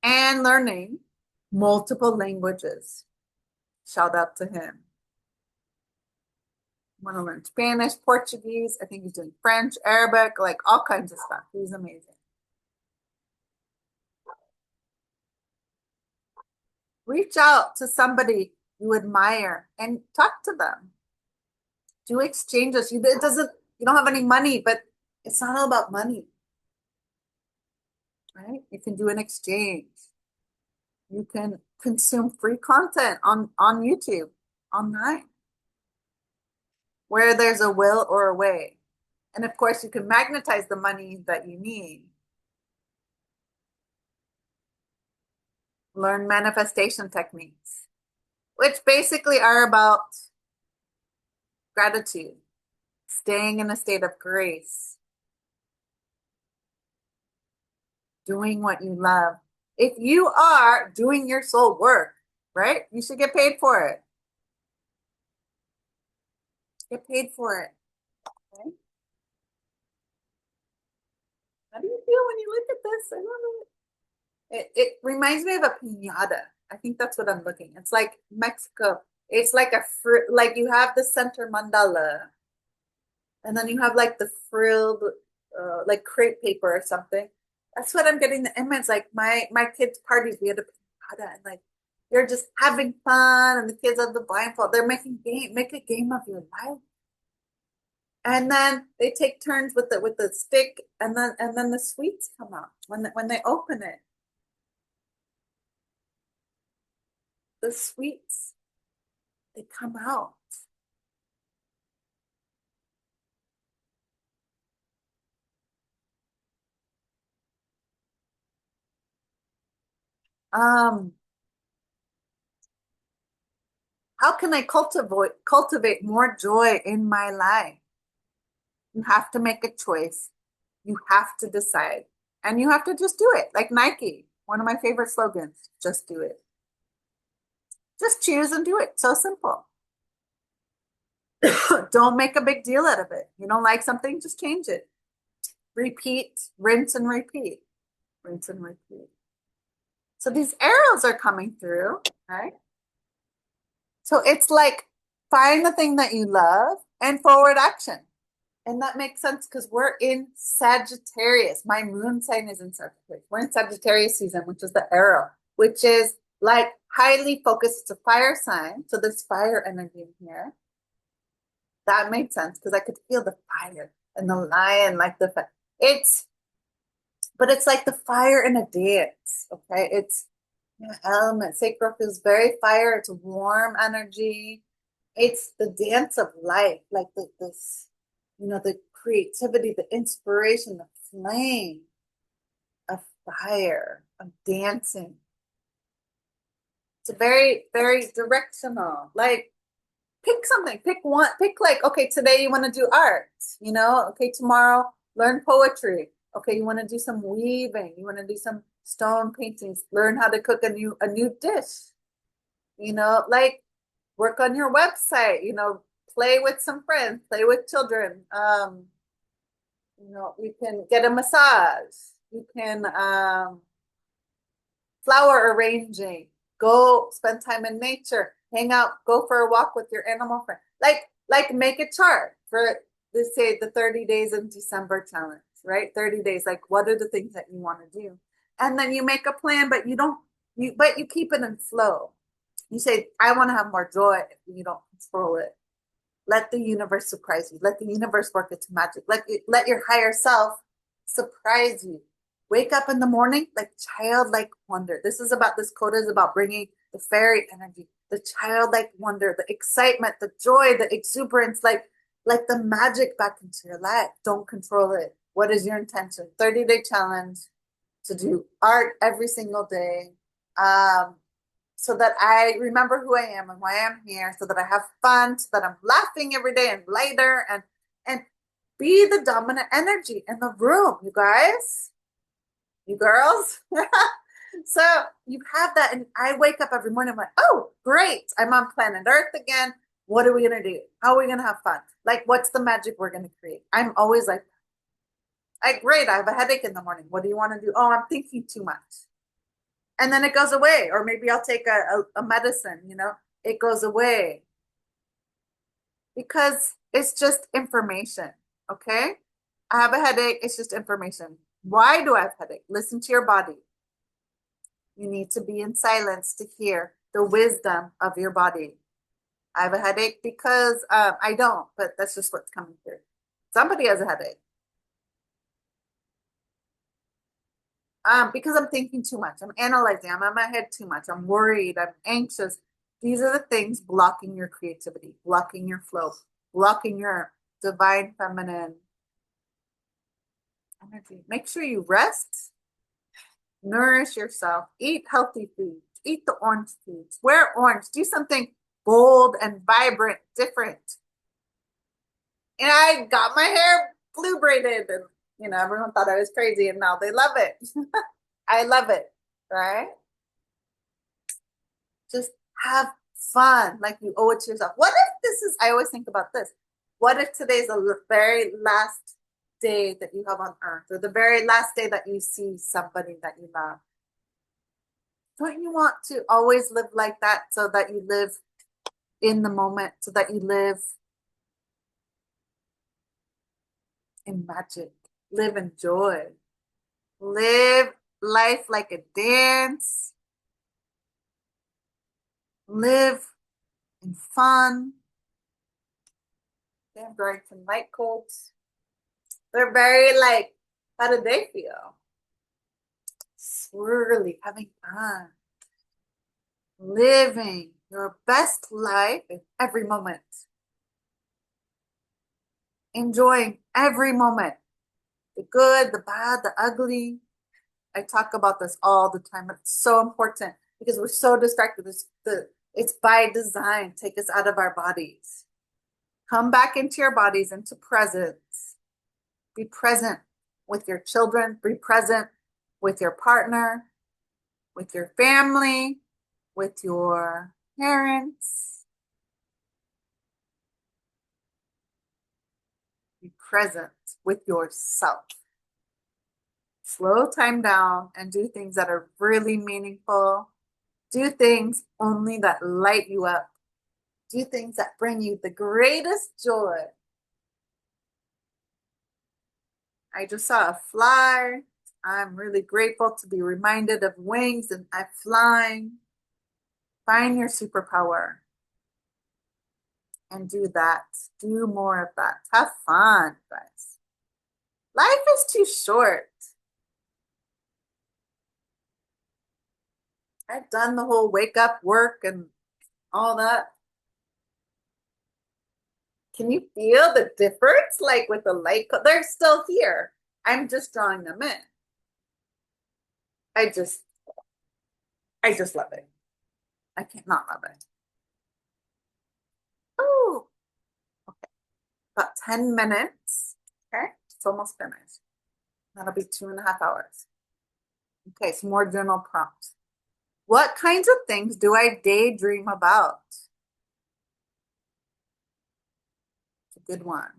and learning multiple languages. Shout out to him. Want to learn Spanish, Portuguese. I think he's doing French, Arabic, like all kinds of stuff. He's amazing. Reach out to somebody you admire and talk to them. Do exchanges. You don't have any money, but it's not all about money. Right? You can do an exchange. You can consume free content on YouTube, online, where there's a will or a way. And of course, you can magnetize the money that you need. Learn manifestation techniques, which basically are about gratitude, staying in a state of grace, doing what you love. If you are doing your soul work, right, you should get paid for it. Get paid for it. Okay? How do you feel when you look at this? I don't know. It reminds me of a piñata. I think that's what I'm looking. It's like Mexico. It's like a fruit, like you have the center mandala, and then you have like the frilled, like crepe paper or something. That's what I'm getting the image. Like my kids' parties, we had a piñata, and like You're just having fun, and the kids have the blindfold. They're make a game of your life. And then they take turns with the stick, and then the sweets come out when they open it. The sweets, they come out. Um, how can I cultivate more joy in my life? You have to make a choice. You have to decide. And you have to just do it. Like Nike, one of my favorite slogans, just do it. Just choose and do it. So simple. Don't make a big deal out of it. You don't like something, just change it. Repeat, rinse and repeat. Rinse and repeat. So these arrows are coming through, right? So it's like find the thing that you love and forward action. And that makes sense because we're in Sagittarius. My moon sign is in Sagittarius. We're in Sagittarius season, which is the arrow, which is like highly focused. It's a fire sign. So there's fire energy in here. That made sense because I could feel the fire and the lion, like it's, but it's like the fire in a dance. Okay. It's element. Sacral feels very fire. It's warm energy. It's the dance of life, like this, the creativity, the inspiration, the flame of fire, of dancing. It's a very, very directional. Like pick something, pick one, pick like, okay, today you want to do art, okay, tomorrow learn poetry. Okay, you want to do some weaving, you want to do some stone paintings, learn how to cook a new dish, like work on your website, play with some friends, play with children. You can get a massage, you can flower arranging, go spend time in nature, hang out, go for a walk with your animal friend. Like make a chart for let's say the 30 days in December challenge, right? 30 days, like what are the things that you want to do? And then you make a plan, but you keep it in flow. You say, I want to have more joy. You don't control it. Let the universe surprise you. Let the universe work its magic. Let your higher self surprise you. Wake up in the morning like childlike wonder. This quote is about bringing the fairy energy, the childlike wonder, the excitement, the joy, the exuberance, like the magic back into your life. Don't control it. What is your intention? 30-day challenge to do art every single day. So that I remember who I am and why I'm here, so that I have fun, so that I'm laughing every day and lighter and be the dominant energy in the room, you guys, you girls. So you have that, and I wake up every morning, I'm like, oh, great, I'm on planet Earth again. What are we gonna do? How are we gonna have fun? Like, what's the magic we're gonna create? I'm always like, great, I have a headache in the morning. What do you want to do? Oh, I'm thinking too much, and then it goes away. Or maybe I'll take a medicine, it goes away because it's just information. Okay. I have a headache. It's just information. Why do I have a headache? Listen to your body. You need to be in silence to hear the wisdom of your body. I have a headache because I don't, but that's just what's coming through. Somebody has a headache. Because I'm thinking too much. I'm analyzing. I'm in my head too much. I'm worried. I'm anxious. These are the things blocking your creativity, blocking your flow, blocking your divine feminine energy. Make sure you rest, nourish yourself, eat healthy foods, eat the orange foods, wear orange, do something bold and vibrant, different. And I got my hair blue braided, and everyone thought I was crazy, and now they love it. I love it, right? Just have fun, like you owe it to yourself. What if I always think about this. What if today's the very last day that you have on earth, or the very last day that you see somebody that you love? Don't you want to always live like that, so that you live in the moment, so that you live in magic, live in joy, live life like a dance? live in fun. They're wearing some light coats. They're very like, how do they feel? Swirly, having fun, living your best life in every moment, enjoying every moment, the good, the bad, the ugly. I talk about this all the time. It's so important because we're so distracted. It's by design. Take us out of our bodies. Come back into your bodies, into presence. Be present with your children. Be present with your partner, with your family, with your parents. Be present with yourself. Slow time down and do things that are really meaningful. Do things only that light you up. Do things that bring you the greatest joy. I just saw a fly. I'm really grateful to be reminded of wings and I'm flying. Find your superpower and do that. Do more of that. Have fun, guys. Life is too short. I've done the whole wake up work and all that. Can you feel the difference? Like with the light, they're still here. I'm just drawing them in. I just, I just love it. I can't not love it. Oh, okay. About 10 minutes. Okay, it's almost finished. That'll be 2.5 hours. Okay, some more journal prompts. What kinds of things do I daydream about? It's a good one.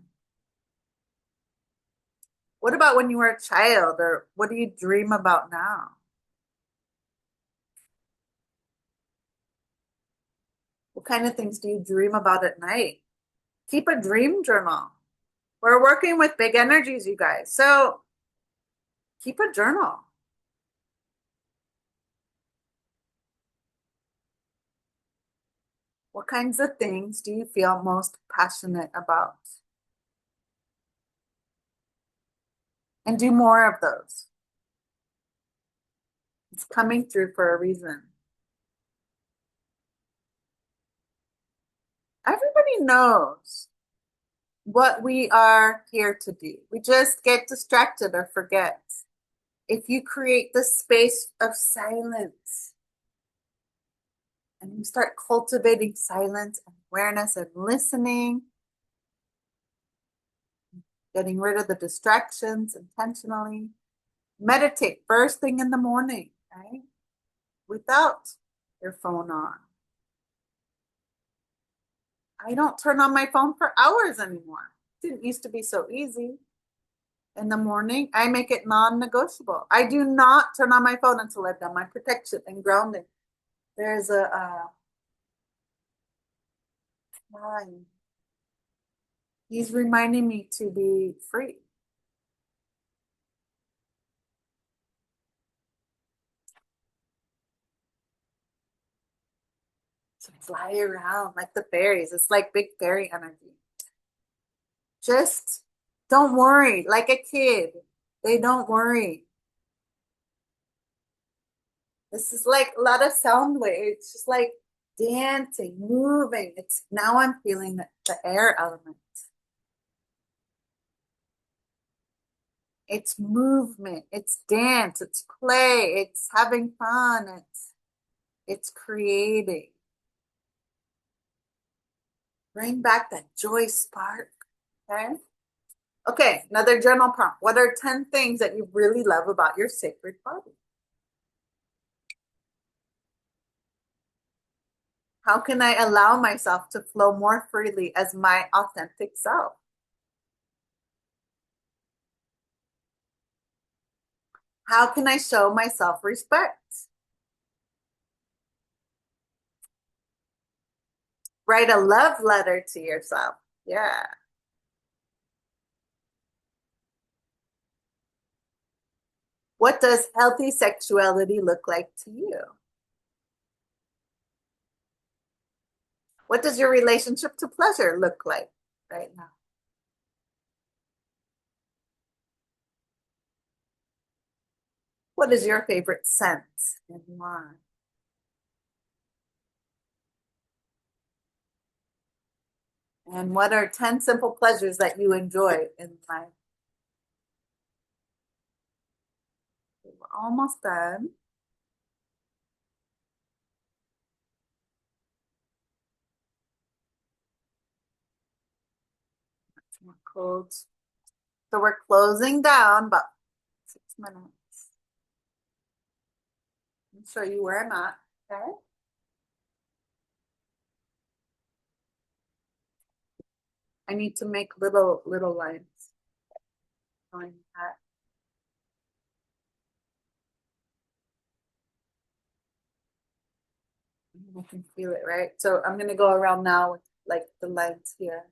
What about when you were a child, or what do you dream about now? What kind of things do you dream about at night? Keep a dream journal. We're working with big energies, you guys. So keep a journal. What kinds of things do you feel most passionate about? And do more of those. It's coming through for a reason. Everybody knows what we are here to do. We just get distracted or forget. If you create the space of silence and you start cultivating silence and awareness and listening, getting rid of the distractions intentionally, meditate first thing in the morning, right? Without your phone on. I don't turn on my phone for hours anymore. It didn't used to be so easy. In the morning, I make it non-negotiable. I do not turn on my phone until I've done my protection and grounding. There's a line. He's reminding me to be free. To fly around like the fairies. It's like big fairy energy. Just don't worry, like a kid. They don't worry. This is like a lot of sound waves. It's just like dancing, moving. It's now I'm feeling the air element. It's movement, it's dance, it's play, it's having fun, it's creating. Bring back that joy spark. Okay. Okay, another journal prompt. What are 10 things that you really love about your sacred body? How can I allow myself to flow more freely as my authentic self? How can I show my self-respect? Write a love letter to yourself. Yeah. What does healthy sexuality look like to you? What does your relationship to pleasure look like right now? What is your favorite scent and why? And what are 10 simple pleasures that you enjoy in life? We're almost done. More codes. So we're closing down about 6 minutes. I'll show you where I'm at. Okay. I need to make little lines. Showing that. I can feel it, right? So I'm gonna go around now with like the lines here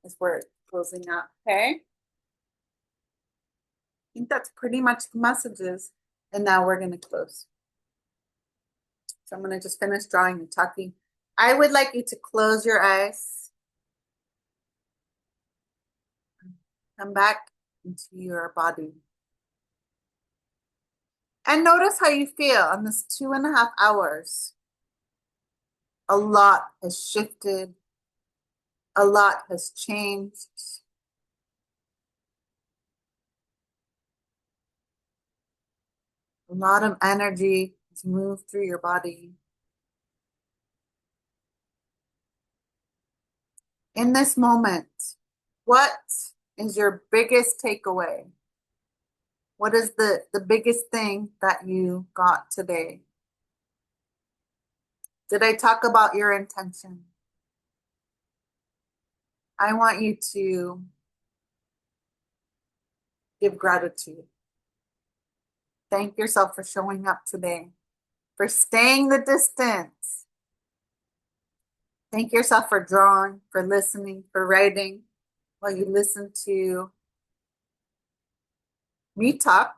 as we're closing out. Okay. I think that's pretty much the messages. And now we're gonna close. So I'm gonna just finish drawing and talking. I would like you to close your eyes. Come back into your body. And notice how you feel on this 2.5 hours. A lot has shifted. A lot has changed. A lot of energy has moved through your body. In this moment, what is your biggest takeaway? What is the biggest thing that you got today? Did I talk about your intention? I want you to give gratitude. Thank yourself for showing up today, for staying the distance. Thank yourself for drawing, for listening, for writing while you listen to me talk.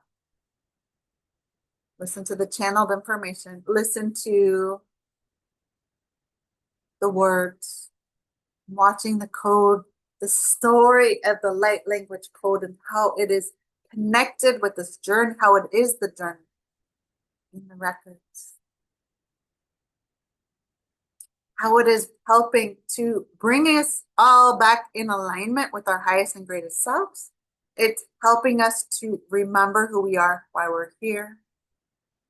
Listen to the channeled information. Listen to the words. Watching the code, the story of the light language code and how it is connected with this journey, how it is the journey in the records. How it is helping to bring us all back in alignment with our highest and greatest selves. It's helping us to remember who we are, why we're here.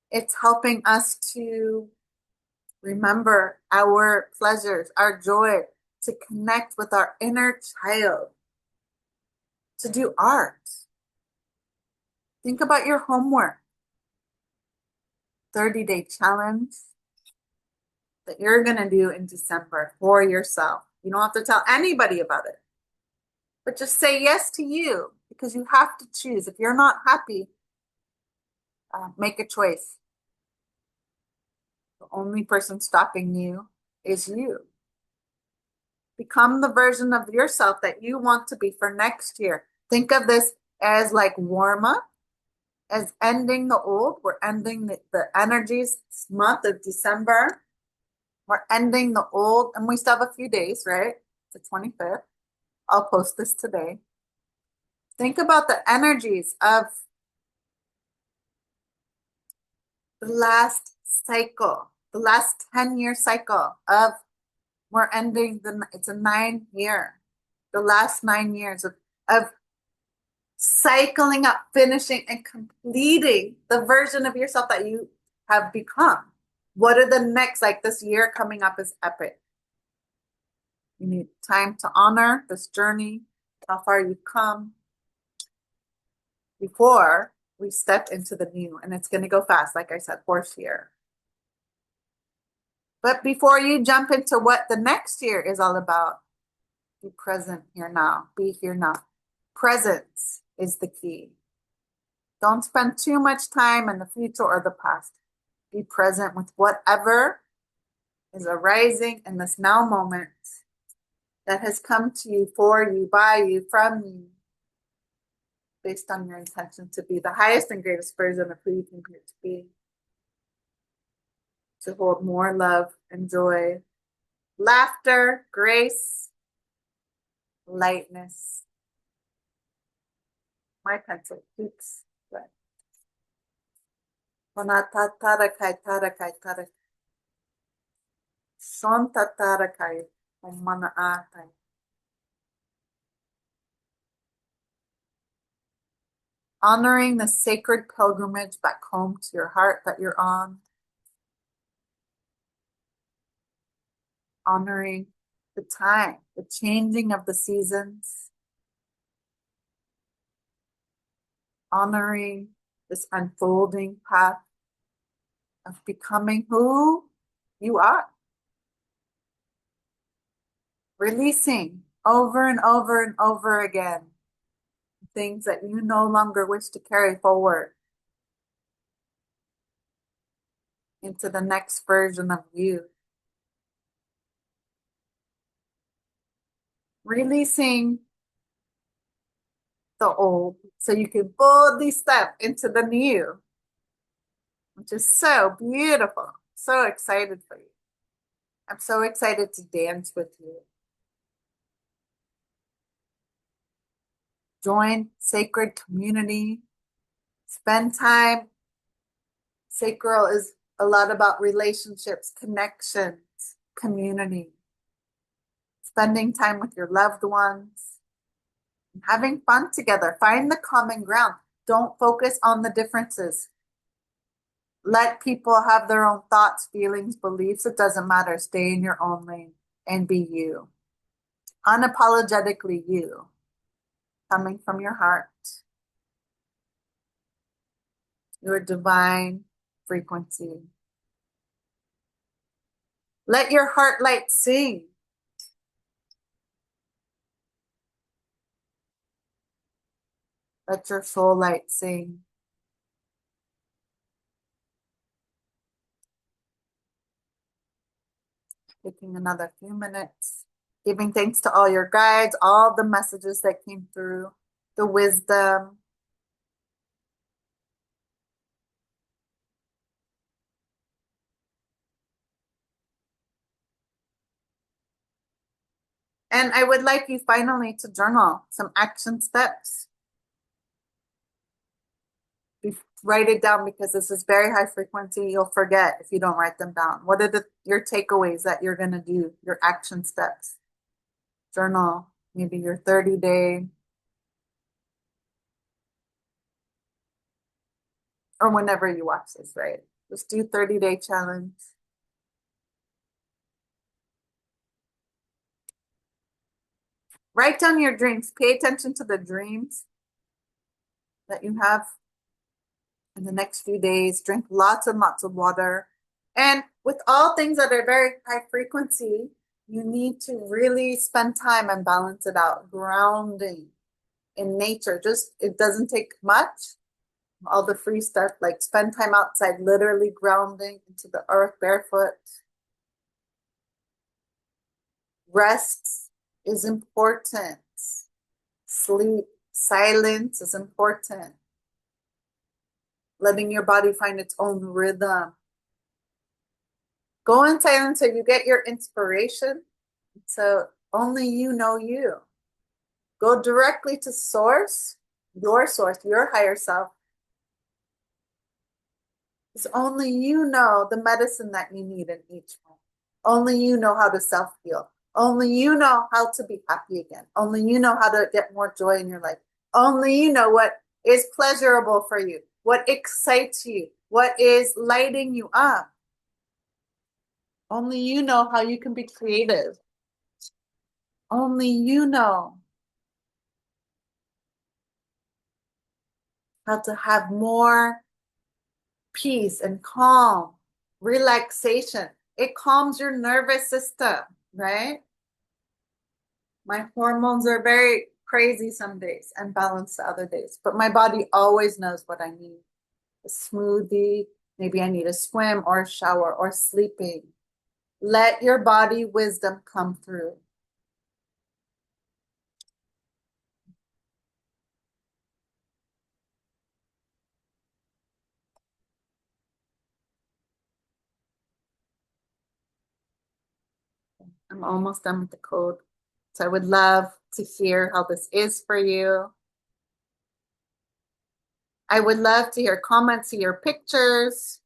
It's helping us to remember our pleasures, our joy, to connect with our inner child, to do art. Think about your homework, 30-day challenge that you're going to do in December for yourself. You don't have to tell anybody about it, but just say yes to you because you have to choose. If you're not happy, make a choice. The only person stopping you is you. Become the version of yourself that you want to be for next year. Think of this as like warm up, as ending the old. We're ending the energies this month of December. We're ending the old, and we still have a few days, right? The 25th. I'll post this today. Think about the energies of the last cycle, the last 10-year cycle of we're ending it's a 9-year, the last 9 years of cycling up, finishing and completing the version of yourself that you have become. What are the next, like this year coming up is epic. You need time to honor this journey, how far you've come before we step into the new. And it's going to go fast, like I said, 4th year. But before you jump into what the next year is all about, be present here now. Be here now. Presence is the key. Don't spend too much time in the future or the past. Be present with whatever is arising in this now moment that has come to you, for you, by you, from you, based on your intention to be the highest and greatest version of who you can create to be. To hold more love and joy, laughter, grace, lightness. My pencil. Oops. Tarakai, tarakai, tarakai. Sonta tarakai. Omana atai. Honoring the sacred pilgrimage back home to your heart that you're on. Honoring the time, the changing of the seasons. Honoring this unfolding path of becoming who you are. Releasing over and over and over again things that you no longer wish to carry forward into the next version of you. Releasing the old so you can boldly step into the new, which is so beautiful. So excited for you. I'm so excited to dance with you. Join sacred community. Spend time. Sacral is a lot about relationships, connections, community. Spending time with your loved ones. Having fun together. Find the common ground. Don't focus on the differences. Let people have their own thoughts, feelings, beliefs. It doesn't matter. Stay in your own lane and be you. Unapologetically you. Coming from your heart. Your divine frequency. Let your heart light sing. Let your soul light sing. Taking another few minutes. Giving thanks to all your guides, all the messages that came through, the wisdom. And I would like you finally to journal some action steps. Write it down because this is very high frequency. You'll forget if you don't write them down. What are your takeaways that you're going to do, your action steps? Journal, maybe your 30-day, or whenever you watch this, right? Just do 30-day challenge. Write down your dreams. Pay attention to the dreams that you have in the next few days. Drink lots and lots of water. And with all things that are very high frequency, you need to really spend time and balance it out. Grounding in nature. Just, it doesn't take much. All the free stuff, like spend time outside, literally grounding into the earth barefoot. Rest is important. Sleep, silence is important. Letting your body find its own rhythm. Go in silence so you get your inspiration. So only you know you. Go directly to source, your higher self. Because only you know the medicine that you need in each moment. Only you know how to self-heal. Only you know how to be happy again. Only you know how to get more joy in your life. Only you know what is pleasurable for you, what excites you, what is lighting you up. Only you know how you can be creative. Only you know how to have more peace and calm, relaxation. It calms your nervous system, right? My hormones are very crazy some days and balanced the other days, but my body always knows what I need. A smoothie, maybe I need a swim or a shower or sleeping. Let your body wisdom come through. I'm almost done with the code. So I would love to hear how this is for you. I would love to hear comments, see your pictures.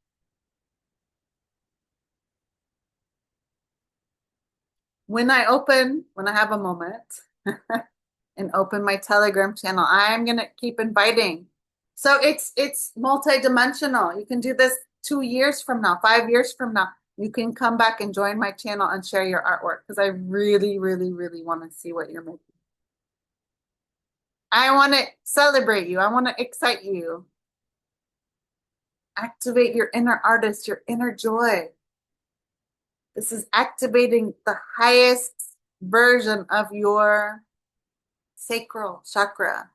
When I have a moment and open my Telegram channel, I'm gonna keep inviting. So it's multidimensional. You can do this 2 years from now, 5 years from now. You can come back and join my channel and share your artwork because I really, really, really want to see what you're making. I want to celebrate you. I want to excite you. Activate your inner artist, your inner joy. This is activating the highest version of your sacral chakra,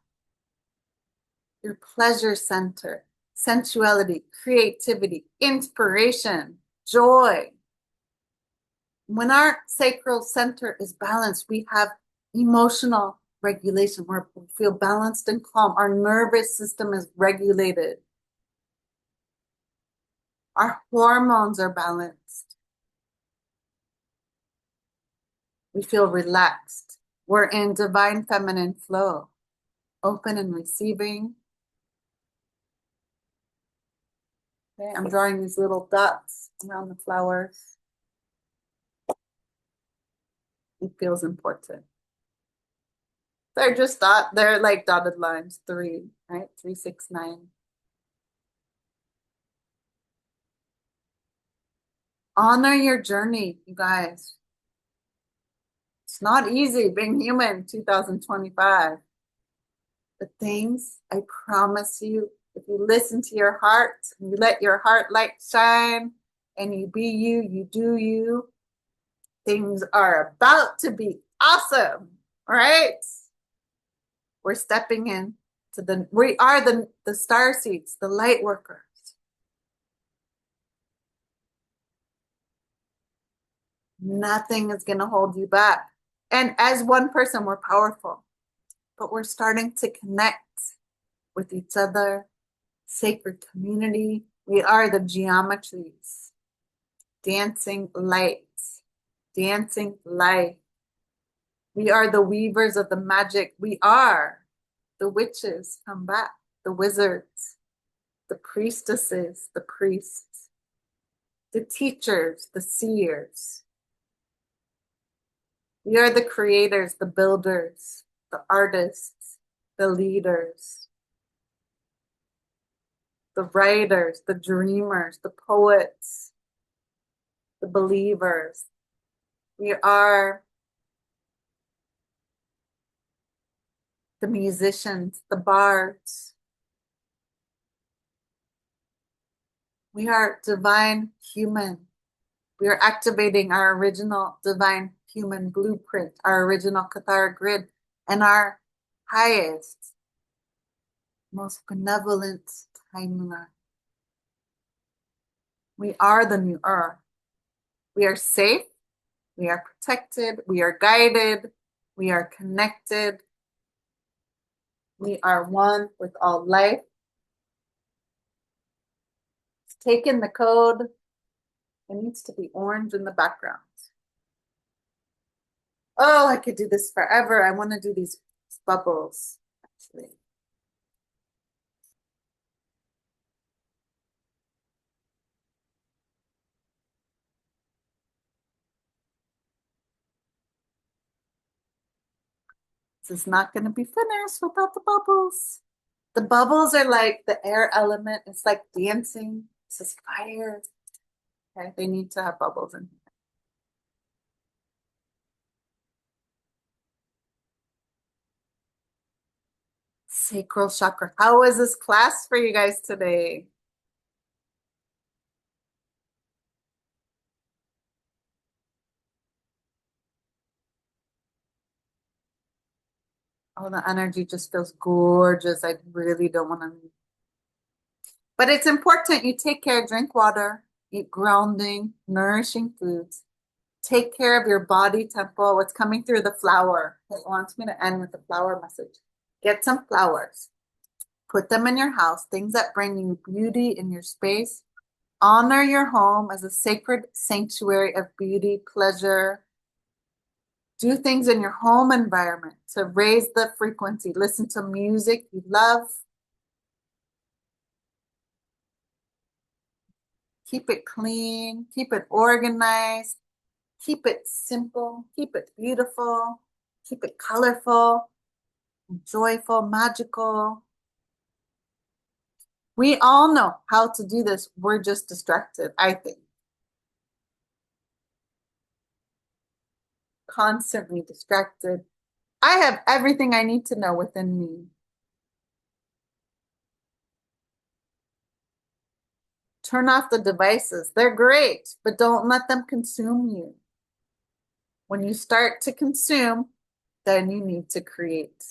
your pleasure center, sensuality, creativity, inspiration, joy. When our sacral center is balanced, we have emotional regulation where we feel balanced and calm. Our nervous system is regulated. Our hormones are balanced. We feel relaxed. We're in divine feminine flow, open and receiving. Okay, I'm drawing these little dots around the flowers. It feels important. They're like dotted lines, 3, right? 3, 6, 9. Honor your journey, you guys. It's not easy being human 2025. But things, I promise you, if you listen to your heart, and you let your heart light shine, and you be you, you do you, things are about to be awesome, right? We're stepping in to we are the star seeds, the light workers. Nothing is going to hold you back. And as one person, we're powerful, but we're starting to connect with each other, sacred community. We are the geometries, dancing lights, dancing life. We are the weavers of the magic. We are the witches, come back, the wizards, the priestesses, the priests, the teachers, the seers. We are the creators, the builders, the artists, the leaders, the writers, the dreamers, the poets, the believers. We are the musicians, the bards. We are divine human. We are activating our original divine human blueprint, our original Kathara grid, and our highest, most benevolent timeline. We are the new earth. We are safe. We are protected. We are guided. We are connected. We are one with all life. Take in the code. It needs to be orange in the background. Oh, I could do this forever. I want to do these bubbles, actually. This is not going to be finished without the bubbles. The bubbles are like the air element. It's like dancing. This is fire. Okay, they need to have bubbles in here. Sacral chakra. How was this class for you guys today? Oh, the energy just feels gorgeous. I really don't want to. But it's important you take care, drink water, eat grounding, nourishing foods. Take care of your body temple, what's coming through the flower. It wants me to end with the flower message. Get some flowers. Put them in your house, things that bring you beauty in your space. Honor your home as a sacred sanctuary of beauty, pleasure, Do things in your home environment to raise the frequency. Listen to music you love. Keep it clean, keep it organized, keep it simple, keep it beautiful, keep it colorful, joyful, magical. We all know how to do this. We're just distracted, I think. Constantly distracted. I have everything I need to know within me. Turn off the devices. They're great, but don't let them consume you. When you start to consume, then you need to create.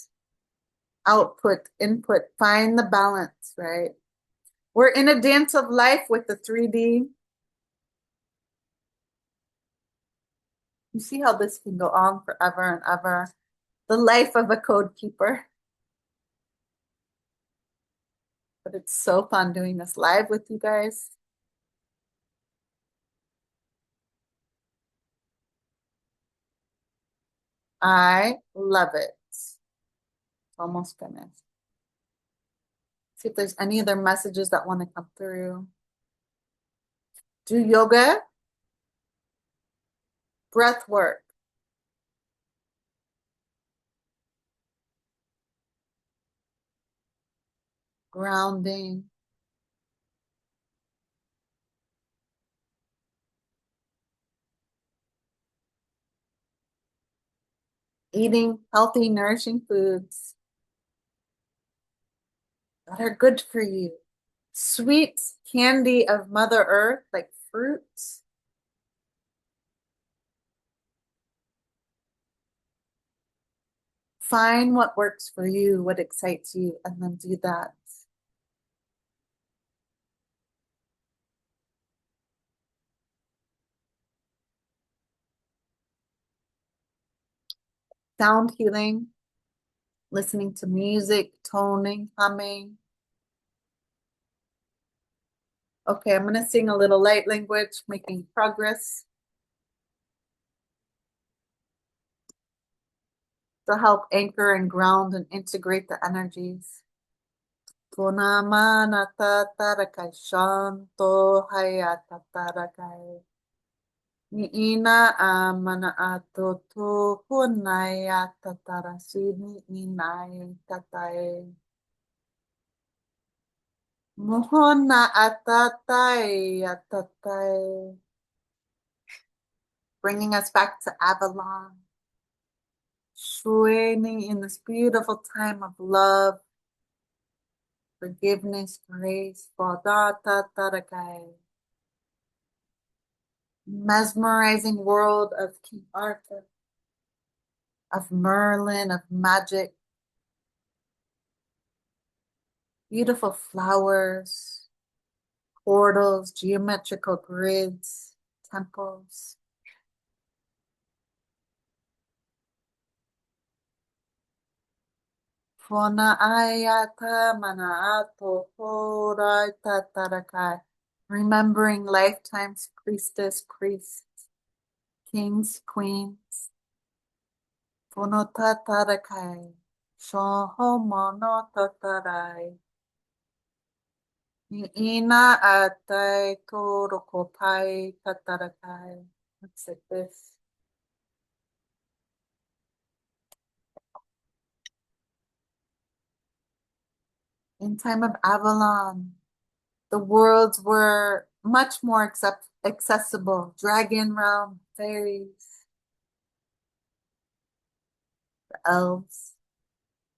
Output, input, find the balance, right? We're in a dance of life with the 3D. You see how this can go on forever and ever. The life of a code keeper. But it's so fun doing this live with you guys. I love it. It's almost finished. See if there's any other messages that want to come through. Do yoga, breath work, grounding, eating healthy, nourishing foods that are good for you. Sweet candy of Mother Earth, like fruits. Find what works for you, what excites you, and then do that. Sound healing, listening to music, toning, humming. Okay, I'm going to sing a little light language, making progress to help anchor and ground and integrate the energies. Tunamana tatarakai shanto hayata tarakai. Niina amana atoto hunaya tatarasini inai tatai. Mohona atatai atatai. Bringing us back to Avalon. Swaying in this beautiful time of love, forgiveness, grace, Bodhata Tarakai. Mesmerizing world of King Arthur, of Merlin, of magic, beautiful flowers, portals, geometrical grids, temples. Fona ayata manaato horai tatarakai. Remembering lifetimes priestess, priests, kings, queens. Fono tatarakai. Shohomono tatarai. Ni ina atai torokopai tatarakai. Looks like this. In time of Avalon, the worlds were much more accessible. Dragon realm, fairies, the elves.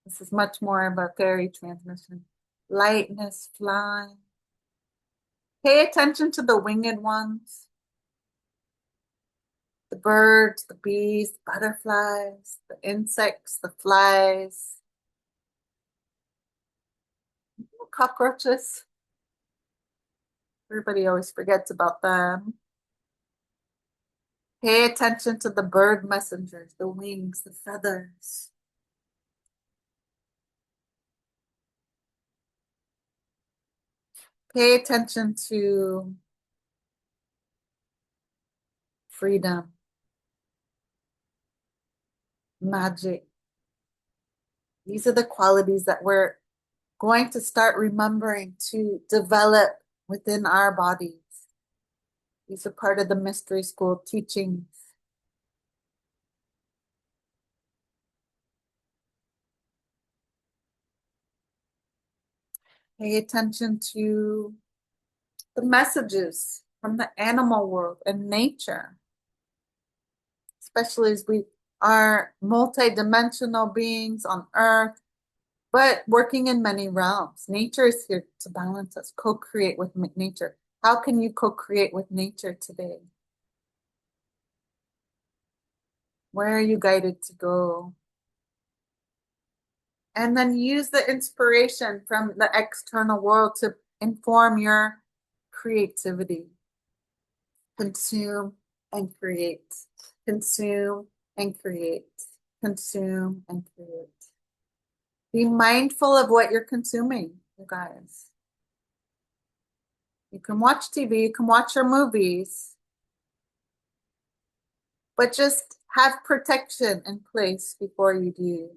This is much more of a fairy transmission. Lightness, flying. Pay attention to the winged ones. The birds, the bees, the butterflies, the insects, the flies, cockroaches. Everybody always forgets about them. Pay attention to the bird messengers, the wings, the feathers. Pay attention to freedom. magic. These are the qualities that we're going to start remembering to develop within our bodies. These are part of the mystery school teachings. Pay attention to the messages from the animal world and nature, especially as we are multidimensional beings on Earth, but working in many realms. Nature is here to balance us, co-create with nature. How can you co-create with nature today? Where are you guided to go? And then use the inspiration from the external world to inform your creativity. Consume and create. Consume and create. Consume and create. Be mindful of what you're consuming, you guys. You can watch TV, you can watch your movies, but just have protection in place before you do.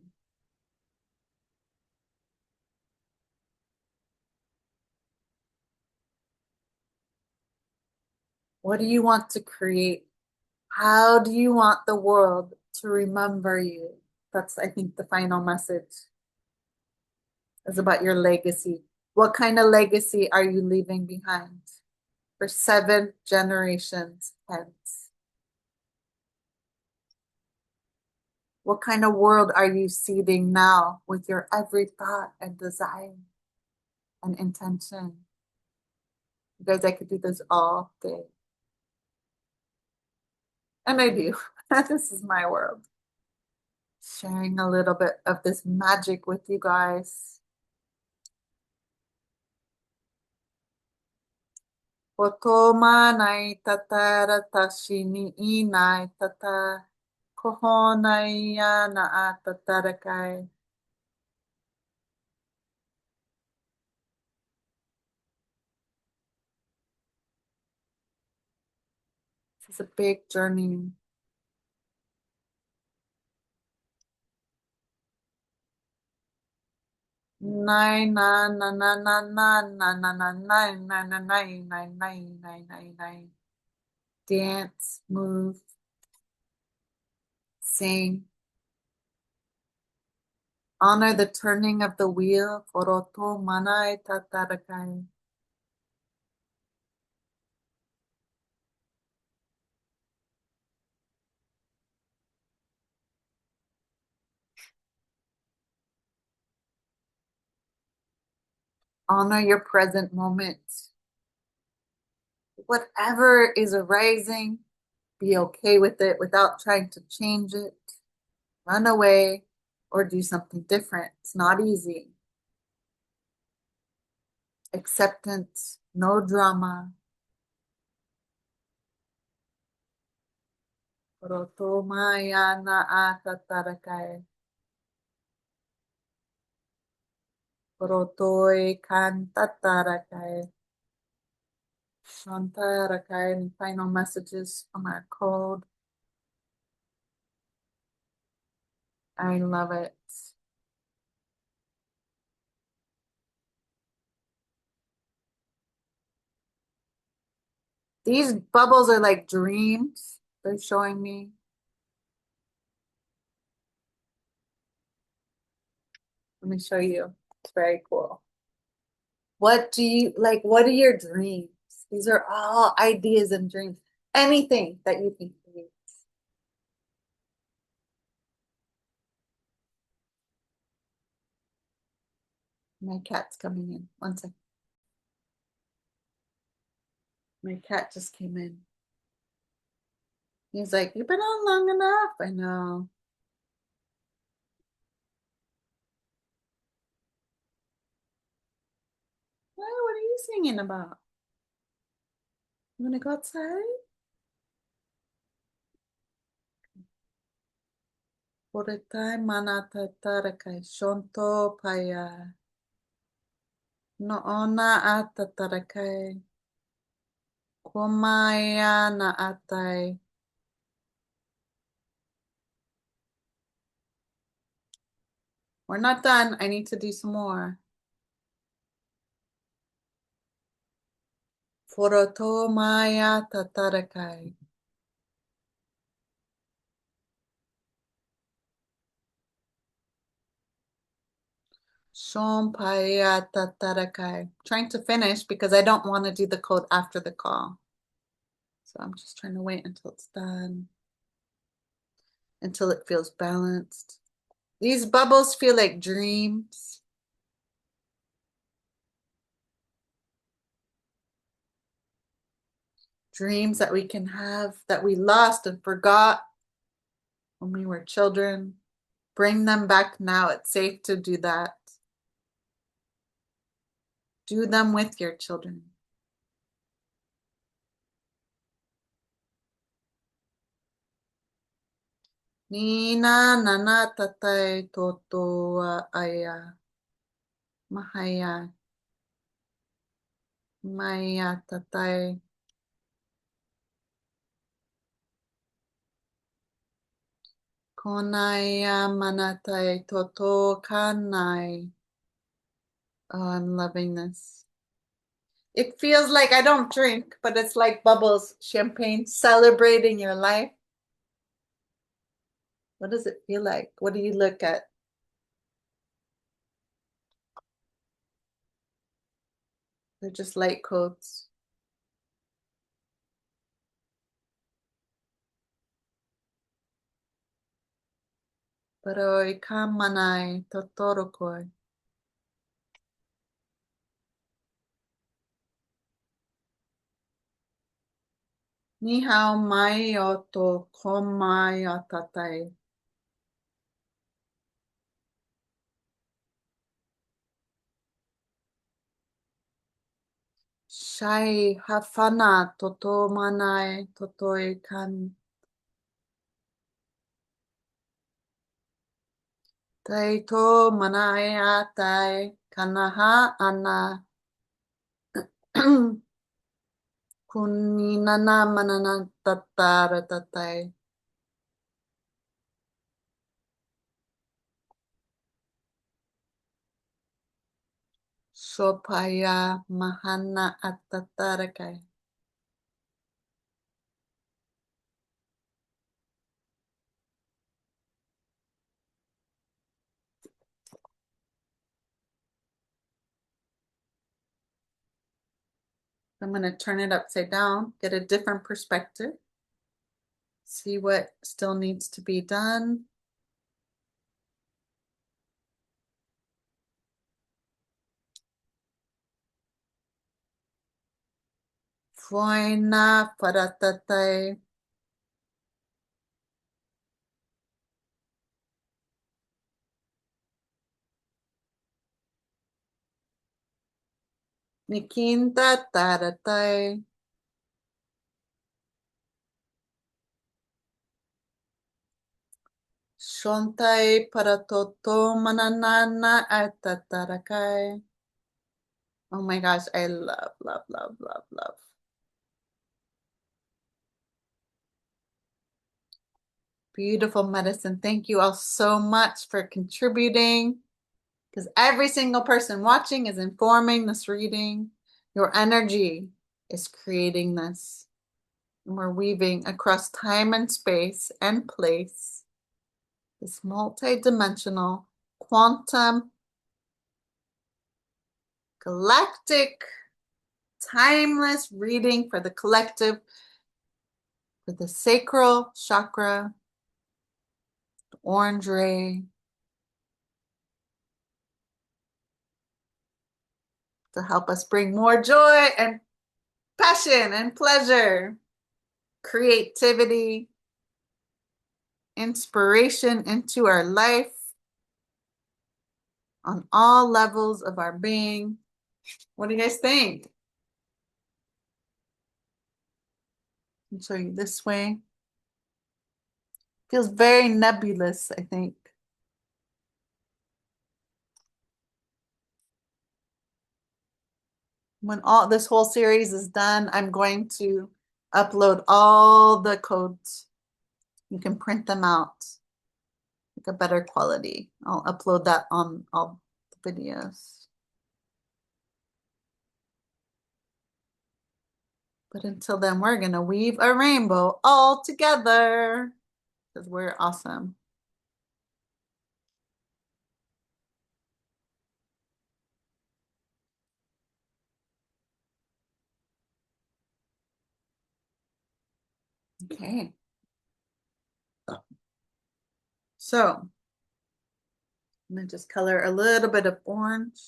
What do you want to create? How do you want the world to remember you? That's, I think, the final message is about your legacy. What kind of legacy are you leaving behind for 7 generations hence? What kind of world are you seeding now with your every thought and desire and intention? You guys, I could do this all day. And I do. This is my world. Sharing a little bit of this magic with you guys. Otomanai tatara tashini inai tata kohonai na atatarakai. This is a big journey. Nai na na na na na na na na nai na na nai nai nai nai nai nai. Dance, move, sing. Honor the turning of the wheel. Koroto manai tatarakai. Honor your present moment. Whatever is arising, be okay with it without trying to change it, run away, or do something different. It's not easy. Acceptance, no drama. Roto maya na atatarakai. Rotoi kantatarakai. Shantarakai. And final messages from our code. I love it. These bubbles are like dreams they're showing me. Let me show you. It's very cool. What do you like? What are your dreams? These are all ideas and dreams. Anything that you can create. My cat's coming in. One second. My cat just came in. He's like, "You've been on long enough." I know. What are you singing about? You want to go outside? Poretai manata tarakai shonto paya. No ona ata tarakai. Komaya na atai. We're not done. I need to do some more. Foroto maya tatarakai. Shompaya tatarakai. Trying to finish because I don't want to do the code after the call. So I'm just trying to wait until it's done. Until it feels balanced. These bubbles feel like dreams. Dreams that we can have that we lost and forgot when we were children. Bring them back now. It's safe to do that. Do them with your children. Nina nana tatai toto aya. Mahaya. Maya tatai. Konaya manatai toto kanai. Oh, I'm loving this. It feels like I don't drink, but it's like bubbles, champagne, celebrating your life. What does it feel like? What do you look at? They're just light coats. Pero ikamanai totorokoi. Ni hao mai o to komai o tatai. Shai hafana toto manai totoi kan. Tai to manai atai kanaha ana. Kuninana manana tatara tatai. Sopaya mahana atatarakai. I'm going to turn it upside down, get a different perspective, see what still needs to be done. Fuina paratatai. Nikinta taratai. Shontai paratoto mananana atatarakai. Oh my gosh, I love, love, love, love, love. Beautiful medicine. Thank you all so much for contributing, because every single person watching is informing this reading. Your energy is creating this. And we're weaving across time and space and place this multidimensional quantum galactic timeless reading for the collective, for the sacral chakra, the orange ray, to help us bring more joy and passion and pleasure, creativity, inspiration into our life on all levels of our being. What do you guys think? I'll show you this way. Feels very nebulous, I think. When all this whole series is done, I'm going to upload all the codes. You can print them out. like a better quality. I'll upload that on all the videos. But until then, we're going to weave a rainbow all together because we're awesome. Okay. So I'm going to just color a little bit of orange.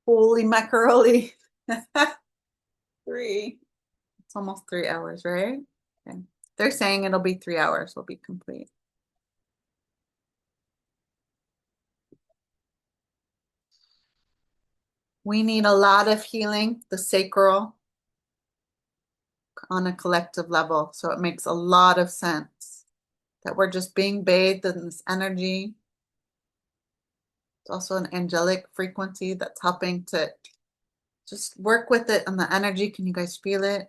Holy macaroni. 3. It's almost 3 hours, right? Okay. They're saying it'll be 3 hours, will be complete. We need a lot of healing, the sacral, on a collective level. So it makes a lot of sense that we're just being bathed in this energy. It's also an angelic frequency that's helping to just work with it on the energy. Can you guys feel it?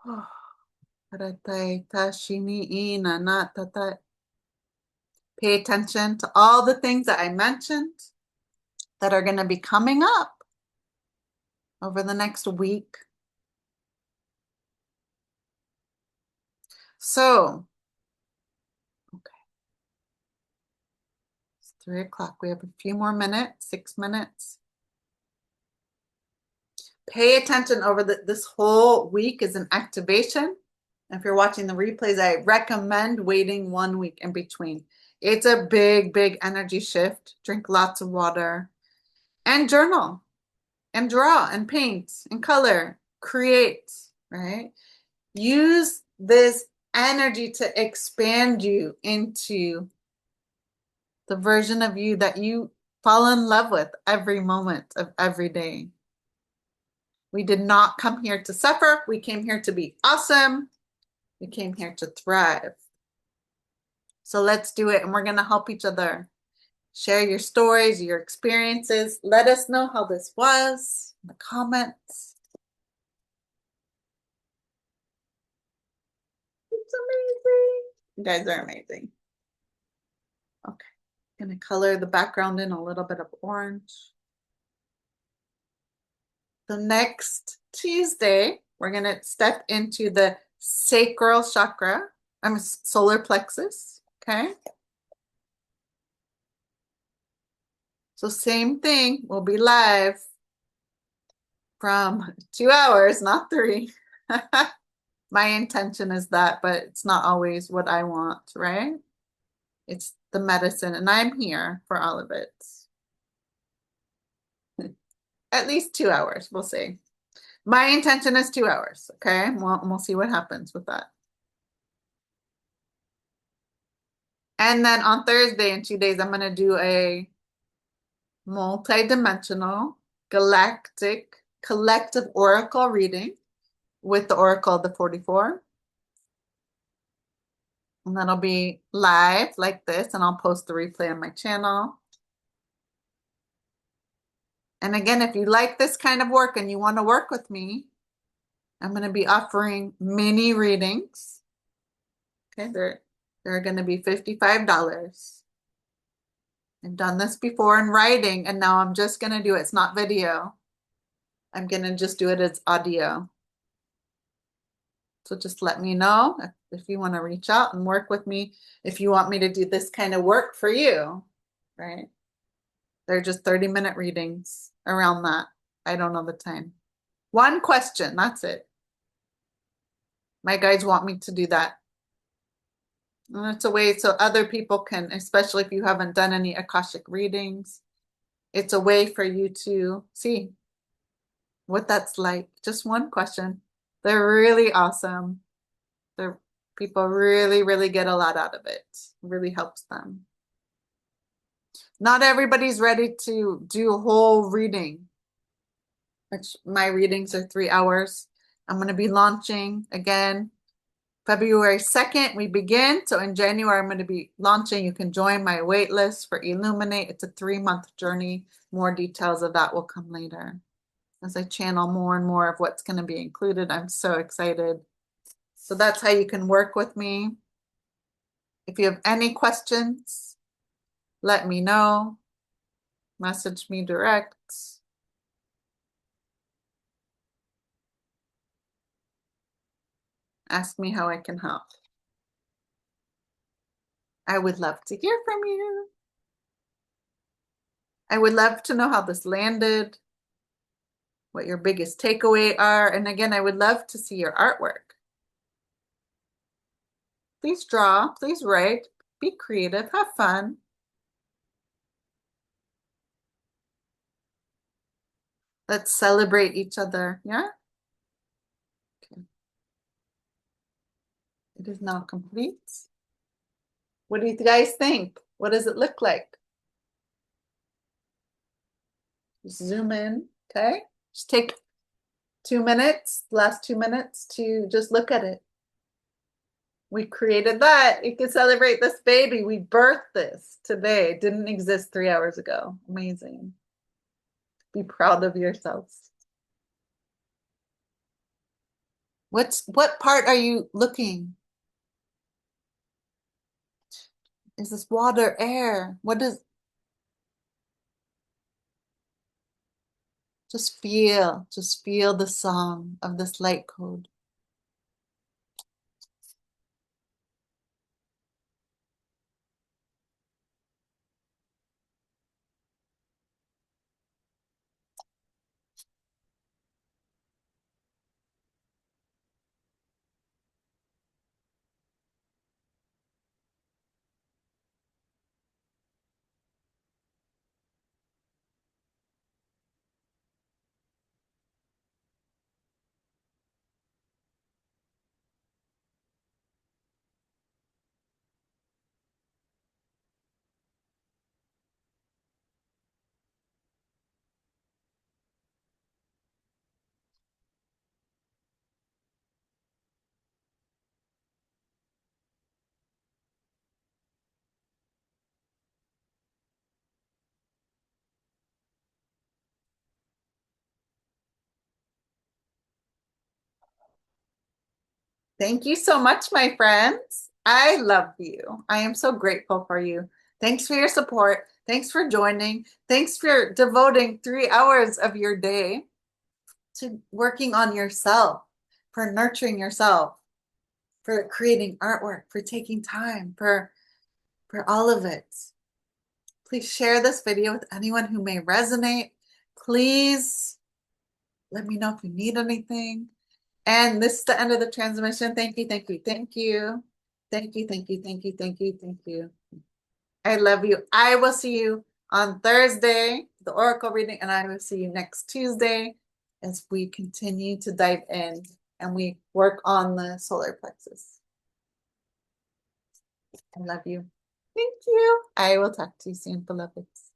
Oh, pay attention to all the things that I mentioned that are going to be coming up over the next week. So, okay, it's 3 o'clock. We have a few more minutes, 6 minutes. Pay attention over this whole week is an activation. If you're watching the replays, I recommend waiting 1 week in between. It's a big, big energy shift. Drink lots of water and journal and draw and paint and color, create, right? Use this energy to expand you into the version of you that you fall in love with every moment of every day. We did not come here to suffer. We came here to be awesome. We came here to thrive. So let's do it. And we're going to help each other. Share your stories, your experiences. Let us know how this was in the comments. It's amazing. You guys are amazing. Okay. I'm going to color the background in a little bit of orange. The next Tuesday, we're going to step into the sacral chakra. I'm solar plexus. Okay. So same thing, we'll be live from 2 hours, not 3. My intention is that, but it's not always what I want, right? It's the medicine, and I'm here for all of it. At least 2 hours, we'll see. My intention is 2 hours, okay? We'll see what happens with that. And then on Thursday in 2 days, I'm going to do a multidimensional galactic collective oracle reading with the oracle of the 44. And that'll be live like this, and I'll post the replay on my channel. And again, if you like this kind of work and you want to work with me, I'm going to be offering mini readings. Okay, they're going to be $55. I've done this before in writing, and now I'm just going to do it. It's not video. I'm going to just do it as audio. So just let me know if you want to reach out and work with me, if you want me to do this kind of work for you, right? They're just 30-minute readings around that. I don't know the time. One question, that's it. My guides want me to do that. And it's a way so other people can, especially if you haven't done any Akashic readings, it's a way for you to see what that's like. Just one question. They're really awesome. They're people really, really get a lot out of it. It really helps them. Not everybody's ready to do a whole reading, which my readings are 3 hours. I'm going to be launching again February 2nd. We begin. So in January, I'm going to be launching. You can join my wait list for Illuminate. It's a 3-month journey. More details of that will come later as I channel more and more of what's going to be included. I'm so excited. So that's how you can work with me. If you have any questions, let me know. Message me direct. Ask me how I can help. I would love to hear from you. I would love to know how this landed, what your biggest takeaway are. And again, I would love to see your artwork. Please draw, please write, be creative, have fun. Let's celebrate each other, yeah? Okay. It is now complete. What do you guys think? What does it look like? Just zoom in, okay? Just take 2 minutes, last 2 minutes to just look at it. We created that. You can celebrate this baby. We birthed this today. It didn't exist 3 hours ago. Amazing. Be proud of yourselves. What part are you looking? Is this water, air? What is? Just feel the song of this light code. Thank you so much, my friends. I love you. I am so grateful for you. Thanks for your support. Thanks for joining. Thanks for devoting 3 hours of your day to working on yourself, for nurturing yourself, for creating artwork, for taking time, for all of it. Please share this video with anyone who may resonate. Please let me know if you need anything. And this is the end of the transmission. Thank you, thank you, thank you. Thank you, thank you, thank you, thank you, thank you. I love you. I will see you on Thursday, the Oracle reading, and I will see you next Tuesday as we continue to dive in and we work on the solar plexus. I love you. Thank you. I will talk to you soon, beloveds.